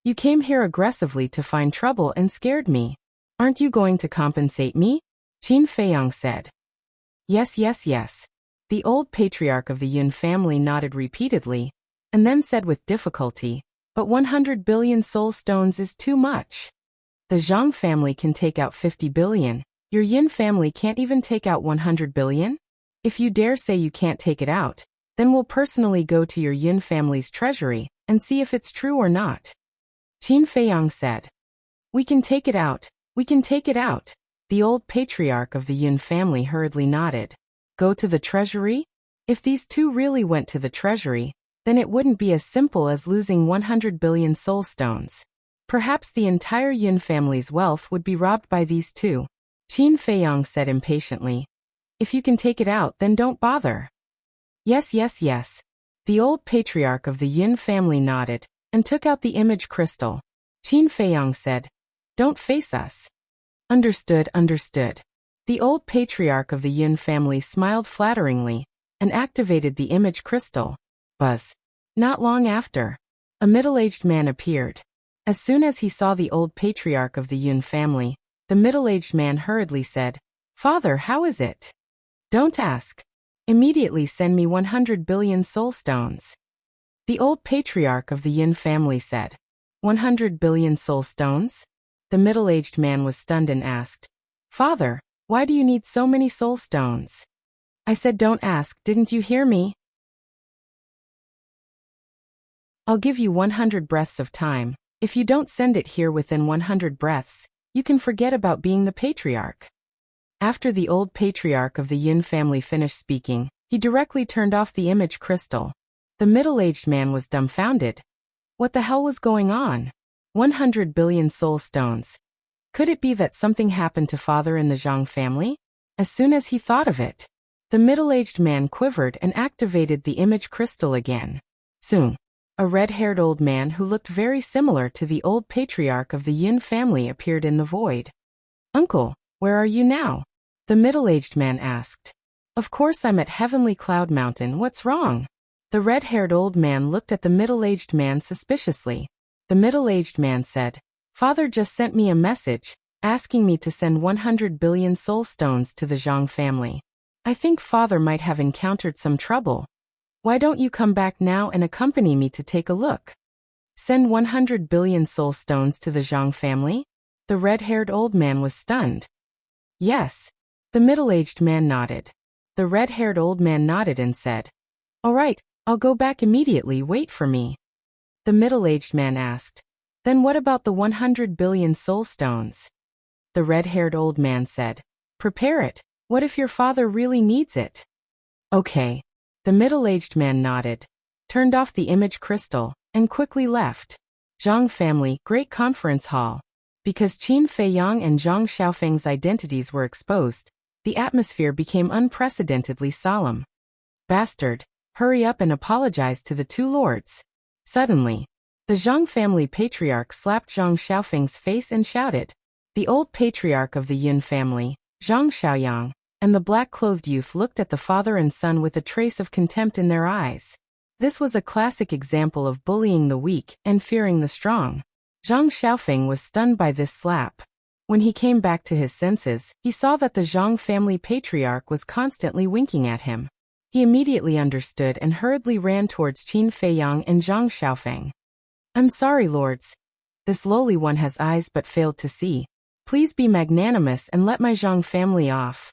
You came here aggressively to find trouble and scared me. Aren't you going to compensate me? Qin Feiyang said. Yes. The old patriarch of the Yin family nodded repeatedly, and then said with difficulty, But 100 billion soul stones is too much. The Zhang family can take out 50 billion. Your Yin family can't even take out 100 billion? If you dare say you can't take it out, then we'll personally go to your Yin family's treasury and see if it's true or not. Qin Feiyang said. We can take it out. The old patriarch of the Yin family hurriedly nodded. Go to the treasury? If these two really went to the treasury, then it wouldn't be as simple as losing 100 billion soul stones. Perhaps the entire Yin family's wealth would be robbed by these two. Qin Feiyang said impatiently. If you can take it out, then don't bother. Yes. The old patriarch of the Yin family nodded and took out the image crystal. Qin Feiyang said, Don't face us. Understood. The old patriarch of the Yin family smiled flatteringly and activated the image crystal. Buzz. Not long after, a middle-aged man appeared. As soon as he saw the old patriarch of the Yin family, the middle-aged man hurriedly said, Father, how is it? Don't ask. Immediately send me 100 billion soul stones. The old patriarch of the Yin family said, 100 billion soul stones? The middle-aged man was stunned and asked, Father, why do you need so many soul stones? I said don't ask, didn't you hear me? I'll give you 100 breaths of time. If you don't send it here within 100 breaths, you can forget about being the patriarch. After the old patriarch of the Yin family finished speaking, he directly turned off the image crystal. The middle-aged man was dumbfounded. What the hell was going on? 100 billion soul stones. Could it be that something happened to father in the Zhang family? As soon as he thought of it, the middle-aged man quivered and activated the image crystal again. Soon, a red-haired old man who looked very similar to the old patriarch of the Yin family appeared in the void. Uncle, where are you now? The middle-aged man asked. Of course I'm at Heavenly Cloud Mountain, what's wrong? The red-haired old man looked at the middle-aged man suspiciously. The middle-aged man said, Father just sent me a message, asking me to send 100 billion soul stones to the Zhang family. I think father might have encountered some trouble. Why don't you come back now and accompany me to take a look? Send 100 billion soul stones to the Zhang family? The red-haired old man was stunned. Yes. The middle-aged man nodded. The red-haired old man nodded and said, All right, I'll go back immediately, wait for me. The middle-aged man asked, Then what about the 100 billion soul stones? The red-haired old man said, Prepare it, what if your father really needs it? Okay. The middle-aged man nodded, turned off the image crystal, and quickly left. Zhang family, great conference hall. Because Qin Feiyang and Zhang Xiaofeng's identities were exposed, the atmosphere became unprecedentedly solemn. Bastard, hurry up and apologize to the two lords. Suddenly, the Zhang family patriarch slapped Zhang Xiaofeng's face and shouted. The old patriarch of the Yin family, Zhang Xiaoyang, and the black-clothed youth looked at the father and son with a trace of contempt in their eyes. This was a classic example of bullying the weak and fearing the strong. Zhang Xiaofeng was stunned by this slap. When he came back to his senses, he saw that the Zhang family patriarch was constantly winking at him. He immediately understood and hurriedly ran towards Qin Feiyang and Zhang Xiaofeng. I'm sorry, lords. This lowly one has eyes but failed to see. Please be magnanimous and let my Zhang family off.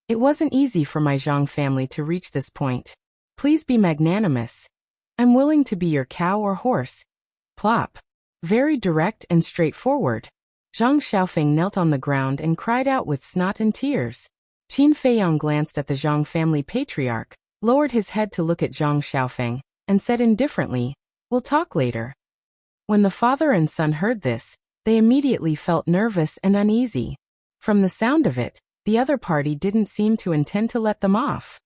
It wasn't easy for my Zhang family to reach this point. Please be magnanimous. I'm willing to be your cow or horse. Plop. Very direct and straightforward. Zhang Xiaofeng knelt on the ground and cried out with snot and tears. Qin Feiyang glanced at the Zhang family patriarch, lowered his head to look at Zhang Xiaofeng, and said indifferently, We'll talk later. When the father and son heard this, they immediately felt nervous and uneasy. From the sound of it, the other party didn't seem to intend to let them off.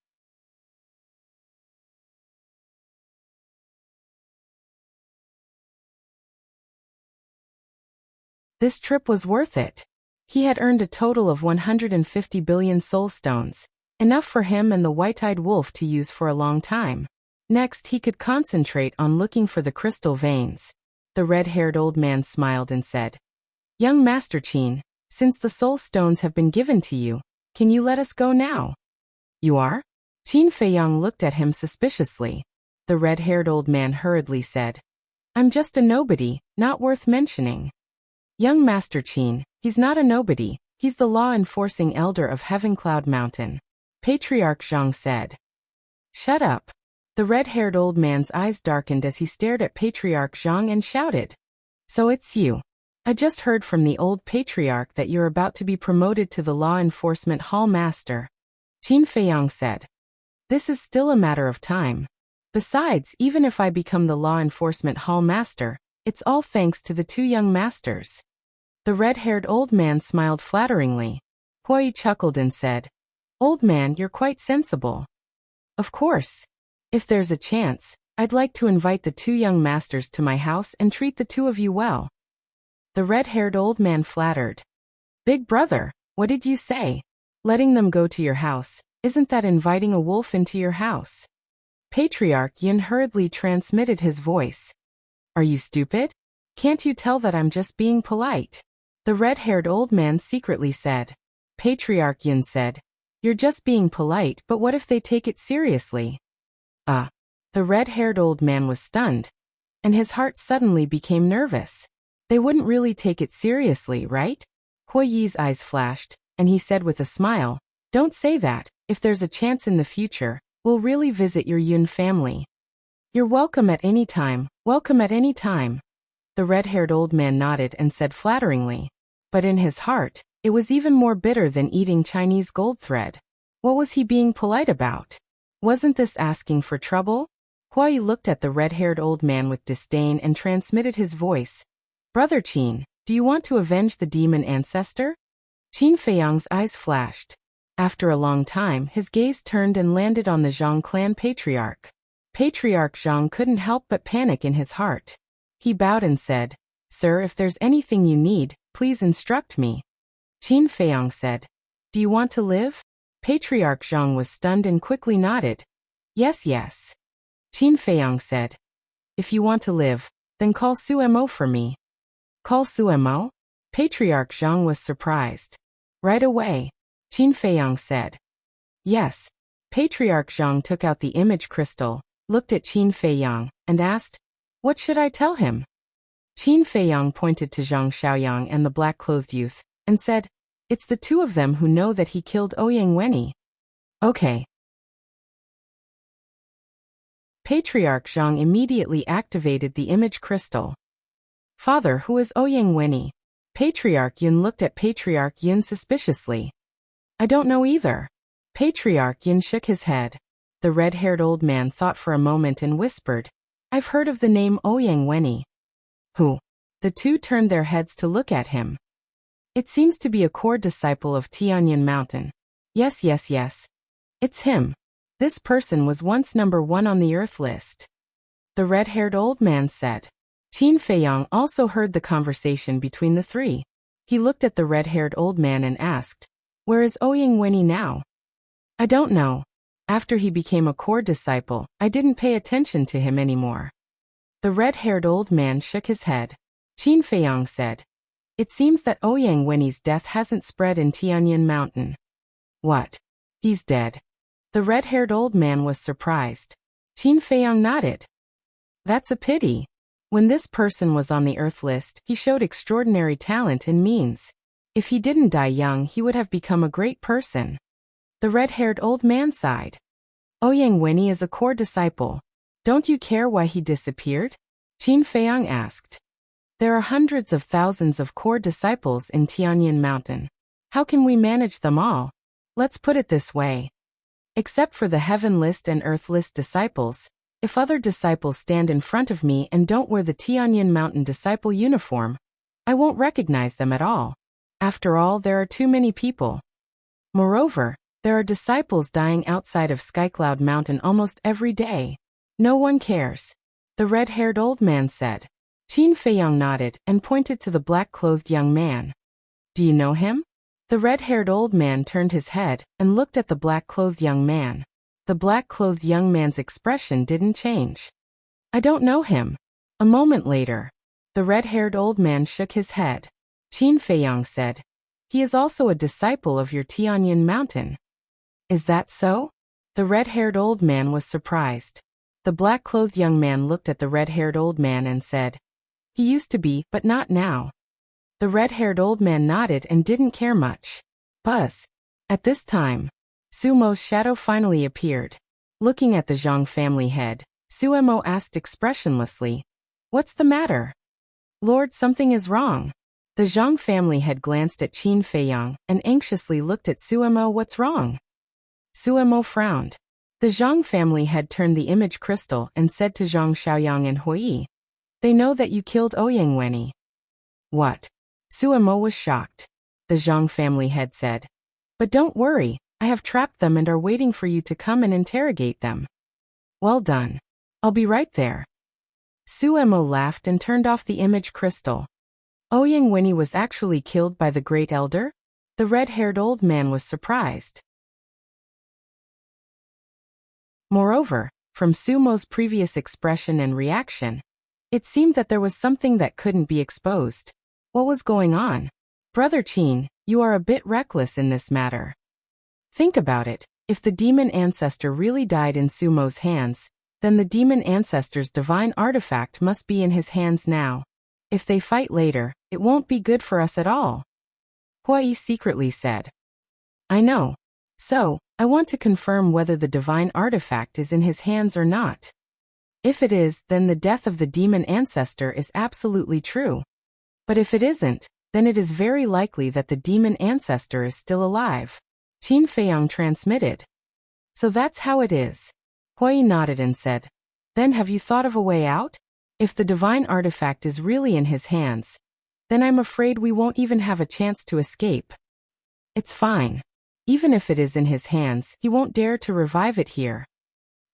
This trip was worth it. He had earned a total of 150 billion soul stones, enough for him and the white-eyed wolf to use for a long time. Next, he could concentrate on looking for the crystal veins. The red-haired old man smiled and said, Young Master Qin, since the soul stones have been given to you, can you let us go now? You are? Qin Feiyang looked at him suspiciously. The red-haired old man hurriedly said, I'm just a nobody, not worth mentioning. Young Master Qin, he's not a nobody, he's the law-enforcing elder of Heaven Cloud Mountain. Patriarch Zhang said. Shut up. The red-haired old man's eyes darkened as he stared at Patriarch Zhang and shouted. So it's you. I just heard from the old patriarch that you're about to be promoted to the law enforcement hall master. Qin Feiyang said. This is still a matter of time. Besides, even if I become the law enforcement hall master, it's all thanks to the two young masters. The red-haired old man smiled flatteringly. Hui chuckled and said, Old man, you're quite sensible. Of course. If there's a chance, I'd like to invite the two young masters to my house and treat the two of you well. The red-haired old man flattered. Big brother, what did you say? Letting them go to your house, isn't that inviting a wolf into your house? Patriarch Yin hurriedly transmitted his voice. Are you stupid? Can't you tell that I'm just being polite? The red-haired old man secretly said. Patriarch Yin said, You're just being polite, but what if they take it seriously? The red-haired old man was stunned, and his heart suddenly became nervous. They wouldn't really take it seriously, right? Hui Yi's eyes flashed, and he said with a smile, Don't say that. If there's a chance in the future, we'll really visit your Yun family. You're welcome at any time, welcome at any time. The red-haired old man nodded and said flatteringly. But in his heart, it was even more bitter than eating Chinese gold thread. What was he being polite about? Wasn't this asking for trouble? Huai looked at the red-haired old man with disdain and transmitted his voice. Brother Qin, do you want to avenge the demon ancestor? Qin Feiyang's eyes flashed. After a long time, his gaze turned and landed on the Zhang clan patriarch. Patriarch Zhang couldn't help but panic in his heart. He bowed and said, Sir, if there's anything you need, please instruct me. Qin Feiyang said, Do you want to live? Patriarch Zhang was stunned and quickly nodded. Yes, yes. Qin Feiyang said, If you want to live, then call Suemo for me. Call Suemo? Patriarch Zhang was surprised. Right away. Qin Feiyang said. Yes. Patriarch Zhang took out the image crystal, looked at Qin Feiyang, and asked, What should I tell him? Qin Feiyang pointed to Zhang Xiaoyang and the black-clothed youth, and said, It's the two of them who know that he killed Ouyang Wenyi. Okay. Patriarch Zhang immediately activated the image crystal. Father, who is Ouyang Wenyi? Patriarch Yun looked at Patriarch Yun suspiciously. I don't know either. Patriarch Yun shook his head. The red-haired old man thought for a moment and whispered, I've heard of the name Ouyang Wenyi. Who? The two turned their heads to look at him. It seems to be a core disciple of Tianyin Mountain. Yes, yes, yes. It's him. This person was once number 1 on the Earth list. The red-haired old man said. Qin Feiyang also heard the conversation between the three. He looked at the red-haired old man and asked, Where is Ouyang Wenyi now? I don't know. After he became a core disciple, I didn't pay attention to him anymore. The red-haired old man shook his head. Qin Feiyang said, It seems that Ouyang Wenyi's death hasn't spread in Tianyin Mountain. What? He's dead. The red-haired old man was surprised. Qin Feiyang nodded. That's a pity. When this person was on the Earth list, he showed extraordinary talent and means. If he didn't die young, he would have become a great person. The red-haired old man sighed. Ouyang Wenyi is a core disciple. Don't you care why he disappeared? Qin Feiyang asked. There are hundreds of thousands of core disciples in Tianyin Mountain. How can we manage them all? Let's put it this way. Except for the Heaven List and Earth List disciples, if other disciples stand in front of me and don't wear the Tianyin Mountain disciple uniform, I won't recognize them at all. After all, there are too many people. Moreover, there are disciples dying outside of Skycloud Mountain almost every day. No one cares. The red-haired old man said. Qin Feiyang nodded and pointed to the black-clothed young man. Do you know him? The red-haired old man turned his head and looked at the black-clothed young man. The black-clothed young man's expression didn't change. I don't know him. A moment later, the red-haired old man shook his head. Qin Feiyang said, He is also a disciple of your Tianyin Mountain. Is that so? The red-haired old man was surprised. The black-clothed young man looked at the red-haired old man and said, He used to be, but not now. The red-haired old man nodded and didn't care much. Buzz. At this time, Sumo's shadow finally appeared. Looking at the Zhang family head, Suemo asked expressionlessly, What's the matter? Lord, something is wrong. The Zhang family head glanced at Qin Feiyang and anxiously looked at Suemo. What's wrong? Suemo frowned. The Zhang family head turned the image crystal and said to Zhang Xiaoyang and Huai, They know that you killed Ouyang Wenyi. What? Suemo was shocked. The Zhang family head said, But don't worry, I have trapped them and are waiting for you to come and interrogate them. Well done. I'll be right there. Suemo laughed and turned off the image crystal. Ouyang Wenyi was actually killed by the Great Elder? The red-haired old man was surprised. Moreover, from Sumo's previous expression and reaction, it seemed that there was something that couldn't be exposed. What was going on? Brother Qin, you are a bit reckless in this matter. Think about it. If the demon ancestor really died in Sumo's hands, then the demon ancestor's divine artifact must be in his hands now. If they fight later, it won't be good for us at all. Huai secretly said. I know. So, I want to confirm whether the divine artifact is in his hands or not. If it is, then the death of the demon ancestor is absolutely true. But if it isn't, then it is very likely that the demon ancestor is still alive. Qin Feiyang transmitted. So that's how it is. Hui nodded and said, then have you thought of a way out? If the divine artifact is really in his hands, then I'm afraid we won't even have a chance to escape. It's fine. Even if it is in his hands, he won't dare to revive it here.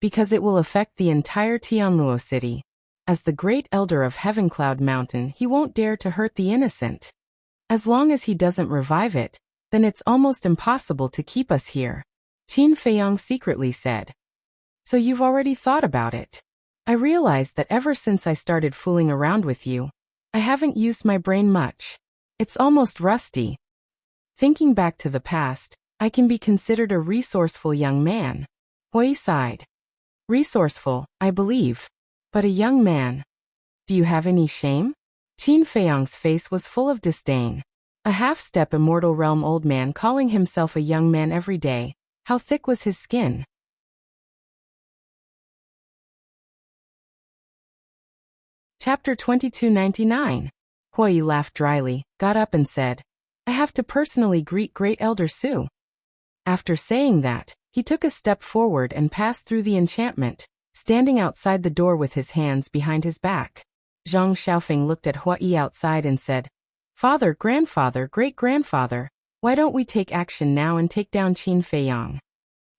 Because it will affect the entire Tianluo city. As the great elder of Heavencloud Mountain, he won't dare to hurt the innocent. As long as he doesn't revive it, then it's almost impossible to keep us here. Qin Feiyang secretly said. So you've already thought about it. I realized that ever since I started fooling around with you, I haven't used my brain much. It's almost rusty. Thinking back to the past, I can be considered a resourceful young man. Hui sighed. Resourceful, I believe. But a young man. Do you have any shame? Qin Feiyang's face was full of disdain. A half-step immortal realm old man calling himself a young man every day. How thick was his skin? Chapter 2299. Hui laughed dryly, got up and said, I have to personally greet Great Elder Su. After saying that, he took a step forward and passed through the enchantment, standing outside the door with his hands behind his back. Zhang Xiaofeng looked at Hui outside and said, Father, grandfather, great-grandfather, why don't we take action now and take down Qin Feiyang?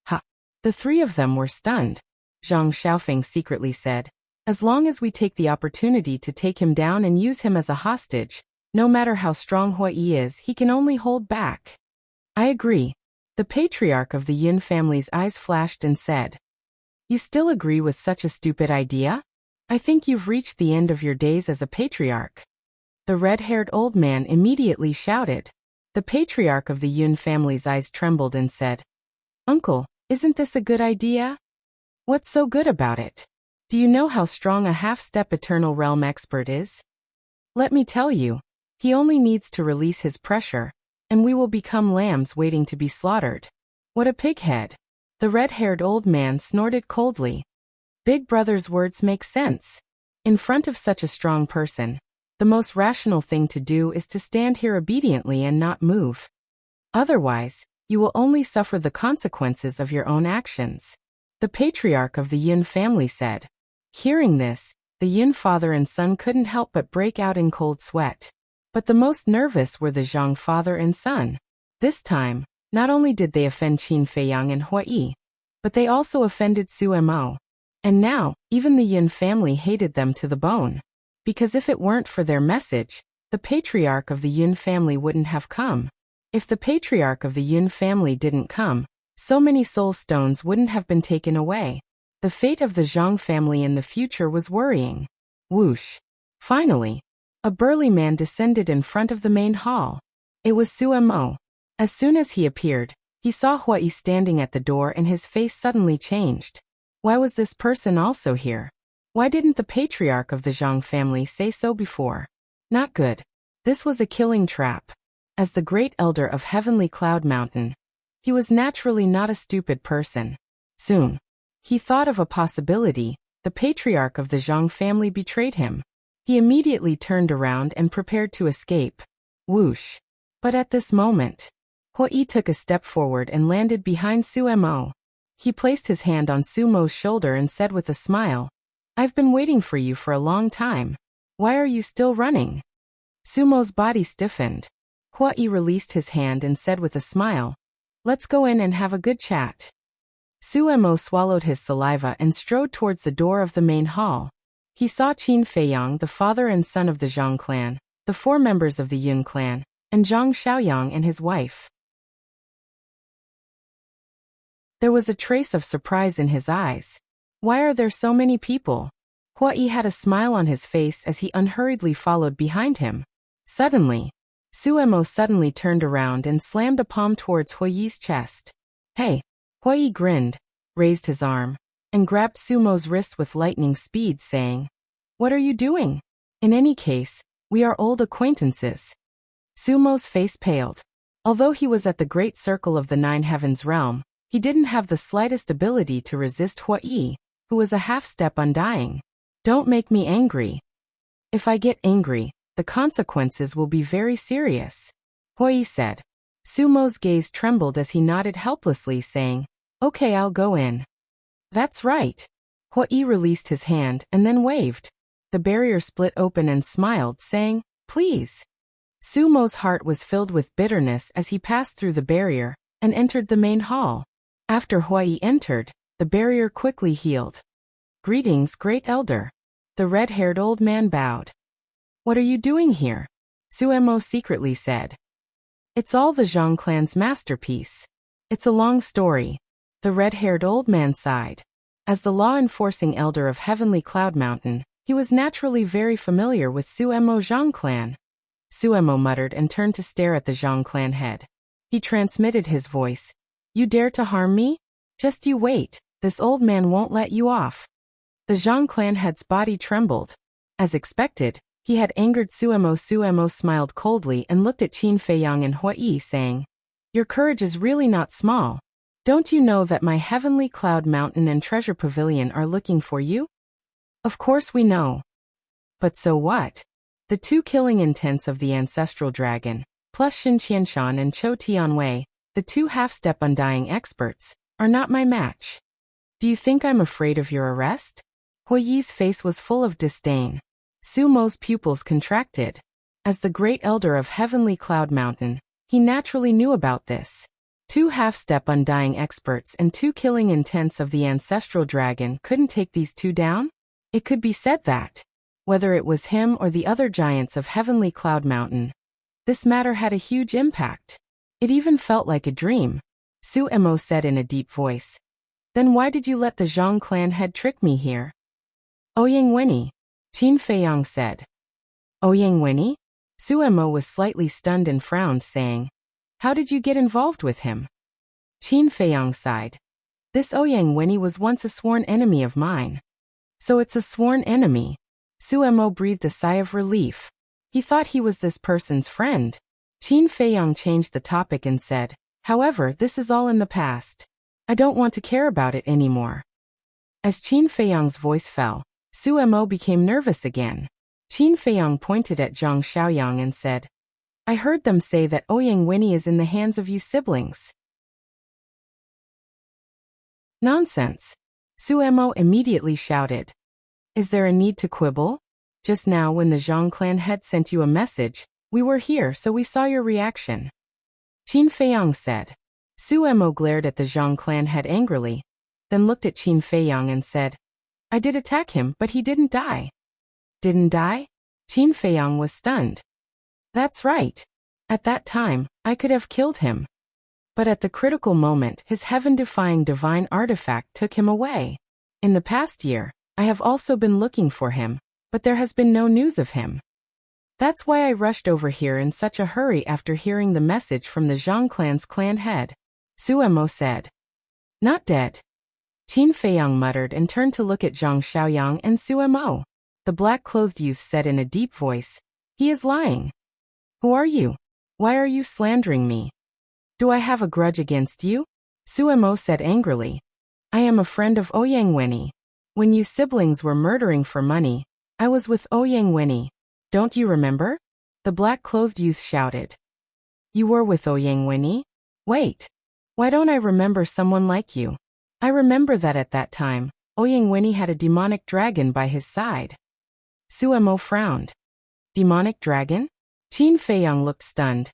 Ha! The three of them were stunned. Zhang Xiaofeng secretly said, as long as we take the opportunity to take him down and use him as a hostage, no matter how strong Hui is, he can only hold back. I agree. The patriarch of the Yin family's eyes flashed and said, You still agree with such a stupid idea? I think you've reached the end of your days as a patriarch. The red-haired old man immediately shouted. The patriarch of the Yun family's eyes trembled and said, Uncle, isn't this a good idea? What's so good about it? Do you know how strong a half-step eternal realm expert is? Let me tell you, he only needs to release his pressure, and we will become lambs waiting to be slaughtered. What a pighead! The red-haired old man snorted coldly. Big Brother's words make sense. In front of such a strong person, the most rational thing to do is to stand here obediently and not move. Otherwise, you will only suffer the consequences of your own actions. The patriarch of the Yin family said. Hearing this, the Yin father and son couldn't help but break out in cold sweat. But the most nervous were the Zhang father and son. This time, not only did they offend Qin Feiyang and Hui, but they also offended Su Mo. And now, even the Yin family hated them to the bone. Because if it weren't for their message, the patriarch of the Yin family wouldn't have come. If the patriarch of the Yin family didn't come, so many soul stones wouldn't have been taken away. The fate of the Zhang family in the future was worrying. Whoosh! Finally, a burly man descended in front of the main hall. It was Su Mo. As soon as he appeared, he saw Hui standing at the door and his face suddenly changed. Why was this person also here? Why didn't the patriarch of the Zhang family say so before? Not good. This was a killing trap. As the great elder of Heavenly Cloud Mountain, he was naturally not a stupid person. Soon, he thought of a possibility. The patriarch of the Zhang family betrayed him. He immediately turned around and prepared to escape. Whoosh! But at this moment, Hui took a step forward and landed behind Su Mo. He placed his hand on Su Mo's shoulder and said with a smile, I've been waiting for you for a long time. Why are you still running? Su Mo's body stiffened. Hui released his hand and said with a smile, Let's go in and have a good chat. Su Mo swallowed his saliva and strode towards the door of the main hall. He saw Qin Feiyang, the father and son of the Zhang clan, the 4 members of the Yun clan, and Zhang Xiaoyang and his wife. There was a trace of surprise in his eyes. Why are there so many people? Hui had a smile on his face as he unhurriedly followed behind him. Suddenly, Su Mo suddenly turned around and slammed a palm towards Hui's chest. Hey! Hui grinned, raised his arm, and grabbed Su Mo's wrist with lightning speed, saying, What are you doing? In any case, we are old acquaintances. Su Mo's face paled. Although he was at the great circle of the Nine Heavens realm, he didn't have the slightest ability to resist Huai, who was a half-step undying. Don't make me angry. If I get angry, the consequences will be very serious, Huai said. Sumo's gaze trembled as he nodded helplessly, saying, Okay, I'll go in. That's right. Huai released his hand and then waved. The barrier split open and smiled, saying, Please. Sumo's heart was filled with bitterness as he passed through the barrier and entered the main hall. After Huai entered, the barrier quickly healed. Greetings, Great Elder. The red-haired old man bowed. What are you doing here? Suemo secretly said. It's all the Zhang clan's masterpiece. It's a long story. The red-haired old man sighed. As the law-enforcing elder of Heavenly Cloud Mountain, he was naturally very familiar with Suemo Zhang clan. Suemo muttered and turned to stare at the Zhang clan head. He transmitted his voice. You dare to harm me? Just you wait, this old man won't let you off. The Zhang clan head's body trembled. As expected, he had angered Suemo. Suemo smiled coldly and looked at Qin Feiyang and Huai, saying, Your courage is really not small. Don't you know that my Heavenly Cloud Mountain and Treasure Pavilion are looking for you? Of course we know. But so what? The two killing intents of the ancestral dragon, plus Xin Qianshan and Chou Tianwei, the two half-step undying experts, are not my match. Do you think I'm afraid of your arrest? Huai's face was full of disdain. Sumo's pupils contracted. As the great elder of Heavenly Cloud Mountain, he naturally knew about this. Two half-step undying experts and two killing intents of the ancestral dragon couldn't take these two down? It could be said that, whether it was him or the other giants of Heavenly Cloud Mountain, this matter had a huge impact. It even felt like a dream. Suemo said in a deep voice. Then why did you let the Zhang clan head trick me here? Ouyang Wenyi, Qin Feiyang said. Ouyang Wenyi? Suemo was slightly stunned and frowned, saying, How did you get involved with him? Qin Feiyang sighed. This Ouyang Wenyi was once a sworn enemy of mine. So it's a sworn enemy. Suemo breathed a sigh of relief. He thought he was this person's friend. Qin Feiyang changed the topic and said, However, this is all in the past. I don't want to care about it anymore. As Qin Feiyang's voice fell, Suemo became nervous again. Qin Feiyang pointed at Zhang Xiaoyang and said, I heard them say that Ouyang Wenyi is in the hands of you siblings. Nonsense. Suemo immediately shouted. Is there a need to quibble? Just now when the Zhang clan head sent you a message, we were here so we saw your reaction. Qin Feiyang said. Suemo glared at the Zhang clan head angrily, then looked at Qin Feiyang and said, I did attack him, but he didn't die. Didn't die? Qin Feiyang was stunned. That's right. At that time, I could have killed him. But at the critical moment, his heaven-defying divine artifact took him away. In the past year, I have also been looking for him, but there has been no news of him. That's why I rushed over here in such a hurry after hearing the message from the Zhang clan's clan head. Suemo said. Not dead. Qin Feiyang muttered and turned to look at Zhang Xiaoyang and Suemo. The black-clothed youth said in a deep voice, He is lying. Who are you? Why are you slandering me? Do I have a grudge against you? Suemo said angrily. I am a friend of Ouyang Wenyi. When you siblings were murdering for money, I was with Ouyang Wenyi. Don't you remember? The black-clothed youth shouted. You were with Ouyang Wenyi? Wait. Why don't I remember someone like you? I remember that at that time, Ouyang Wenyi had a demonic dragon by his side. Suemo frowned. Demonic dragon? Qin Feiyang looked stunned,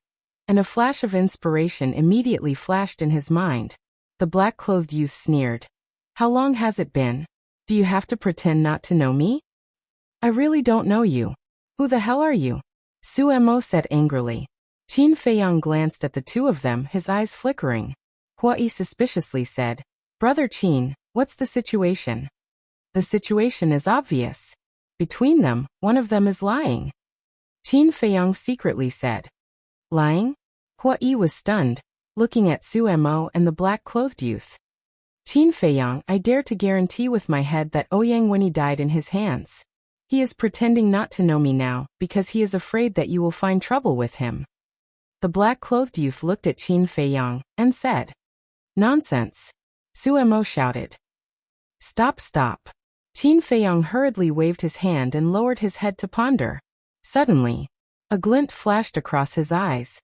and a flash of inspiration immediately flashed in his mind. The black-clothed youth sneered. How long has it been? Do you have to pretend not to know me? I really don't know you. Who the hell are you? Suemo said angrily. Qin Feiyang glanced at the two of them, his eyes flickering. Huai suspiciously said, Brother Qin, what's the situation? The situation is obvious. Between them, one of them is lying. Qin Feiyang secretly said. Lying? Huai was stunned, looking at Suemo and the black-clothed youth. Qin Feiyang, I dare to guarantee with my head that Ouyang Wenyi died in his hands. He is pretending not to know me now, because he is afraid that you will find trouble with him. The black-clothed youth looked at Qin Feiyang and said, "Nonsense." Suemo shouted, "Stop, stop." Qin Feiyang hurriedly waved his hand and lowered his head to ponder. Suddenly, a glint flashed across his eyes.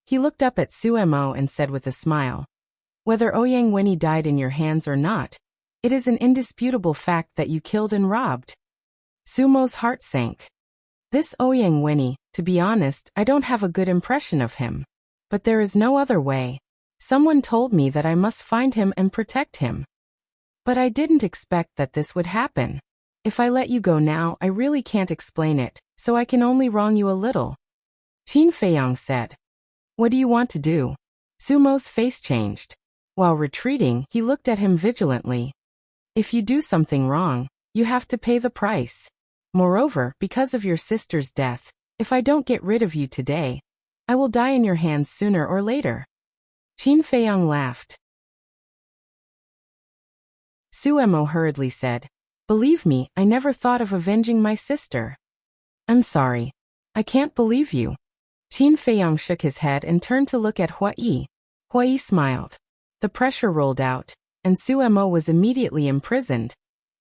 He looked up at Suemo and said with a smile, "Whether Ouyang Wenyi died in your hands or not, it is an indisputable fact that you killed and robbed." Sumo's heart sank. This Ouyang Wenyi, to be honest, I don't have a good impression of him. But there is no other way. Someone told me that I must find him and protect him. But I didn't expect that this would happen. If I let you go now, I really can't explain it, so I can only wrong you a little. Qin Feiyang said, "What do you want to do?" Sumo's face changed. While retreating, he looked at him vigilantly. "If you do something wrong, you have to pay the price. Moreover, because of your sister's death, if I don't get rid of you today, I will die in your hands sooner or later." Qin Feiyang laughed. Suemo hurriedly said, "Believe me, I never thought of avenging my sister." "I'm sorry. I can't believe you." Qin Feiyang shook his head and turned to look at Hua Yi. Hua Yi smiled. The pressure rolled out, and Suemo was immediately imprisoned,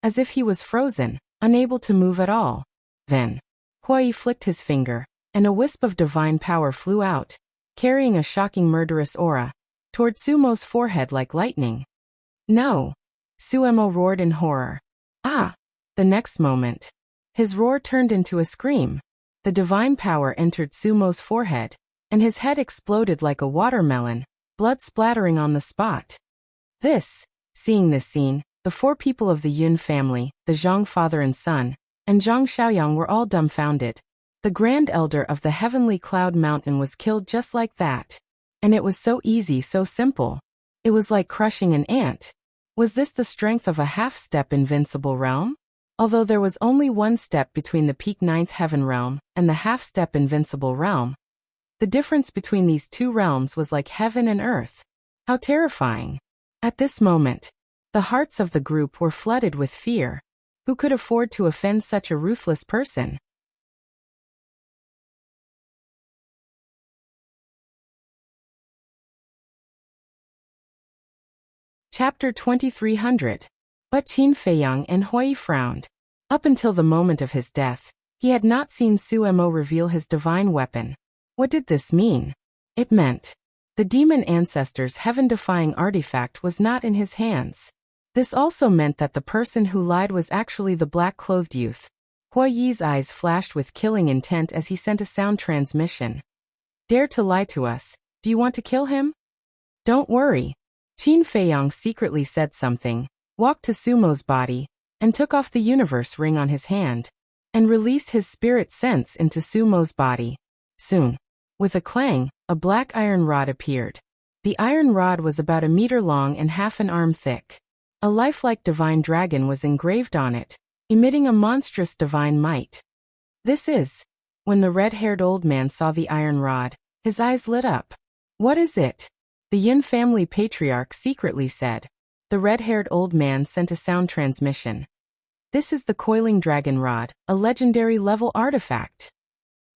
as if he was frozen, unable to move at all. Then, Hua Yi flicked his finger, and a wisp of divine power flew out, carrying a shocking murderous aura, toward Sumo's forehead like lightning. "No!" Suemo roared in horror. "Ah!" The next moment, his roar turned into a scream. The divine power entered Sumo's forehead, and his head exploded like a watermelon, blood splattering on the spot. Seeing this scene, the four people of the Yun family, the Zhang father and son, and Zhang Xiaoyang were all dumbfounded. The Grand Elder of the Heavenly Cloud Mountain was killed just like that. And it was so easy, so simple. It was like crushing an ant. Was this the strength of a half-step invincible realm? Although there was only one step between the peak ninth heaven realm and the half-step invincible realm, the difference between these two realms was like heaven and earth. How terrifying. At this moment, the hearts of the group were flooded with fear. Who could afford to offend such a ruthless person? Chapter 2300. But Qin Feiyang and Hua Yi frowned. Up until the moment of his death, he had not seen Suemo reveal his divine weapon. What did this mean? It meant the demon ancestor's heaven-defying artifact was not in his hands. This also meant that the person who lied was actually the black-clothed youth. Hua Yi's eyes flashed with killing intent as he sent a sound transmission. "Dare to lie to us. Do you want to kill him?" "Don't worry." Qin Feiyang secretly said something, walked to Sumo's body, and took off the universe ring on his hand, and released his spirit sense into Sumo's body. Soon, with a clang, a black iron rod appeared. The iron rod was about a meter long and half an arm thick. A lifelike divine dragon was engraved on it, emitting a monstrous divine might. When the red-haired old man saw the iron rod, his eyes lit up. "What is it?" The Yin family patriarch secretly said. The red-haired old man sent a sound transmission. "This is the coiling dragon rod, a legendary level artifact."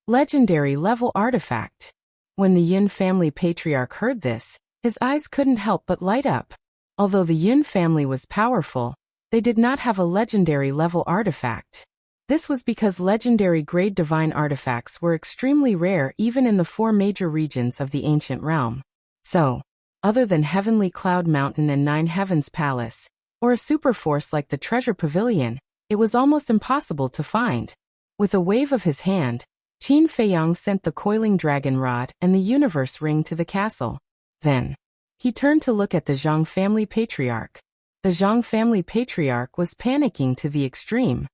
Legendary level artifact. When the Yin family patriarch heard this, his eyes couldn't help but light up. Although the Yin family was powerful, they did not have a legendary level artifact. This was because legendary grade divine artifacts were extremely rare even in the four major regions of the ancient realm. So, other than Heavenly Cloud Mountain and Nine Heavens Palace, or a superforce like the Treasure Pavilion, it was almost impossible to find. With a wave of his hand, Qin Feiyang sent the coiling dragon rod and the universe ring to the castle. Then, he turned to look at the Zhang family patriarch. The Zhang family patriarch was panicking to the extreme.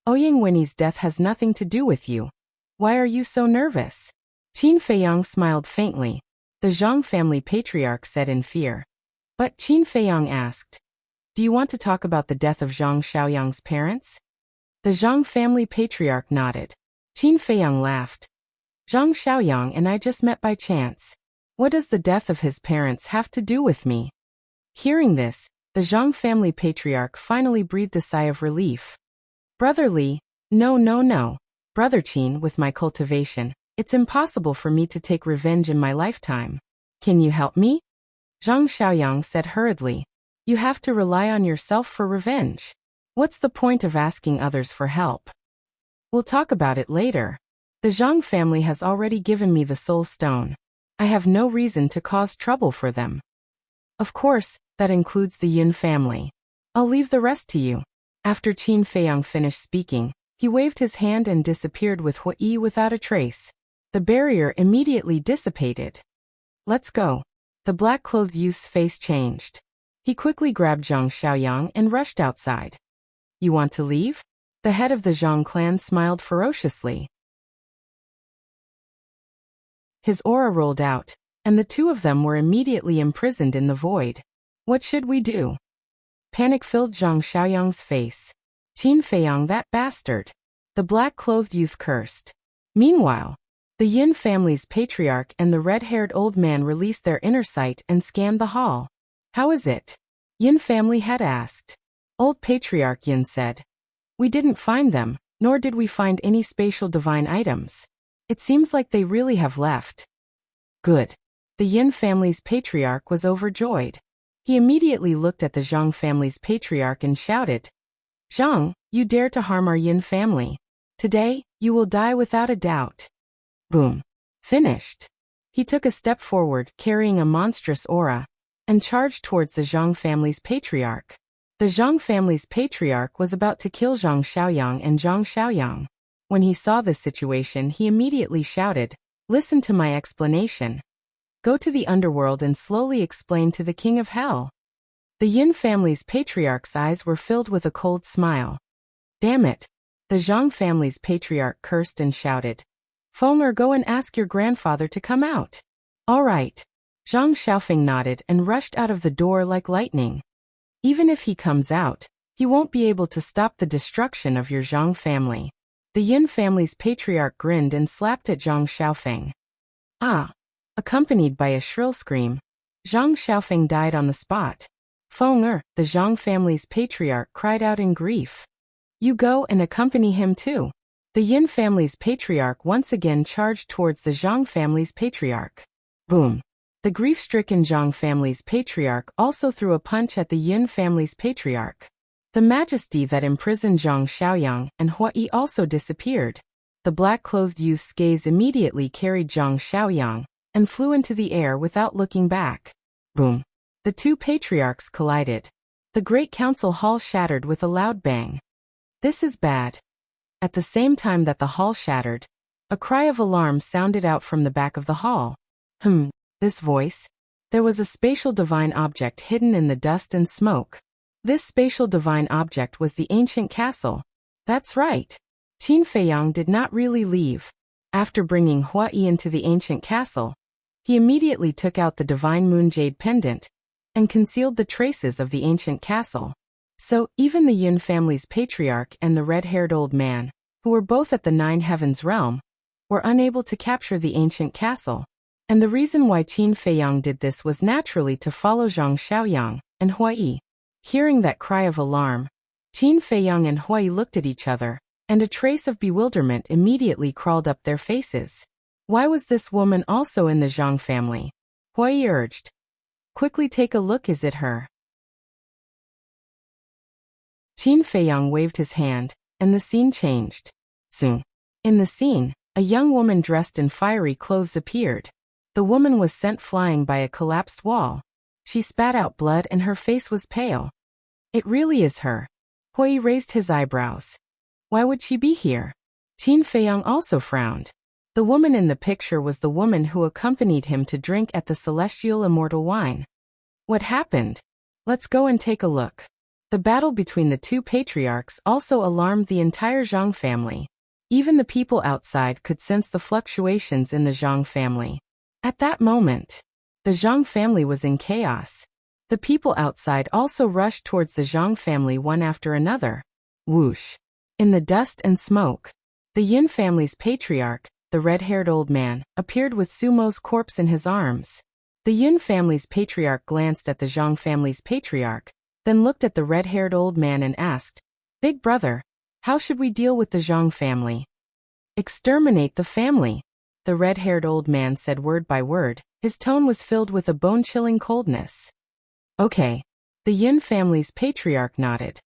"Ouyang Wenyi's death has nothing to do with you. Why are you so nervous?" Qin Feiyang smiled faintly. The Zhang family patriarch said in fear. But Qin Feiyang asked, "Do you want to talk about the death of Zhang Xiaoyang's parents?" The Zhang family patriarch nodded. Qin Feiyang laughed. "Zhang Xiaoyang and I just met by chance. What does the death of his parents have to do with me?" Hearing this, the Zhang family patriarch finally breathed a sigh of relief. "Brother Li, no. Brother Qin, with my cultivation, It's impossible for me to take revenge in my lifetime. Can you help me? Zhang Xiaoyang said hurriedly. You have to rely on yourself for revenge. What's the point of asking others for help? We'll talk about it later. The Zhang family has already given me the soul stone. I have no reason to cause trouble for them. Of course, that includes the Yin family. I'll leave the rest to you. After Qin Feiyang finished speaking, he waved his hand and disappeared with Hui without a trace. The barrier immediately dissipated. Let's go. The black-clothed youth's face changed. He quickly grabbed Zhang Xiaoyang and rushed outside. You want to leave? The head of the Zhang clan smiled ferociously. His aura rolled out, and the two of them were immediately imprisoned in the void. What should we do? Panic filled Zhang Xiaoyang's face. Qin Feiyang, that bastard. The black-clothed youth cursed. Meanwhile, the Yin family's patriarch and the red-haired old man released their inner sight and scanned the hall. How is it? Yin family head asked. Old patriarch Yin said. We didn't find them, nor did we find any spatial divine items. It seems like they really have left. Good. The Yin family's patriarch was overjoyed. He immediately looked at the Zhang family's patriarch and shouted, Zhang, you dare to harm our Yin family. Today, you will die without a doubt. Boom. Finished. He took a step forward, carrying a monstrous aura, and charged towards the Zhang family's patriarch. The Zhang family's patriarch was about to kill Zhang Xiaoyang and Zhang Xiaoyang. When he saw this situation, he immediately shouted, Listen to my explanation. Go to the underworld and slowly explain to the king of hell. The Yin family's patriarch's eyes were filled with a cold smile. Damn it. The Zhang family's patriarch cursed and shouted, Feng'er, go and ask your grandfather to come out. All right. Zhang Xiaofeng nodded and rushed out of the door like lightning. Even if he comes out, he won't be able to stop the destruction of your Zhang family. The Yin family's patriarch grinned and slapped at Zhang Xiaofeng. Ah! Accompanied by a shrill scream, Zhang Xiaofeng died on the spot. Feng'er, the Zhang family's patriarch, cried out in grief. You go and accompany him too. The Yin family's patriarch once again charged towards the Zhang family's patriarch. Boom! The grief-stricken Zhang family's patriarch also threw a punch at the Yin family's patriarch. The majesty that imprisoned Zhang Xiaoyang and Hui also disappeared. The black-clothed youth's gaze immediately carried Zhang Xiaoyang and flew into the air without looking back. Boom! The two patriarchs collided. The great council hall shattered with a loud bang. This is bad. At the same time that the hall shattered, a cry of alarm sounded out from the back of the hall. This voice? There was a spatial divine object hidden in the dust and smoke. This spatial divine object was the ancient castle. That's right. Qin Feiyang did not really leave. After bringing Hui into the ancient castle, he immediately took out the divine moon jade pendant and concealed the traces of the ancient castle. So, even the Yin family's patriarch and the red-haired old man, who were both at the Nine Heavens realm, were unable to capture the ancient castle. And the reason why Qin Feiyang did this was naturally to follow Zhang Xiaoyang and Hui. Hearing that cry of alarm, Qin Feiyang and Hui looked at each other, and a trace of bewilderment immediately crawled up their faces. Why was this woman also in the Zhang family? Hui urged. Quickly take a look, is it her? Qin Feiyang waved his hand, and the scene changed. Soon. In the scene, a young woman dressed in fiery clothes appeared. The woman was sent flying by a collapsed wall. She spat out blood and her face was pale. It really is her. Hui raised his eyebrows. Why would she be here? Qin Feiyang also frowned. The woman in the picture was the woman who accompanied him to drink at the celestial immortal wine. What happened? Let's go and take a look. The battle between the two patriarchs also alarmed the entire Zhang family. Even the people outside could sense the fluctuations in the Zhang family. At that moment, the Zhang family was in chaos. The people outside also rushed towards the Zhang family one after another. Whoosh! In the dust and smoke, the Yin family's patriarch, the red-haired old man, appeared with Sumo's corpse in his arms. The Yin family's patriarch glanced at the Zhang family's patriarch, then looked at the red-haired old man and asked, Big brother, how should we deal with the Zhang family? Exterminate the family. the red-haired old man said word by word. His tone was filled with a bone-chilling coldness. Okay. The Yin family's patriarch nodded.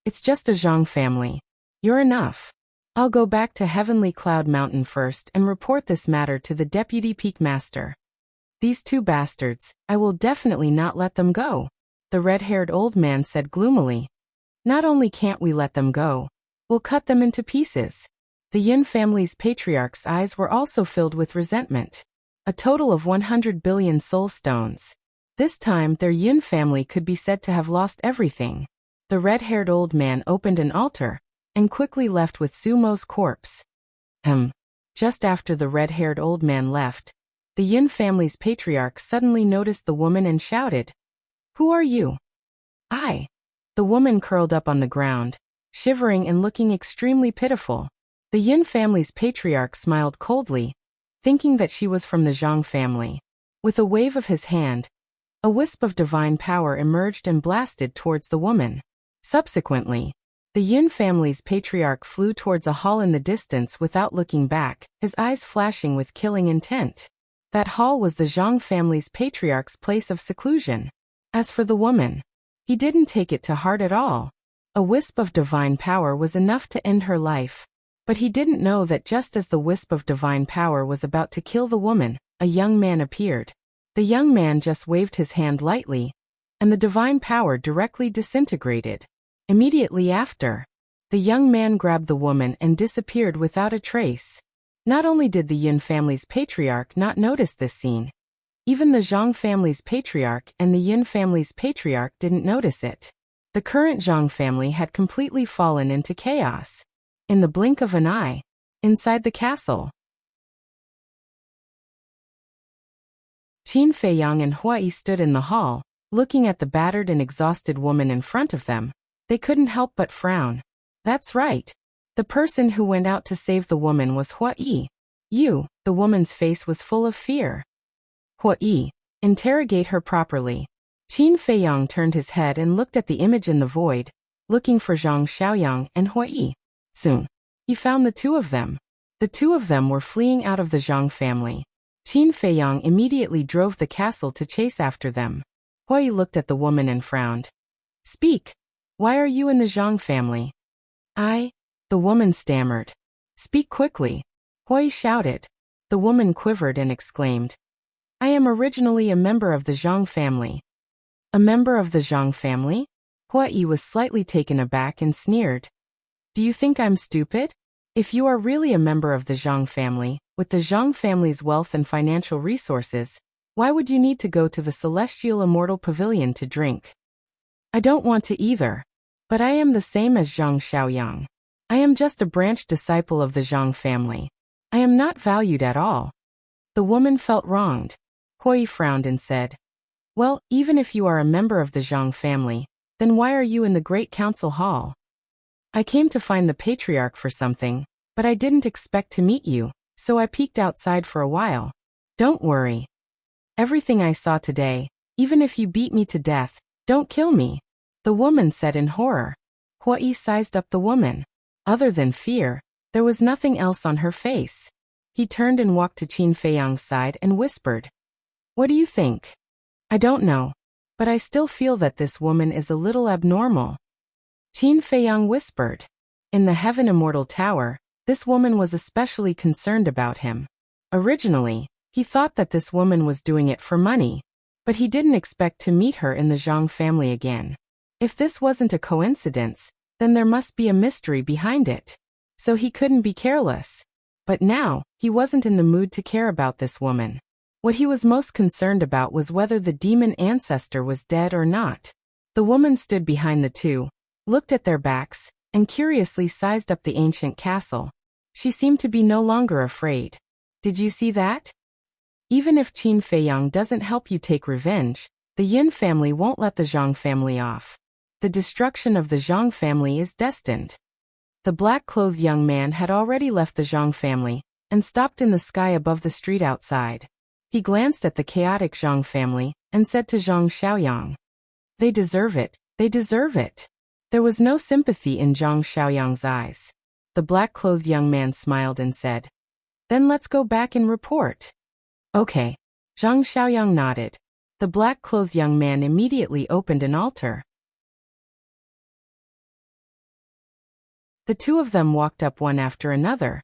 It's just a Zhang family. You're enough. I'll go back to Heavenly Cloud Mountain first and report this matter to the Deputy Peak Master. These two bastards, I will definitely not let them go, the red-haired old man said gloomily. Not only can't we let them go, we'll cut them into pieces. The Yin family's patriarch's eyes were also filled with resentment. A total of 100 billion soul stones. This time their Yin family could be said to have lost everything. The red-haired old man opened an altar and quickly left with Sumo's corpse. Just after the red-haired old man left, the Yin family's patriarch suddenly noticed the woman and shouted, "Who are you?" "I." The woman curled up on the ground, shivering and looking extremely pitiful. The Yin family's patriarch smiled coldly, thinking that she was from the Zhang family. With a wave of his hand, a wisp of divine power emerged and blasted towards the woman. Subsequently, the Yin family's patriarch flew towards a hall in the distance without looking back, his eyes flashing with killing intent. That hall was the Zhang family's patriarch's place of seclusion. As for the woman, he didn't take it to heart at all. A wisp of divine power was enough to end her life. But he didn't know that just as the wisp of divine power was about to kill the woman, a young man appeared. The young man just waved his hand lightly, and the divine power directly disintegrated. Immediately after, the young man grabbed the woman and disappeared without a trace. Not only did the Yin family's patriarch not notice this scene, even the Zhang family's patriarch and the Yin family's patriarch didn't notice it. The current Zhang family had completely fallen into chaos. In the blink of an eye, inside the castle, Qin Feiyang and Hua Yi stood in the hall, looking at the battered and exhausted woman in front of them. They couldn't help but frown. That's right. The person who went out to save the woman was Hua Yi. The woman's face was full of fear. Hua Yi, interrogate her properly. Qin Feiyang turned his head and looked at the image in the void, looking for Zhang Xiaoyang and Hua Yi. Soon, he found the two of them. The two of them were fleeing out of the Zhang family. Qin Feiyang immediately drove the castle to chase after them. Hua Yi looked at the woman and frowned. Speak. Why are you in the Zhang family? The woman stammered. Speak quickly. Hua Yi shouted. The woman quivered and exclaimed. I am originally a member of the Zhang family. A member of the Zhang family? Hua Yi was slightly taken aback and sneered. Do you think I'm stupid? If you are really a member of the Zhang family, with the Zhang family's wealth and financial resources, why would you need to go to the Celestial Immortal Pavilion to drink? I don't want to either. But I am the same as Zhang Xiaoyang. I am just a branch disciple of the Zhang family. I am not valued at all. The woman felt wronged. Hua Yi frowned and said, Well, even if you are a member of the Zhang family, then why are you in the Great Council Hall? I came to find the patriarch for something, but I didn't expect to meet you, so I peeked outside for a while. Don't worry. Everything I saw today, even if you beat me to death, don't kill me, the woman said in horror. Hua Yi sized up the woman. Other than fear, there was nothing else on her face. He turned and walked to Qin Feiyang's side and whispered, What do you think? I don't know, but I still feel that this woman is a little abnormal. Qin Feiyang whispered. In the Heaven Immortal Tower, this woman was especially concerned about him. Originally, he thought that this woman was doing it for money, but he didn't expect to meet her in the Zhang family again. If this wasn't a coincidence, then there must be a mystery behind it. So he couldn't be careless. But now, he wasn't in the mood to care about this woman. What he was most concerned about was whether the demon ancestor was dead or not. The woman stood behind the two, looked at their backs, and curiously sized up the ancient castle. She seemed to be no longer afraid. Did you see that? Even if Qin Feiyang doesn't help you take revenge, the Yin family won't let the Zhang family off. The destruction of the Zhang family is destined. The black-clothed young man had already left the Zhang family and stopped in the sky above the street outside. He glanced at the chaotic Zhang family and said to Zhang Xiaoyang, They deserve it, they deserve it. There was no sympathy in Zhang Xiaoyang's eyes. The black-clothed young man smiled and said, Then let's go back and report. Okay. Zhang Xiaoyang nodded. The black-clothed young man immediately opened an altar. The two of them walked up one after another.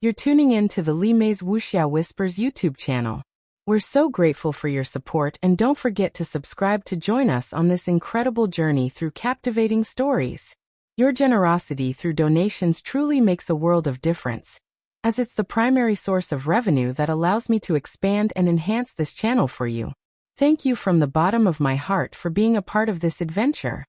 You're tuning in to the Li Mei's Wuxia Whispers YouTube channel. We're so grateful for your support, and don't forget to subscribe to join us on this incredible journey through captivating stories. Your generosity through donations truly makes a world of difference, as it's the primary source of revenue that allows me to expand and enhance this channel for you. Thank you from the bottom of my heart for being a part of this adventure.